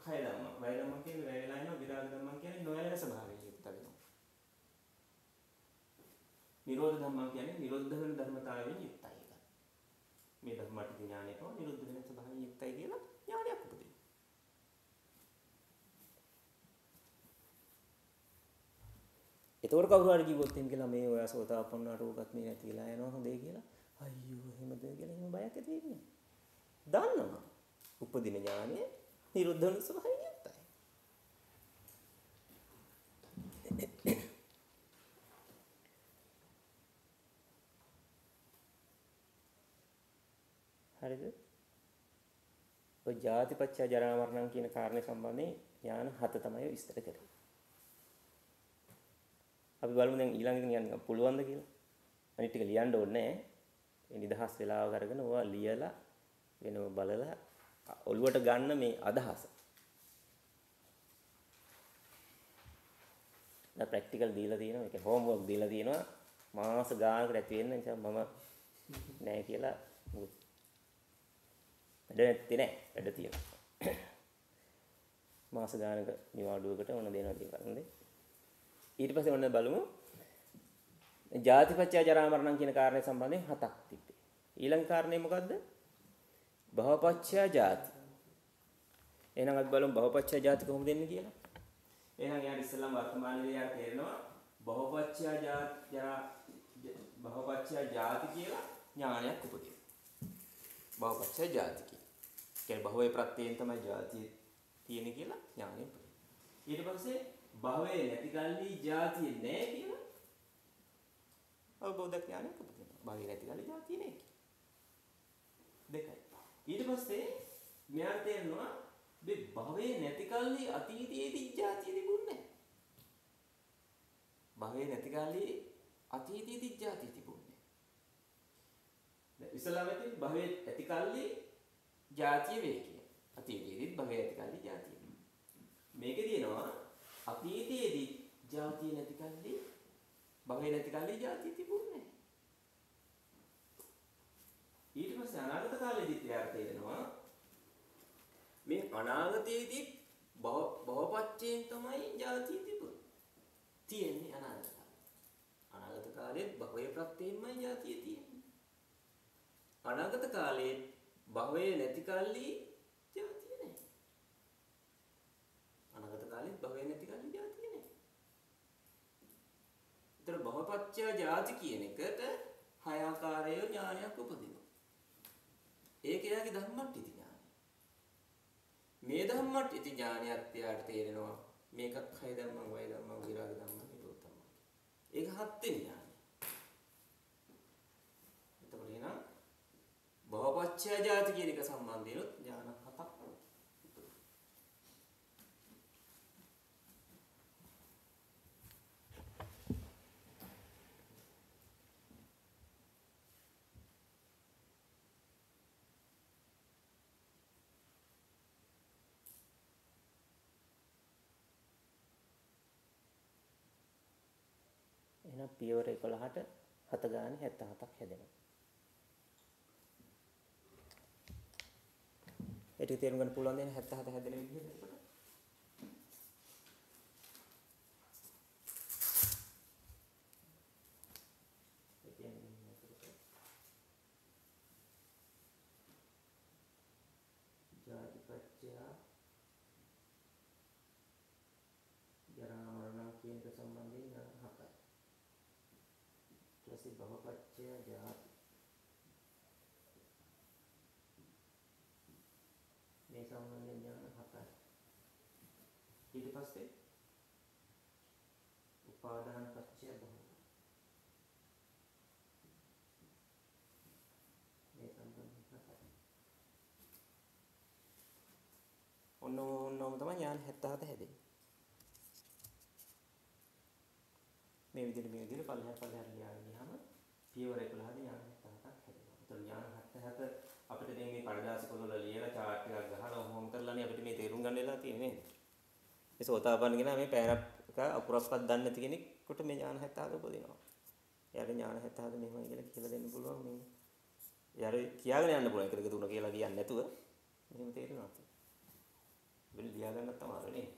Speaker 1: කය ධම්ම වය ධම්ම කියන්නේ වැය වෙලා යනවා විරාග ධම්ම කියන්නේ නොයැලෙන ස්වභාවයෙන් යුක්ත වෙනවා. නිරෝධ ධම්ම කියන්නේ නිරෝධ වෙන ධර්මතාවයෙන් යුක්තයි ඒක. මේ ධර්මටි ඥානයට නිරෝධ වෙන ස්වභාවයෙන් යුක්තයි කියලා ඥානයක් උපදිනවා. ඒතකොට කවුරු හරි කිව්වොත් එහෙම කියලා මේ ඔය සෝතාපන්නාට උගත් මේ නැතිලා යනවා හොඳේ කියලා අයියෝ එහෙමද කියලා එහෙම බයක් ඇති වෙන්නේ. දන්නවා. උපදින ඥානය නිරුද්ධ වෙන ස්වභාවයෙන් යුක්තයි. හරිද? ඔය ජාතිපච්චය ජරා මරණ කියන කාරණේ සම්බන්ධයෙන් ඥාන 7 තමයි විස්තර කරන්නේ. අපි බලමු දැන් ඊළඟට යන්න පුළුවන්ද කියලා. අනිත් ටික ලියන්න ඕනේ නැහැ. ඒ නිදහස් වෙලාවක අරගෙන ඕවා ලියලා වෙනම බලලා ඔළුවට ගන්න මේ අදහස. දැන් ප්‍රැක්ටිකල් දීලා තියෙනවා. ඒක හෝම්වර්ක් දීලා තියෙනවා. මාස ගානකට ඇති වෙන්න නිසා මම නෑ කියලා වැඩ නැත්තේ නෑ. වැඩ තියෙනවා. මාස ගානක නිවාඩුවකට ඕන දෙනවා දෙකන්නේ. ඊට පස්සේ ඔන්න බලමු. ජාතිපච්චය ජරා මරණ කියන කාරණේ සම්බන්ධයෙන් 7ක් තිබ්බේ. ඊළඟ කාරණේ මොකද්ද? භවපච්චය ජාති. එහෙනම් අපි බලමු භවපච්චය ජාති කොහොමද එන්නේ කියලා. එහෙනම් යාර ඉස්සෙල්ලාම වර්තමානයේ යාර තේරෙනවා භවපච්චය ජාති කියලා ඥානයක් උපදිනවා. භවපච්චය ජාති කියලා. කියන්නේ භවයේ ප්‍රත්‍යයෙන් තමයි ජාතිය තියෙන්නේ කියලා ඥානය උපදිනවා. ඊට පස්සේ භවයේ නැති කල්ලි ජාතිය නැහැ කියලා අවබෝධ ඥානයක් උපදිනවා. භවයේ නැති කල්ලි ජාතිය නැහැ කියලා. දෙකයි. ඊට පස්සේ ඥාන තේරෙනවා මේ භවයේ නැති කල්ලි අතීතයේදී ජාතිය තිබුණේ නැහැ. භවයේ නැති කල්ලි අතීතයේදී ජාතිය තිබුණේ නැහැ. දැන් ඉස්සලාම ඇති භවයේ ඇති කල්ලි ජාතිය වේ කිය. අතීතයේදී භවයේ ඇති කල්ලි ජාතිය. මේකේ දිනනවා අතීතයේදී ජාතිය නැති කල්ලි භවයේ නැති කල්ලි ජාතිය තිබුණේ නැහැ. ඊට පස්සේ අනාගත කාලෙදිත් එයාට තේරෙනවා මේ අනාගතයේදී භවපච්චයෙන් තමයි ජාතිය තිබුණේ. තියෙන්නේ අනාගත කාලේ. අනාගත කාලෙත් භවයේ ප්‍රත්‍යයෙන්මයි ජාතිය තියෙන්නේ. අනාගත කාලේ භවයේ නැති කල්ලි ජාතිය නැහැ. අනාගත කාලෙත් භවයේ නැති කල්ලි ජාතිය නැහැ. ඒතර භවපච්චය ජාති කියන එකට හය ආකාරයේ ඥානයක් උපදිනවා. ඒක එයාගේ ධම්මට්ඨිති ඥානය. මේ ධම්මට්ඨිති ඥානයත් එයාට තේරෙනවා මේකත් හය ධම්මං වය ධම්මං විරාග ධම්මං නිරෝධ ධම්මං. ඒක හත් වෙනි ඥානය. එතකොට එහෙනම් භවපච්චය ජාති කියන එක සම්බන්ධයෙන් ඥාන හතක් එහෙනම් පියවර 11ට 7 ගානේ 77ක් හැදෙනවා. ඒක තේරුම් ගන්න පුළුවන් දෙන 77 හැදෙන විදිහට එතකොට. ජාතිපච්චය ජරා මරණ කියන එක සම්බන්ධයෙන් ඥාන 7යි. ඊට පස්සේ භවපච්චය ජාති මේ සම්බන්ධයෙන් ඥාන 7යි. ඊට පස්සේ උපාදාන පච්චය භව මේ සම්බන්ධයෙන් 7යි. ඔන්නෝම තමයි ඥාන 77 හැදෙන්නේ. මේ විදිහට පල්ලෙහාට ලියාගෙන ගියාම පියවර 11 ඥාන 77ක් හැදෙනවා. ඒතර ඥාන 77 අපිට දැන් මේ කඩදාසි පොතවල ලියලා chart එකක් ගහලා ඔහොම කරලානේ අපිට මේ තේරුම් ගන්න වෙලා තියෙන්නේ නේද? මේ සෝතාපන්න කෙනා මේ පෑනක් එක අකුරක්වත් දන්නේ නැති කෙනෙකුට මේ ඥාන 77 උපදිනවා. එයාට ඥාන 77 මෙහෙමයි කියලා කියලා දෙන්න පුළුවන් මේ. එයාට කියාගෙන යන්න පුළුවන් 1 2 3 කියලා කියන්නේ නැතුව මෙහෙම තේරෙනවා. වෙල ලියා ගන්නත් තමයි නේ.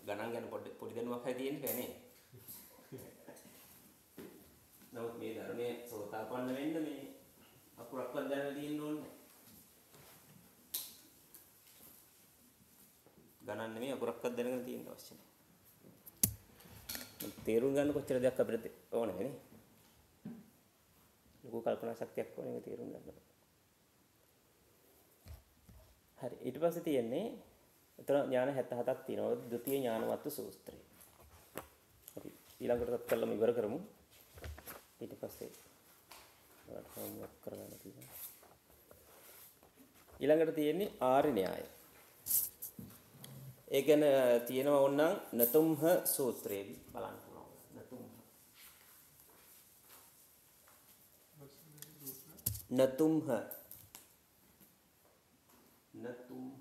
Speaker 1: ගණන් ගැන පොඩි දැනුමක් හරි තියෙන්න බෑ නේ. නමුත් මේ ධර්මයේ සෝතාපන්න වෙන්න මේ අකුරක්වත් දැනලා තියෙන්න ඕනේ. ගණන් නෙමෙයි අකුරක්වත් දැනගෙන තියෙන්න අවශ්‍ය නැහැ. තේරුම් ගන්න කොච්චර දෙයක් අපිට ඕනේ නේ. ලොකු කල්පනා ශක්තියක් ඕනේ මේක තේරුම් ගන්න. හරි ඊට පස්සේ තියෙන්නේ එතන ඥාන 77ක් තියෙනවා. ද්විතීය ඥානවත්තු සූත්‍රය. අපි ඊළඟටත් කළම ඉවර කරමු. ඊට පස්සේ ඔයාලට හොම්වර්ක් කරගන්න තියෙනවා. ඊළඟට තියෙන්නේ ආර්ය න්‍යාය. ඒ කියන්නේ තියෙනවා ඕනනම් නතුම්හ සූත්‍රයේදී බලන්න පුළුවන්. නතුම්හ. නතුම්හ. නතුම්හ.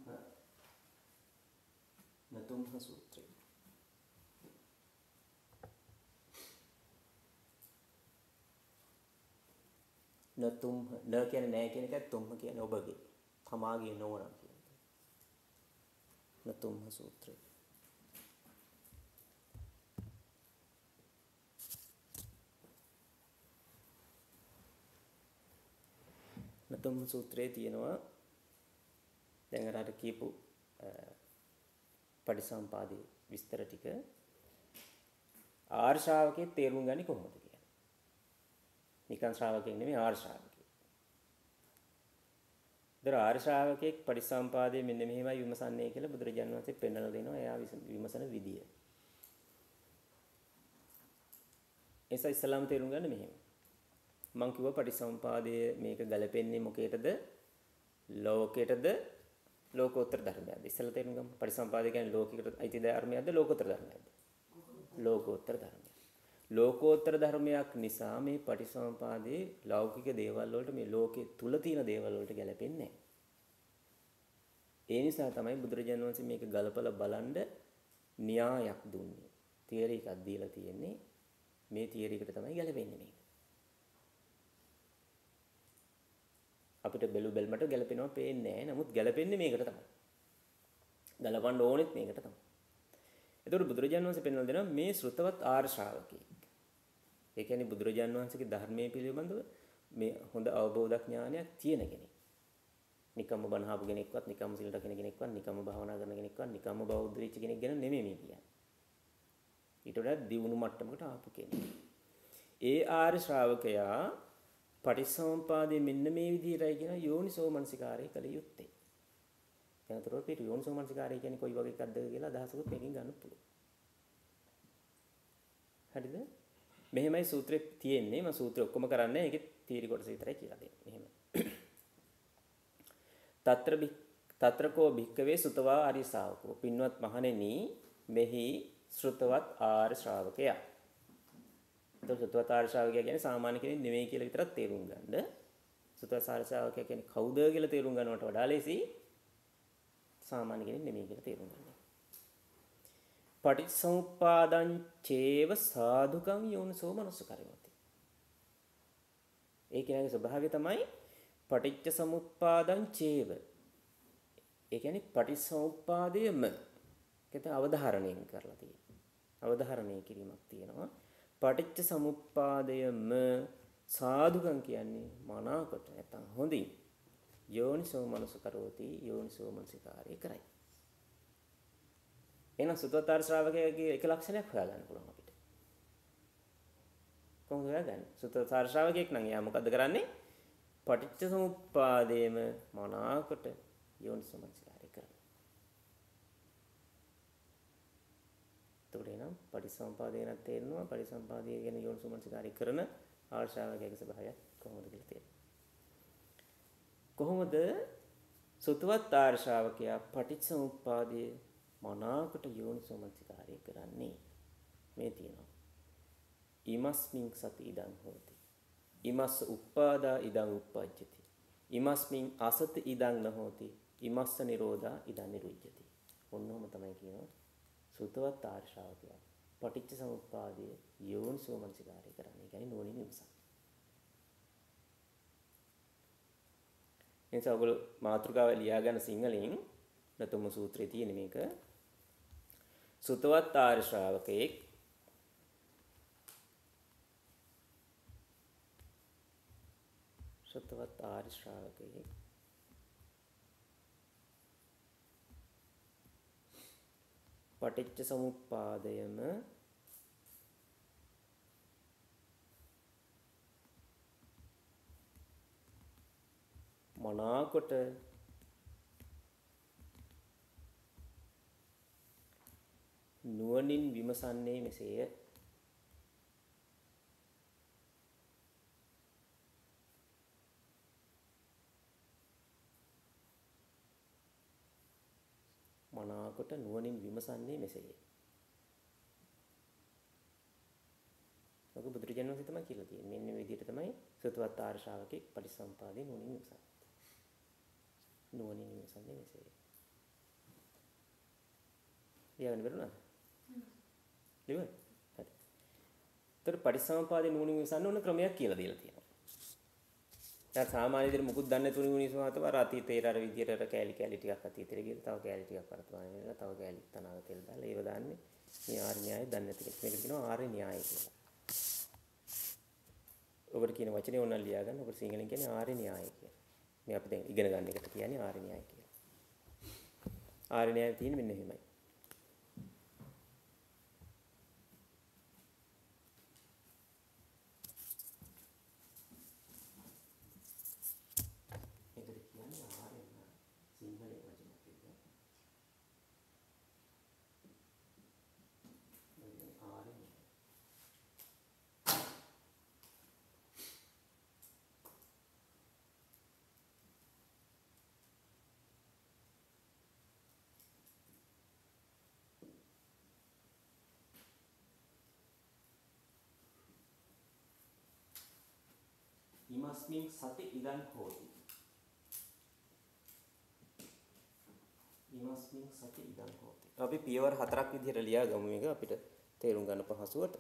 Speaker 1: නතුම්හ සූත්‍රය. නතුම්හ න කියන්නේ නෑ කියන එකත් තුම්හ කියන්නේ ඔබගේ. තමාගේ නෝනා කියන එක. නතුම්හ සූත්‍රය. නතුම්හ සූත්‍රයේ තියෙනවා දැන් අර කියපු පටිසම්පාදේ විස්තර ටික ආර්ය ශ්‍රාවකේ තේරුම් ගන්නේ කොහොමද කියලා. නිකන් ශ්‍රාවකෙක් නෙමෙයි ආර්ය ශ්‍රාවකෙක්. දර ආර්ය ශ්‍රාවකෙක් පටිසම්පාදේ මෙන්න මෙහෙමයි විමසන්නේ කියලා බුදුරජාණන් වහන්සේ පෙන්වලා දෙනවා එයා විමසන විදිය. එසා ඉස්ලාම තේරුම් ගන්න මෙහෙම. මං කිව්වා පටිසම්පාදයේ මේක ගැලපෙන්නේ මොකේටද? ලෝකයටද? ලෝකෝත්තර ධර්මයක්ද? ඉස්සෙල්ලා තේරුම් ගමු. පටිසම්පාදය කියන්නේ ලෝකයකට අයිති ධර්මයක්ද? ලෝකෝත්තර ධර්මයක්ද? ලෝකෝත්තර ධර්මයක්. ලෝකෝත්තර ධර්මයක් නිසා මේ පටිසම්පාදයේ ලෞකික දේවල් වලට මේ ලෝකයේ තුල තියෙන දේවල් වලට ගැලපෙන්නේ නැහැ. ඒ නිසා තමයි බුදුරජාණන් වහන්සේ මේක ගලපලා බලන්න න්‍යායක් දුන්නේ. තියරි එකක් දීලා තියෙන්නේ. මේ තියරි එකට තමයි ගැලපෙන්නේ මේක. අපිට බැලුමට ගැලපෙනවා පේන්නේ නැහැ. නමුත් ගැලපෙන්නේ මේකට තමයි. ගලපන්න ඕනෙත් මේකට තමයි. එතකොට බුදුරජාණන් වහන්සේ පෙන්වලා දෙනවා මේ ශ්‍රුතවත් ආර්ය ශ්‍රාවකෙක්. ඒ කියන්නේ බුදුරජාණන් වහන්සේගේ ධර්මයේ පිළිබඳව මේ හොඳ අවබෝධ ඥානයක් තියෙන කෙනෙක්. නිකම්ම බණ අහපු කෙනෙක්වත්, නිකම්ම සිල් රකින්න කෙනෙක්වත්, නිකම්ම භාවනා කරන කෙනෙක්වත්, නිකම්ම බෞද්ධ වෙච්ච කෙනෙක් ගැන නෙමෙයි මේ කියන්නේ. ඊට වඩා දියුණු මට්ටමකට ආපු කෙනෙක්. ඒ ආර්ය ශ්‍රාවකයා පටිසම්පාදයේ මෙන්න මේ විදිහටයි කියන යෝනිසෝ මනසිකාරය කළ යුත්තේ. දැන් අතට පිට යෝනිසෝ මනසිකාරය කියන්නේ කොයි වගේ එකක්ද කියලා අදහසකුත් මේකෙන් ගන්න පුළුවන්. හරිද? මෙහෙමයි සූත්‍රේ තියෙන්නේ. මම සූත්‍රය ඔක්කොම කරන්නේ ඒකේ තීරි කොටස විතරයි කියලා දෙන්නේ. මෙහෙම. తత్రకෝ භික්කවේ සුතවා ආර්ය ශ්‍රාවකෝ. පින්වත් මහණෙනි මෙහි ශ්‍රුතවත් ආර්ය ශ්‍රාවකයා. එතකොට සුතවත් ආර්ය ශ්‍රාවකයා කියන්නේ සාමාන්‍ය කෙනෙක් නෙමෙයි කියලා විතරක් තේරුම් ගන්න. සුතවත් ආර්ය ශ්‍රාවකයා කියන්නේ කවුද කියලා තේරුම් ගන්නවට වඩා ලේසි සාමාන්‍ය කෙනෙක් නෙමෙයි කියලා තේරුම් ගන්න. පටිච්චසමුප්පාදං චේව සාදුකං යෝනිසෝ මනසකරණති. ඒ කියන්නේ ස්වභාවය තමයි පටිච්චසමුප්පාදං චේව. ඒ කියන්නේ පටිච්චසමුප්පාදයම කියත අවධාරණයෙන් කරලා තියෙනවා. අවධාරණය කිරීමක් තියෙනවා. පටිච්චසමුප්පාදයම සාදුකම් කියන්නේ මනාකොට නැත්නම් හොඳින් යෝනිසෝ මනසකරෝති යෝනිසෝ මනසිකාරය කරයි. එහෙනම් සුතවතර ශ්‍රාවකයාගේ එක ලක්ෂණයක් හොයාගන්න පුළුවන් අපිට. කොහොමද හොයාගන්නේ? සුතවතර ශ්‍රාවකයෙක් නම් එයා මොකද්ද කරන්නේ? පටිච්චසමුප්පාදයේම මනාකොට යෝනිසෝ මනසිකාරය කරනවා. එතකොට එනම් පටිච්චසමුප්පාදේ නැත් තේරෙනවා. පටිච්චසමුප්පාදයේ කියන යෝනිසෝ මනසිකාරය කරන ආර්ය ශ්‍රාවකයාගේ ස්වභාවය කොහොමද කියලා තේරෙනවා. කොහොමද සුතවත් ආර්ය ශ්‍රාවකයා පටිච්චසමුප්පාදයේ මනාකොට යෝනිසෝ මනසිකාරය කරන්නේ? මේ තියෙනවා. ඉමස්මින් සති ඉදං හෝති. ඉමස්ස උප්පාදා ඉදං උප්පජ්ජති. ඉමස්මින් අසති ඉදං නහෝති. ඉමස්ස නිරෝධා ඉදං නිරුද්ධති. ඔන්නෝම තමයි කියනවා සුතවත් ආර්ය ශ්‍රාවකයා පටිච්චසමුප්පාදයේ යෝනිසෝ මනසිකාරය කරන්නේ. කියන්නේ නෝනින් විමසන. එනිසා ඔයගොල්ලෝ මාතෘකාව ලියා ගන්න සිංහලෙන් නතුම සූත්‍රයේ තියෙන මේක. සුතවත් ආර්ය ශ්‍රාවකෙක් සුතවත් ආර්ය ශ්‍රාවකෙක් පටිච්ච සමුප්පාදයම මනාකොට නුවණින් විමසන්නේ මෙසේය. මනාකොට නුවණින් විමසන්නේ මෙසේය. ඔක බුදුරජාණන් වහන්සේ තමයි කියලා තියෙන්නේ. මෙන්න මේ විදිහට තමයි සුතවත් ආර්ය ශ්‍රාවකෙක් පටිසම්පාදේ නුවණින් විමසන්නේ. නුවණින් විමසන්නේ මෙසේය. ලියන්න බැරුණාද? ලියන්න. හරි. ඒතර පටිසම්පාදේ නුවණින් විමසන්න ඕන ක්‍රමයක් කියලා දීලා තියෙනවා. දැන් සාමාන්‍ය විදිහට මුකුත් දන්නේ නැතුණු මිනිස්සුන්ට අර අතීතේ අර විදිහට අර කෑලි අර ටිකක් අතීතෙට ගිහලා තව කෑලි ටිකක් වර්තමාන වෙනවා. තව කෑලි තනාව තෙල් දාලා ඒව දාන්නේ. මේ ආර්ය න්‍යාය දන්නේ නැති කෙනෙක්. මේකට කියනවා ආර්ය න්‍යාය කියලා. ඔබට කියන වචනේ ඕනනම් ලියා ගන්න. ඔබට සිංහලෙන් කියන්නේ ආර්ය න්‍යාය කියලා. මේ අපි දැන් ඉගෙන ගන්න එකට කියන්නේ ආර්ය න්‍යාය කියලා. ආර්ය න්‍යාය තියෙන්නේ මෙන්න එහෙමයි. මේකට කියන්නේ ආර්ය න්‍යාය. සිංහලෙන් වචනයක් කියලා. ආර්ය න්‍යාය. ඉමස්මින් සති ඉදන් හෝති. ඉමස්මින් සති ඉදන් හෝති. අපි පියවර 4ක් විදිහට ලියා ගමු මේක අපිට තේරුම් ගන්න පහසුවට.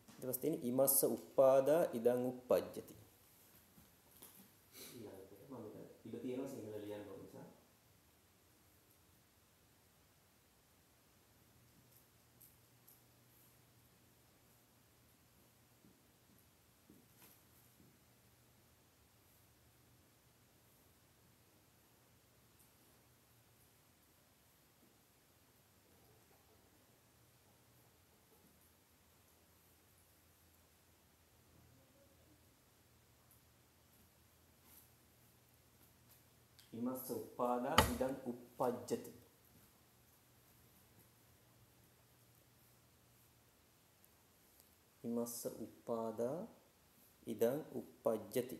Speaker 1: ඊට පස්සේ තියෙන ඉමස්ස උප්පාදා ඉදන් උප්පජ්ජති. ඊළඟට මම ඉඳ තියෙනවා සිංහල ලියන්න ඕන නිසා. ඉමස්ස උප්පාදා ඉදන් උප්පජ්ජති. ඉමස්ස උප්පාදා ඉදන් උප්පජ්ජති.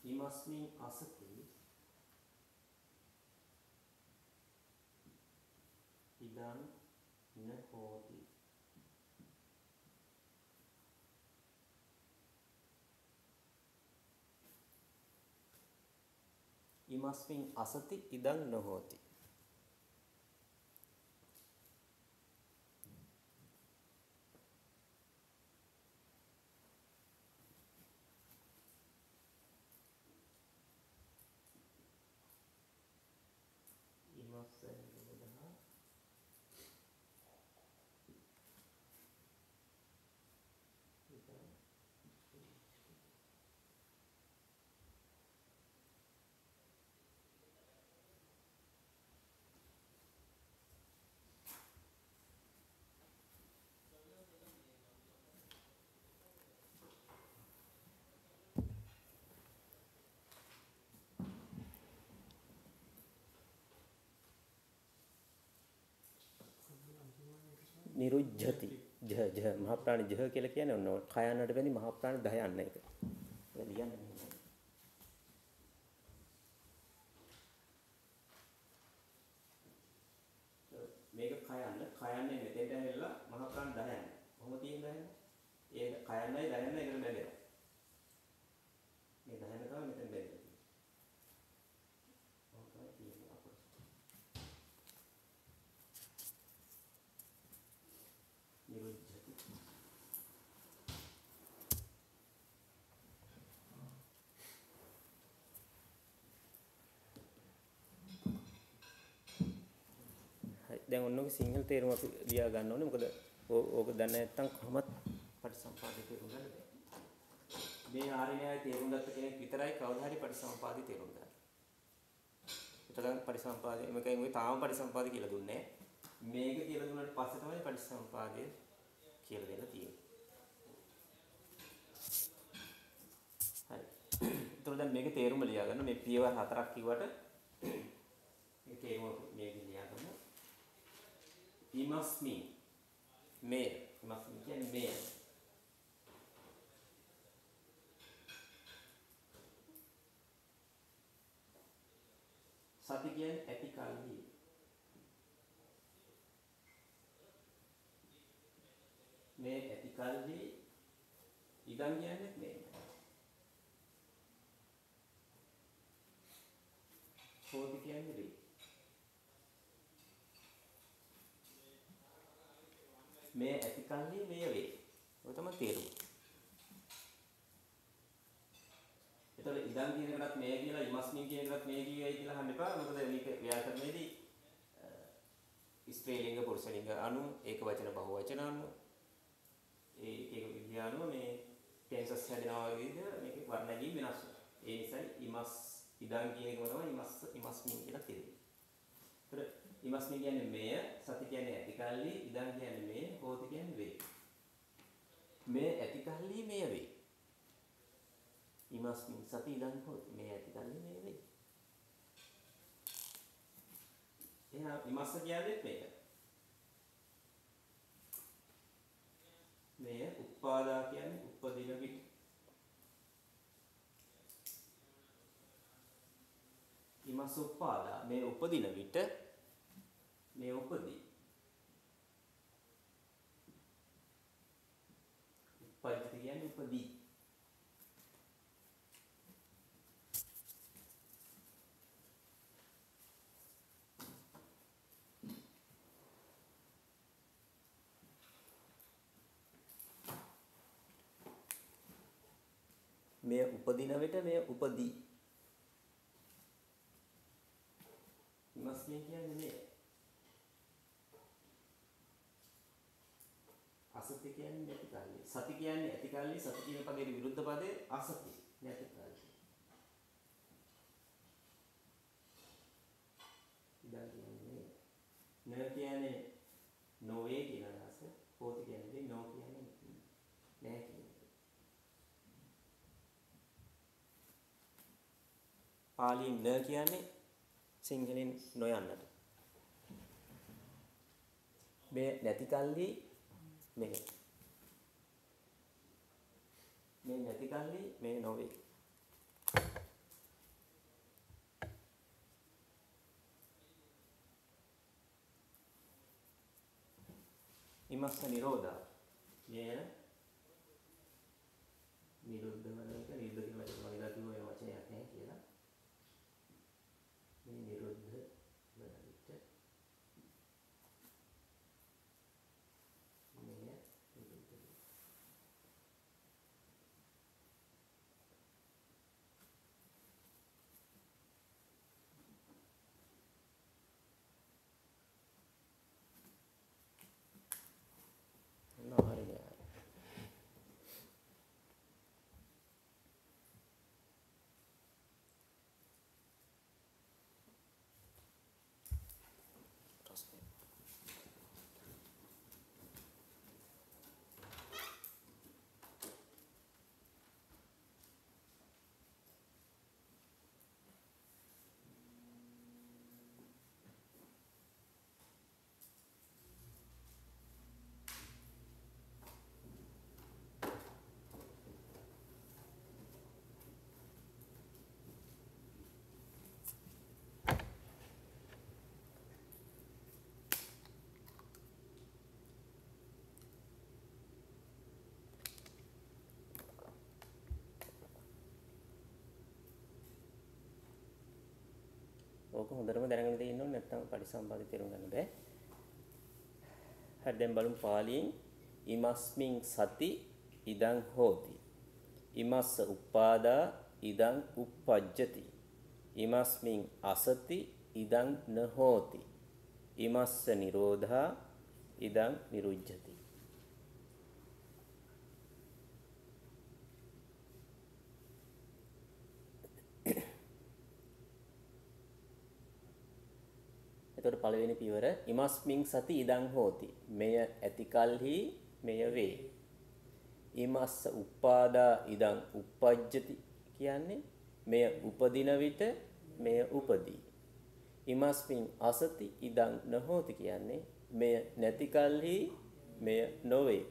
Speaker 1: ඉමස්මින් අසති ඉදන් න හෝති. ඉමස්මින් අසති ඉදන් නොහෝති. නිරුජ්ජති. ජ මහ ප්‍රාණ ජ කියලා කියන්නේ ඔන්න කයන්නට බැඳි මහ ප්‍රාණ 10 යන්න එක. ඒක ලියන්න මේක කයන්නේ මෙතෙන්ට ඇවිල්ලා මහ ප්‍රාණ 10 යන්න. කොහොම තියෙන්නේ? ඒ කයන්නයි 10 යන්න එකට බැඳෙනවා. මේ 10 යන තමයි මෙතෙන් බැඳෙන්නේ. ඔකයි තියෙන්නේ අපර. නිරුජ්ජති. දැන් ඔන්නෝගේ සිංහල තේරුම අපි ලියා ගන්න ඕනේ. මොකද ඕක දන්නේ නැත්නම් කොහොමද පටිසම්පාදේ තේරුම් ගන්න බැහැ. මේ ආර්ය න්‍යාය තේරුම් ගත්ත කෙනෙක් විතරයි කවදා හරි පටිසම්පාදේ තේරුම් ගන්න. එතකන් පටිසම්පාදේ මේකෙන් ඔය තාම පටිසම්පාදේ කියලා දුන්නේ නැහැ. මේක කියලා දුන්නාට පස්සේ තමයි පටිසම්පාදේ කියලා දෙන්න තියෙන්නේ. හරි. ඒතකොට දැන් මේකේ තේරුම ලියා ගන්න. මේ පියවර 4ක් කිව්වට මේකේ තේරුම මේක ලියා ගන්න. He must mean male. He must mean කියන්නේ male. සති කියන්නේ ඇති කල්හි. මේ ඇති කල්හි ඉදන් කියන්නේ මේ. හෝති කියන්නේ රේ. මේ ඇති කල්හි මේ වේ. ඔය තමයි තේරුම. එතකොට ඉදන් කියන එකටත් මේ කියලා ඉමස්මින් කියන එකටත් මේ කියයි කියලා අහන්න එපා. මොකද මේක ව්‍යාකරණයේදී ස්ත්‍රීලිංග පුරුෂලිංග අනු ඒක වචන බහුව වචන අනු ඒක විද්‍යාව අනුව මේ ටෙන්සස් හැදෙනවා වගේ විදිහට මේකේ වර්ණගී වෙනස් වෙනවා. ඒ නිසා ඉමස් ඉදන් කියන එකම තමයි ඉමස්මින් කියලා තියෙන්නේ. ඒතර ඉමස්මින් කියන්නේ මෙය, සති කියන්නේ ඇති කල්හි, ඉදන් කියන්නේ මේ, හෝති කියන්නේ වේ. මේ ඇති කල්හි මෙය වේ. ඉමස්මින් සති ඉදන් හෝති මේ ඇති කල්හි මේ වේ. එහෙනම් ඉමස්ස කියන්නේ මේක. මේ උපාදා කියන්නේ උපදින විට. ඉමස්ස උපාදා මේ උපදින විට මේ උපදී. උපජ්ජති කියන්නේ උපදී. මේ උපදින විට මේ උපදී. ඉමස්මින් කියන්නේ මේ. අසති කියන්නේ නැති කල්ලි. සති කියන්නේ ඇති කල්ලි. සති කියන පදේ විරුද්ධ පදේ අසති නැති කල්ලි. ඉදන් කියන්නේ න කියන්නේ නොවේ කියන අදහස. හෝති කියන්නේ නෝ කියන්නේ නැහැ කියන එක. පාලියෙන් න කියන්නේ සිංහලෙන් නොයන්නට. මේ නැති කල්ලි මේ නැති කල්ලි මේ නොවේ. ඉමස්ස නිරෝධා මේ නිරුද්ධ වන එක නිරුද්ධ කියන වචන වලලා කිව්ව ඒ වචනයක් නැහැ කියලා. මේ නිරුද්ධ වන විට මේ නිරුද්ධ වෙනවා. නහරිනේ. ඕක හොඳටම දැනගෙන තියෙන්න ඕනේ නැත්නම් පරිසම්පාදේ තේරුම් ගන්න බෑ. හරි දැන් බලමු පාලියෙන් ඉමස්මින් සති ඉදං හෝති. ඉමස්ස උපාදා ඉදං uppajjati. ඉමස්මින් අසති ඉදං න හෝති. ඉමස්ස නිරෝධා ඉදං නිරුජ්ජති. එතකොට පළවෙනි පියවර ඉමස්මින් සති ඉදං හෝති. මෙය ඇතිකල්හි මෙය වේ. ඉමස්ස උප්පාදා ඉදං uppajjati කියන්නේ මෙය උපදින විට මෙය උපදී. ඉමස්මින් අසති ඉදං නහෝති කියන්නේ මෙය නැතිකල්හි මෙය නොවේ.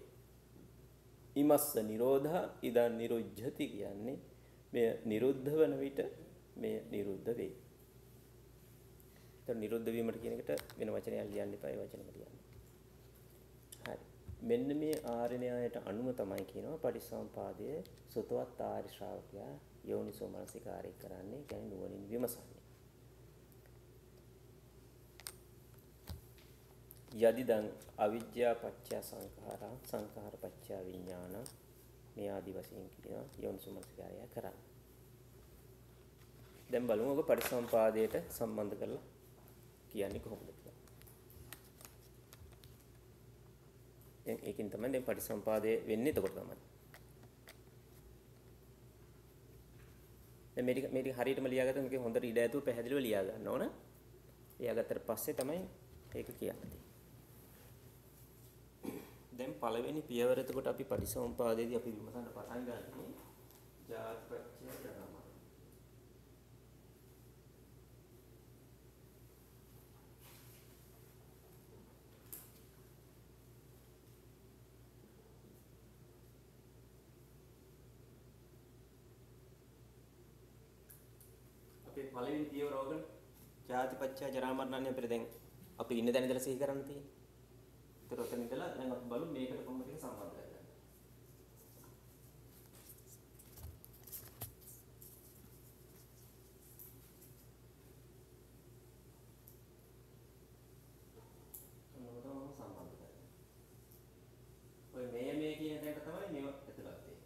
Speaker 1: ඉමස්ස නිරෝධා ඉදං නිරුද්ධති කියන්නේ මෙය නිරුද්ධ වන විට මෙය නිරුද්ධ වේ. ඒතර නිරුද්ධ වීමට කියන එකට වෙන වචනයක් ලියන්න එපා, ඒ වචනම ලියන්න. හරි. මෙන්න මේ ආර්ය න්‍යායයට අනුව තමයි කියනවා පටිසම්පාදයේ සුතවත් ආර්ය ශ්‍රාවකයා යෝනිසෝ මනසිකාරය කරන්නේ, කියන්නේ නුවණින් විමසන්නේ. යදිදං අවිජ්ජා පත්‍ය සංඛාරා සංඛාර පත්‍ය විඥාන මේ ආදි වශයෙන් කියනවා යෝනිසෝ මනසිකාරය කරන්න. දැන් බලමු ඔබ පටිසම්පාදයට සම්බන්ධ කරලා කියන්නේ කොහොමද කියලා. දැන් ඒකෙන් තමයි දැන් පටිසම්පාදය වෙන්නේ එතකොට තමයි. දැන් මේක හරියටම ලියාගත්තා මේක හොඳට ඉඩ ඇතුව පැහැදිලිව ලියා ගන්න ඕන. ලියාගත්තට පස්සේ තමයි ඒක කියන්නේ. දැන් පළවෙනි පියවර එතකොට අපි පටිසම්පාදයේදී අපි විමසන්න පටන් ගන්නේ ජාතිපත්‍ය ජරා මරණ. අපේ පළවෙනි පියවර ඕගන ජාතිපත්‍ය ජරා මරණන්නේ අපිට දැන් අපි ඉන්න තැන ඉඳලා සිහි කරන්න තියෙන්නේ. ඒතර ඔතන ඉඳලා දැන් අපි බලමු මේකට කොහොමද ඒක සම්බන්ධ කරගන්නේ. මොනවද සම්බන්ධ කරන්නේ? ඔය මේ කියන දෙයට තමයි මේව ඇතුළත් වෙන්නේ.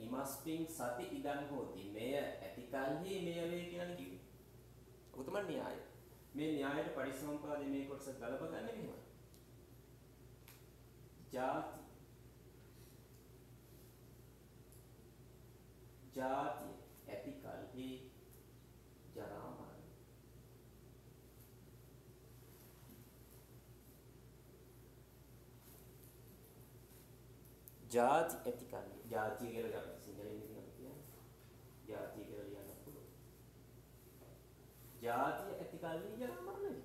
Speaker 1: ඉමස්මින් සති ඉදං හෝති මෙය ඇතිකල්හි මෙය වේ කියලා කිව්වේ. ඔක තමයි න්‍යාය. මේ න්‍යායයට පටිසම්පාදයේ මේ කොටස ගලප ගන්න මෙහෙමයි. ජාති ඇතිකල්හි ජරා මරණ. ජාති ඇතිකල්හි ජාතිය කියලා ගන්න. සිංහලෙන් ඉතින් අපි කියන්නේ ජාතිය කියලා ලියන්න පුළුවන්. ජාතිය ඇතිකල්හි ජරා මරණ.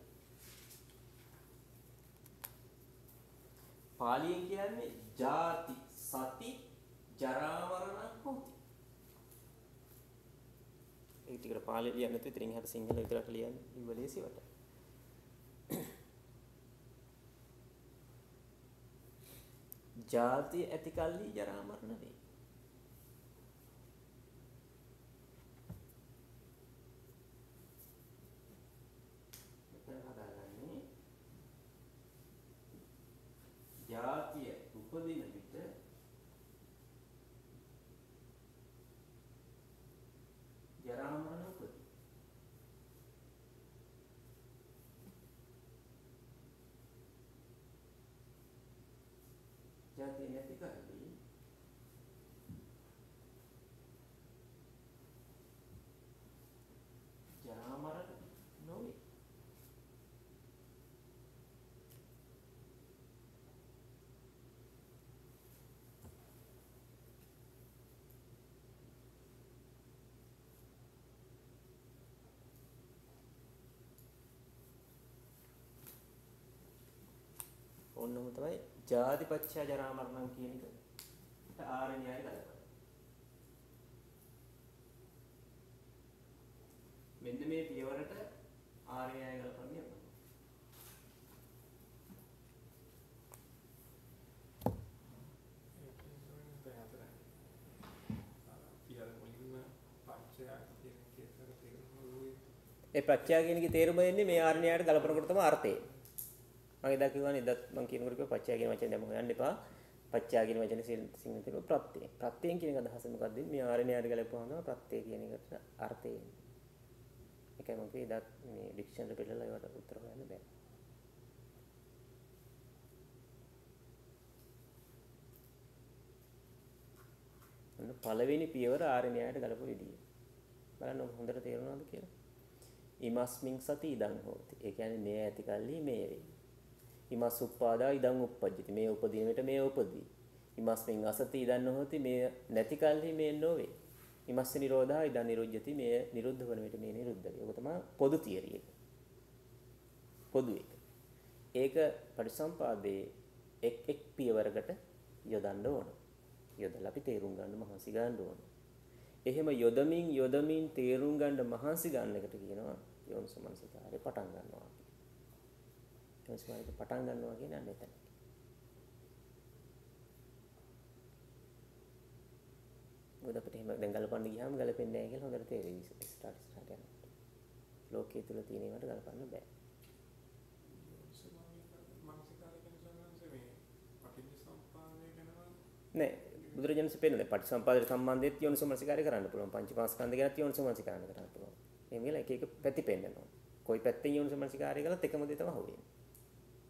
Speaker 1: පාලියෙන් කියන්නේ ජාති සති ජරා මරණ හොති. ඒ ටිකට පාලිය ලියන්න නැතුව ඉතින් එහාට සිංහල විතරක් ලියන්න ඉවලේසියට. ජාතිය ඇතිකල්හි ජරා මරණ වේ. මෙතන හදාගන්නේ ජාතිය උපදින විට ජරා මරණ උපදී. ජාතිය නැති කල්හි ජරා මරණ නොවේ. ඕනම තමයි ජාතිපත්‍ය ජරා මරණ කියන එක ආර්ය න්‍යාය ගලපන. මෙන්න මේ පියවරට ආර්ය න්‍යාය ගලපන්නේ අපිට. ඒ ප්‍රත්‍යා කියන එකේ තේරුම එන්නේ මේ ආර්ය න්‍යායට ගලපනකොට තමයි අර්ථය. මම එදා කිව්වනේ එදත් මම කියනකොට කිව්වා පච්චය කියන වචනේ දැම්ම හොයන්න එපා. පච්චය කියන වචනේ සිංහලෙන් තියෙන ප්‍රත්‍ය. ප්‍රත්‍යයෙන් කියන එක අදහස මොකක්ද? මේ ආර්ය න්‍යායට ගලපුවාම තමයි ප්‍රත්‍ය කියන එකට අර්ථය එන්නේ. ඒකයි මම කිව්වේ එදත් මේ ඩික්ෂනරි පෙළලා ඒවට උත්තර හොයන්න බෑ. බලන්න පළවෙනි පියවර ආර්ය න්‍යායට ගලපු විදිය. බලන්න හොඳට තේරුණාද කියලා. ඉමස්මින් සති ඉදං හෝති. ඒ කියන්නේ මේ ඇති කල්හි මේ වේ. ඉමස් උප්පාදා ඉදං උප්පජ්ජති. මේ උපදින විට මේ උපදී. ඉමස්මින් අසති ඉදං නොහොති. මේ නැති කල්හි මේ නොවේ. ඉමස්ස නිරෝධා ඉදං නිරුද්ධති. මේ නිරුද්ධ වන විට මේ නිරුද්ධ වේ. ඔක තමයි පොදු තියරි එක. පොදු එක. ඒක පටිසම්පාදයේ එක් පියවරකට යොදන්න ඕන. යොදලා අපි තේරුම් ගන්න මහන්සි ගන්න ඕන. එහෙම යොදමින් තේරුම් ගන්න මහන්සි ගන්න එකට කියනවා යෝනිසමනසිකාරේ පටන් ගන්නවා. යෝනිසමනසිකාරේ පටන් ගන්නවා කියන්නේ අන්න එතන. මොකද අපිට එහෙම දැන් ගලපන්න ගියාම ගලපෙන්නේ නැහැ කියලා හොඳට තේරෙයි ස්ටාර්ට් යනකොට. ලෝකයේ තුල තියෙන ඒවාට ගලපන්න බෑ. නෑ බුදුරජාණන් පෙන්නන පටිසම්පාදයට සම්බන්ධයෙන් යෝනිසමනසිකාරය කරන්න පුළුවන්. පංචපාස්කන්ධ ගැනත් යෝනිසමනසිකාරය කරන්න පුළුවන්. එහෙම කියලා එක එක පැති පෙන්නනවා. කොයි පැත්තෙන් යෝනිසමනසිකාරය කළත් එකම දේ තමයි හොවෙන්නේ.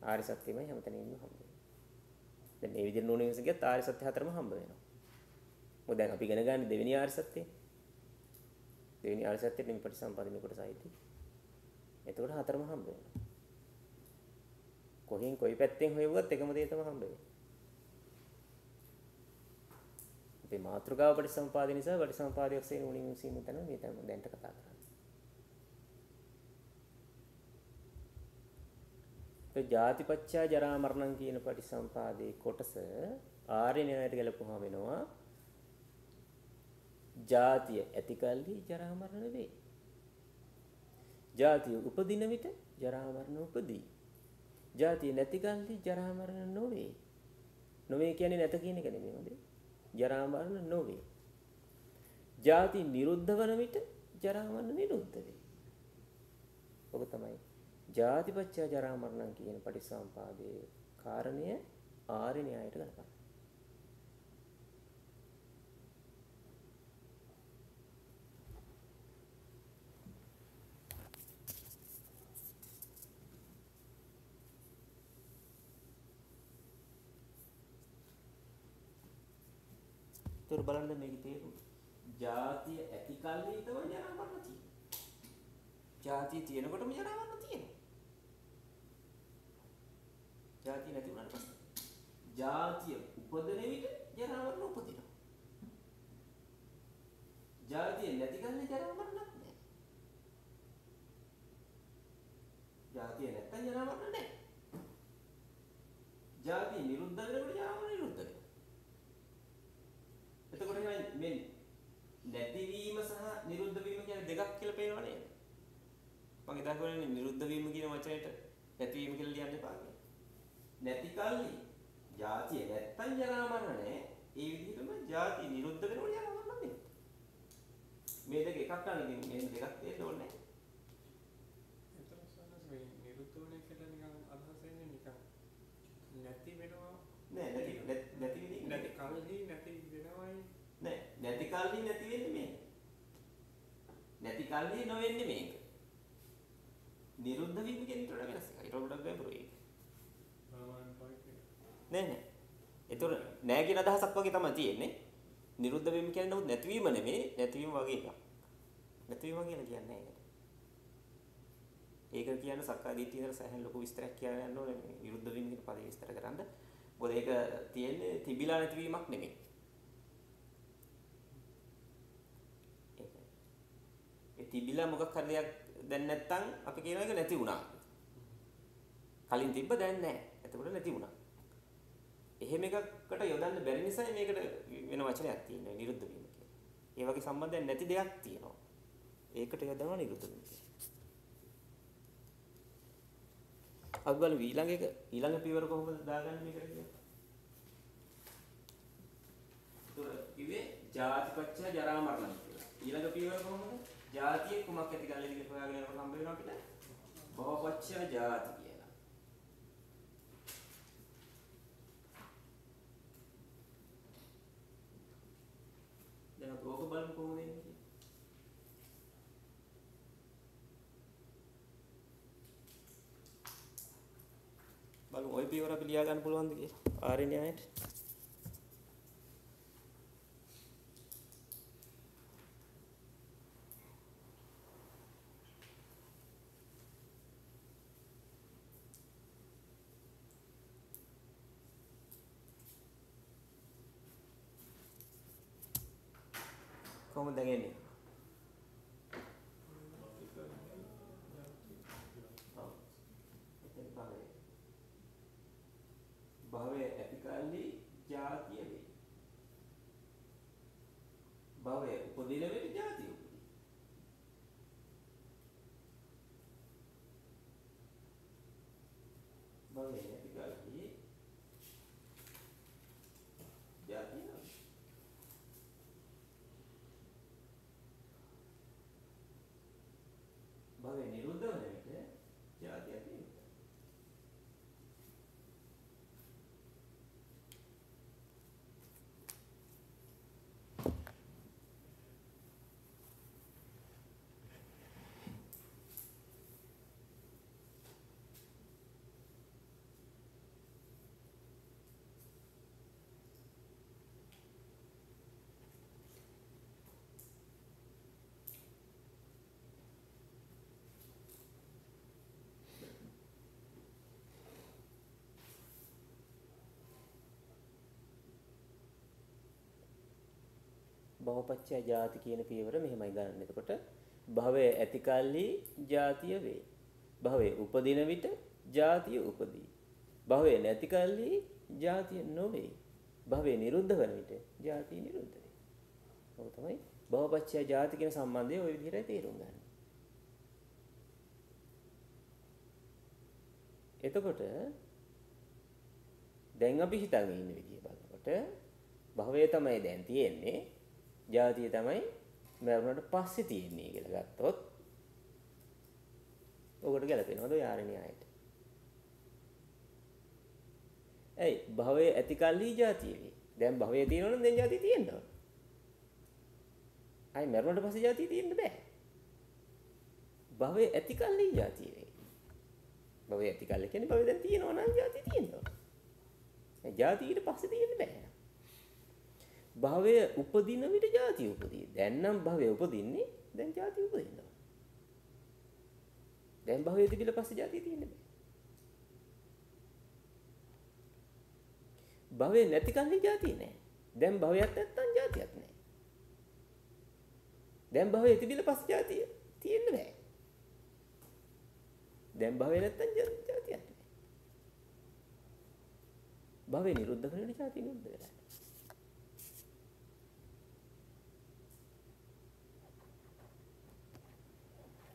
Speaker 1: ආර්ය සත්‍යමයි හැමතැනින්ම හම්බ වෙන්නේ. දැන් මේ විදිහට නෝනෙ විශ්ස ගියත් ආර්ය සත්‍ය හතරම හම්බ වෙනවා. මොකද දැන් අපි ඉගෙන ගන්න දෙවෙනි ආර්ය සත්‍යය. දෙවෙනි ආර්ය සත්‍යෙත් මේ පටිසම්පාදින කොටස අයිති. එතකොට හතරම හම්බ වෙනවා. කොහෙන් කොයි පැත්තෙන් හොයුවත් එකම දේ තමයි හම්බ වෙන්නේ. අපේ මාතෘකාව පටිසම්පාදින නිසා පටිසම්පාදයේ ඔස්සේ උණින් විසීම තන මේ තමයි දැන්ට කතා කරන්නේ. ඒ ජාතිපච්චා ජරා මරණං කියන පටිසම්පාදයේ කොටස ආර්ය න්‍යායයට ගලපුවා වෙනවා. ජාතිය ඇති කල්හි ජරා මරණ වේ. ජාතිය උපදින විට ජරා මරණ උපදී. ජාතිය නැති කල්හි ජරා මරණ නොවේ. නොවේ කියන්නේ නැත කියන එක නෙමෙයි හොඳේ. ජරා මරණ නොවේ. ජාති නිරුද්ධ වන විට ජරා මරණ නිරුද්ධ වේ. ඔබ තමයි ජාතිපච්චය ජරා මරණං කියන පටිසම්පාදයේ කාරණය ආර්ය න්‍යායයට ගලපන්න. ඒතර බලන්න මේක තේරුම. ජාතිය ඇති කල්හි තමයි ජරා මරණ තියෙන්නේ. ජාතිය තියෙනකොටම ජරා මරණ තියෙනවා. ජාතිය නැති වුණාට පස්සේ ජාතිය උපදින විට ජරා මරණ උපදිනවා. ජාතිය නැති කල්හි ජරා මරණක් නැහැ. ජාතිය නැත්තම් ජරා මරණ නැහැ. ජාතිය නිරුද්ධ වෙනකොට ජරා මරණ නිරුද්ධ වෙනවා. එතකොට මේ නැතිවීම සහ නිරුද්ධ වීම කියන්නේ දෙකක් කියලා පේනව නේද? මම ඉතින් කියන්නේ නිරුද්ධ වීම කියන වචනයට නැතිවීම කියලා ලියන්න එපා කියලා. නැති කල්ලි ජාතිය නැත්තම් ජරා මරණ නැහැ. ඒ විදිහටම ජාතිය නිරුද්ධ වෙනකොට ජරා මරණ නැහැ. මේ දෙක එකක් ගන්න ඉතින් මේ දෙකක් තේරෙන්න ඕනේ නැහැ.
Speaker 2: එතන සනස් මේ නිරුද්ධ වෙන එකට නිකන් අදහස් වෙන්නේ නිකන් නැති වෙනවා
Speaker 1: නෑ නැති වෙන්නේ
Speaker 2: නැති කල්හි නැති වෙනවයි
Speaker 1: නෑ නැති කල්හි නැති වෙන්නේ මේක. නැති කල්හි නොවෙන්නේ මේක. නිරුද්ධ වීම කියන එක වෙනස් එකයි. ඊට වඩා ගැඹුරුයි. නෑ. ඒතර නෑ කියන අදහසක් වගේ තමයි තියෙන්නේ. නිරුද්ධ වීම කියන්නේ නමුත් නැතිවීම නෙමෙයි, නැතිවීම වගේ එකක්. නැතිවීම කියලා කියන්නේ නෑ. ඒක කියන්නේ සක්කාය දිට්ඨිය ඉඳලා සෑහෙන ලොකු විස්තරයක් කියලා යන්න ඕනේ මේ විරුද්ධ වීම කියන පදේ විස්තර කරන්න. මොකද ඒක තියෙන්නේ තිබිලා නැතිවීමක් නෙමෙයි. ඒ තිබිලා මොකක් හරි දෙයක් දැන් නැත්තම් අපි කියන එක නැති වුණා. කලින් තිබ්බ දැන් නැහැ. එතකොට නැති වුණා. එහෙම එකකට යොදන්න බැරි නිසා මේකට වෙන වචනයක් තියෙනවා නිරුද්ධ වීම කියලා. ඒ වගේ සම්බන්ධයක් නැති දෙයක් තියෙනවා. ඒකට යොදනවා නිරුද්ධ වීම කියලා. අපි බලමු ඊළඟ පියවර කොහොමද දාගන්නේ මේකට කියලා. ඒතර ඉවේ ජාතිපච්චය ජරා මරණ කියලා. ඊළඟ පියවර කොහොමද? ජාතිය කුමක් ඇති කල්ලි කියලා හොයාගෙන යනකොට හම්බ වෙනවා අපිට භවපච්චය ජාති කියලා. දැන් අපි ඕක බලමු කොහොමද එන්නේ කියලා. බලමු ওই පියවර අපි ලියා ගන්න පුළුවන්ද කියලා ආර්ය න්‍යායට. කොහොමද දැන් එන්නේ? භවය ඇති කල්ලි ජාතිය වේ. භවය උපදින වෙලේ ජාතිය උපදී. භවය ඇති කල්ලි ජාතිය නෑ. භවය නිරුද්ධ වෙන විට ජාතිය තියෙනවා. භවපච්චය ජාති කියන පියවර මෙහෙමයි ගන්න. එතකොට භවය ඇති කල්ලි ජාතිය වේ. භවය උපදින විට ජාතිය උපදී. භවය නැති කල්ලි ජාතිය නොවේ. භවය නිරුද්ධ වන විට ජාතිය නිරුද්ධ වේ. ඔක තමයි භවපච්චය ජාති කියන සම්බන්ධය ওই විදිහට තේරුම් ගන්න. එතකොට දැන් අපි හිතගෙන ඉන්න විදිය බලනකොට භවය තමයි දැන් තියෙන්නේ. ජාතිය තමයි මරුණට පස්සේ තියෙන්නේ කියලා ගත්තොත් ඔකට ගැලපෙනවද ඔය ආර්ය න්‍යායට? ඇයි භවය ඇති කල්හි ජාතිය වේ. දැන් භවය තියෙනවනම් දැන් ජාතිය තියෙන්න ඕන. අයි මරුණට පස්සේ ජාතිය තියෙන්න බෑ. භවය ඇති කල්හි ජාතිය වේ. භවය ඇති කල්හි කියන්නේ භවය දැන් තියෙනවා නම් ජාතිය තියෙන්න ඕන. ඒ ජාතිය ඊට පස්සේ තියෙන්න බෑ. භවය උපදින විට ජාතිය උපදී. දැන් නම් භවය උපදින්නේ දැන් ජාතිය උපදිනවා. දැන් භවය තිබිලා පස්සේ ජාතිය තියෙන්න බෑ. භවය නැති කල්හි ජාතිය නෑ. දැන් භවයක් නැත්තම් ජාතියක් නෑ. දැන් භවය තිබිලා පස්සේ ජාතිය තියෙන්න බෑ. දැන් භවය නැත්තම් ජාතියක් නෑ. භවය නිරුද්ධ කරන ජාතිය නිරුද්ධ වෙලා.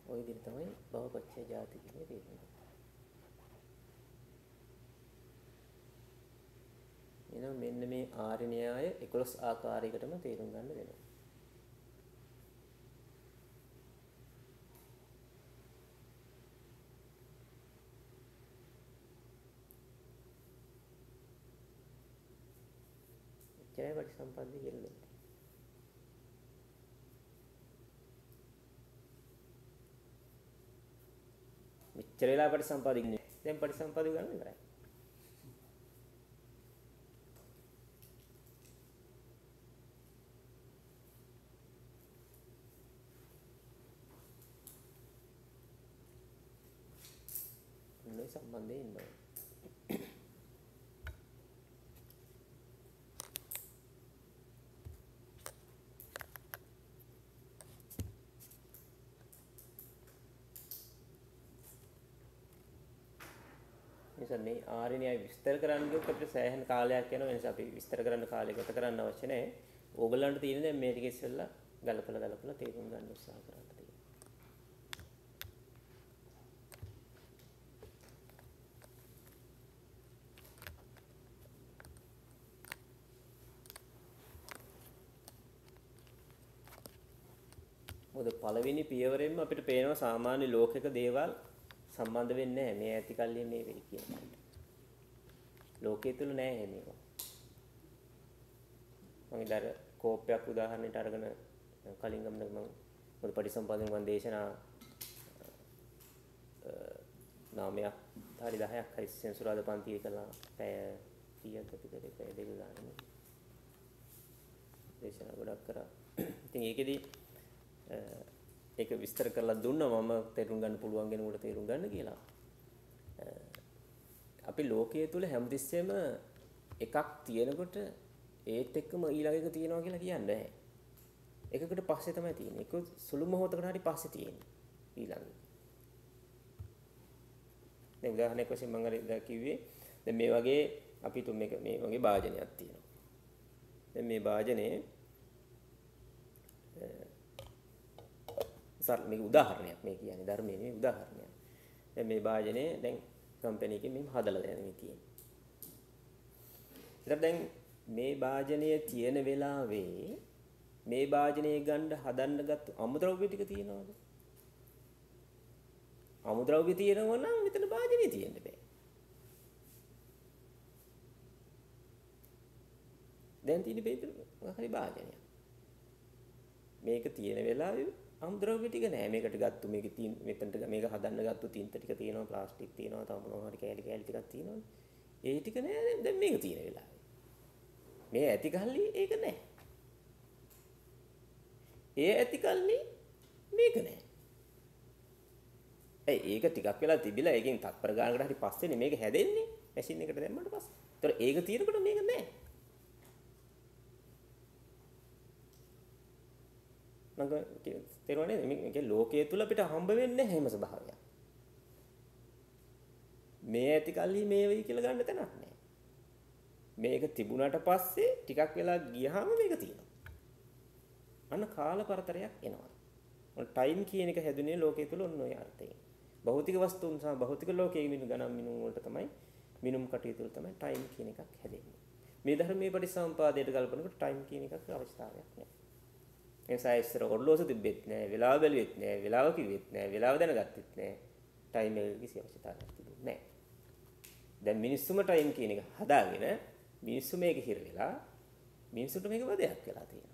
Speaker 1: ওই විදිහට තමයි භවපච්චය ජාති කියන්නේ තේරෙන්නේ. එහෙනම් මෙන්න මේ ආර්ය න්‍යාය 11 ආකාරයකටම තේරුම් ගන්න වෙනවා. එච්චරයි පටිසම්පදාය කියලා දෙන්නේ. මෙච්චර වෙලා පටිසම්පාදික නේ. දැන් පටිසම්පාදික ගන්න ඉවරයි. මේ සම්බන්ධයෙන් ඉන්නවා. නිසා මේ ආර්ය න්‍යාය විස්තර කරන්න ගියොත් අපිට සෑහෙන කාලයක් යනවා. ඒ නිසා අපි විස්තර කරන්න කාලය ගත කරන්න අවශ්‍ය නැහැ. ඕගලන්ට තියෙන දැන් මේ ටික ඉස්සෙල්ලා ගලපලා තේරුම් ගන්න උත්සාහ කරන්න තියෙනවා. මොකද පළවෙනි පියවරෙන්ම අපිට පේනවා සාමාන්‍ය ලෝකික දේවල් සම්බන්ධ වෙන්නේ නැහැ. මේ ඇති කල්ලි මේ වෙයි කියන එක. ලෝකයේ තුල නැහැ මේවා. මම ඉදාර කෝපයක් උදාහරණයට අරගෙන කලින් ගමන මම මොකද පටිසම්පාදයෙන් මම දේශනා 9ක් හරි 10ක් හරි සෙන්සුරාදා පන්තියේ කළා. පැය කීයක්ද අපි කරේ? පැය දෙක ගානේ. දේශනා ගොඩක් කරා. ඉතින් ඒකෙදි ඒක විස්තර කරලා දුන්නා මම තේරුම් ගන්න පුළුවන් කෙනෙකුට තේරුම් ගන්න කියලා. අපි ලෝකයේ තුල හැමතිස්සෙම එකක් තියෙනකොට ඒත් එක්කම ඊළඟ එක තියෙනවා කියලා කියන්නේ නැහැ. එකකට පස්සේ තමයි තියෙන්නේ. ඒක සුළු මොහොතකට හරි පස්සේ තියෙන්නේ. ඊළඟ. දැන් උදාහරණයක් වශයෙන් මම අර කිව්වේ දැන් මේ වගේ අපි තුන් මේක මේ වගේ වාදනයක් තියෙනවා. දැන් මේ වාදනයේ මේක උදාහරණයක් මේ කියන්නේ ධර්මයේ නෙමෙයි උදාහරණයක්. දැන් මේ වාදනයේ දැන් කම්පැනි එකකින් මෙහෙම හදලා දැන් මේ තියෙන්නේ. ඊට දැන් මේ වාදනයේ තියෙන වෙලාවේ මේ වාදනයේ ගන්න හදන්න ගත්ත අමුද්‍රව්‍ය ටික තියෙනවද? අමුද්‍රව්‍ය තියෙනවා නම් මෙතන වාදනයේ තියෙන්න බෑ. දැන් තියෙන බේතර හරි වාදනයක්. මේක තියෙන වෙලාවේ අමුද්‍රව්‍ය ටික නෑ. මේකට ගත්තු මේක මෙතනට මේක හදන්න ගත්තු තින්ත ටික තියෙනවා, ප්ලාස්ටික් තියෙනවා, තව මොනවා හරි කෑලි ටිකක් තියෙනවනේ. ඒ ටික නෑ දැන් මේක තියෙන වෙලාවේ. මේ ඇති කල්ලි ඒක නෑ. ඒ ඇති කල්ලි මේක නෑ. ඒක ටිකක් වෙලා තිබිලා ඒකෙන් තත්පර ගානකට හරි පස්සේනේ මේක හැදෙන්නේ මැෂින් එකට දැම්මට පස්සේ. ඒතර ඒක තියෙනකොට මේක නෑ. මම තේරුණානේ මේකේ ලෝකයේ තුල අපිට හම්බ වෙන්නේ හැම ස්වභාවයක්. මේ ඇති කල්ලි මේ වෙයි කියලා ගන්න තැනක් නෑ. මේක තිබුණාට පස්සේ ටිකක් වෙලා ගියාම මේක තියෙනවා. අන්න කාල පරතරයක් එනවා. ඔන්න ටයිම් කියන එක හැදුනේ ලෝකයේ තුල ඔන්න ඔය අර්ථයෙන්. භෞතික වස්තුන් සහ භෞතික ලෝකයේ මිනු ගණන් මිනුම් වලට තමයි මිනුම් කටයුතු වල තමයි ටයිම් කියන එකක් හැදෙන්නේ. මේ ධර්මයේ පරිසම්පාදයට කල්පනකොට ටයිම් කියන එකක් අවශ්‍යතාවයක් නෑ. ඒ නිසා ඉස්සර ඔරලෝසු තිබෙත් නෑ, වෙලාව බැලුවෙත් නෑ, වෙලාව කිව්වෙත් නෑ, වෙලාව දැනගත්තෙත් නෑ. ටයිම් එක කිසි අවශ්‍යතාවයක් තිබුණේ නෑ. දැන් මිනිස්සුම ටයිම් කියන එක හදාගෙන මිනිස්සු මේක හිර වෙලා මිනිස්සුන්ට මේක වදයක් වෙලා තියෙනවා.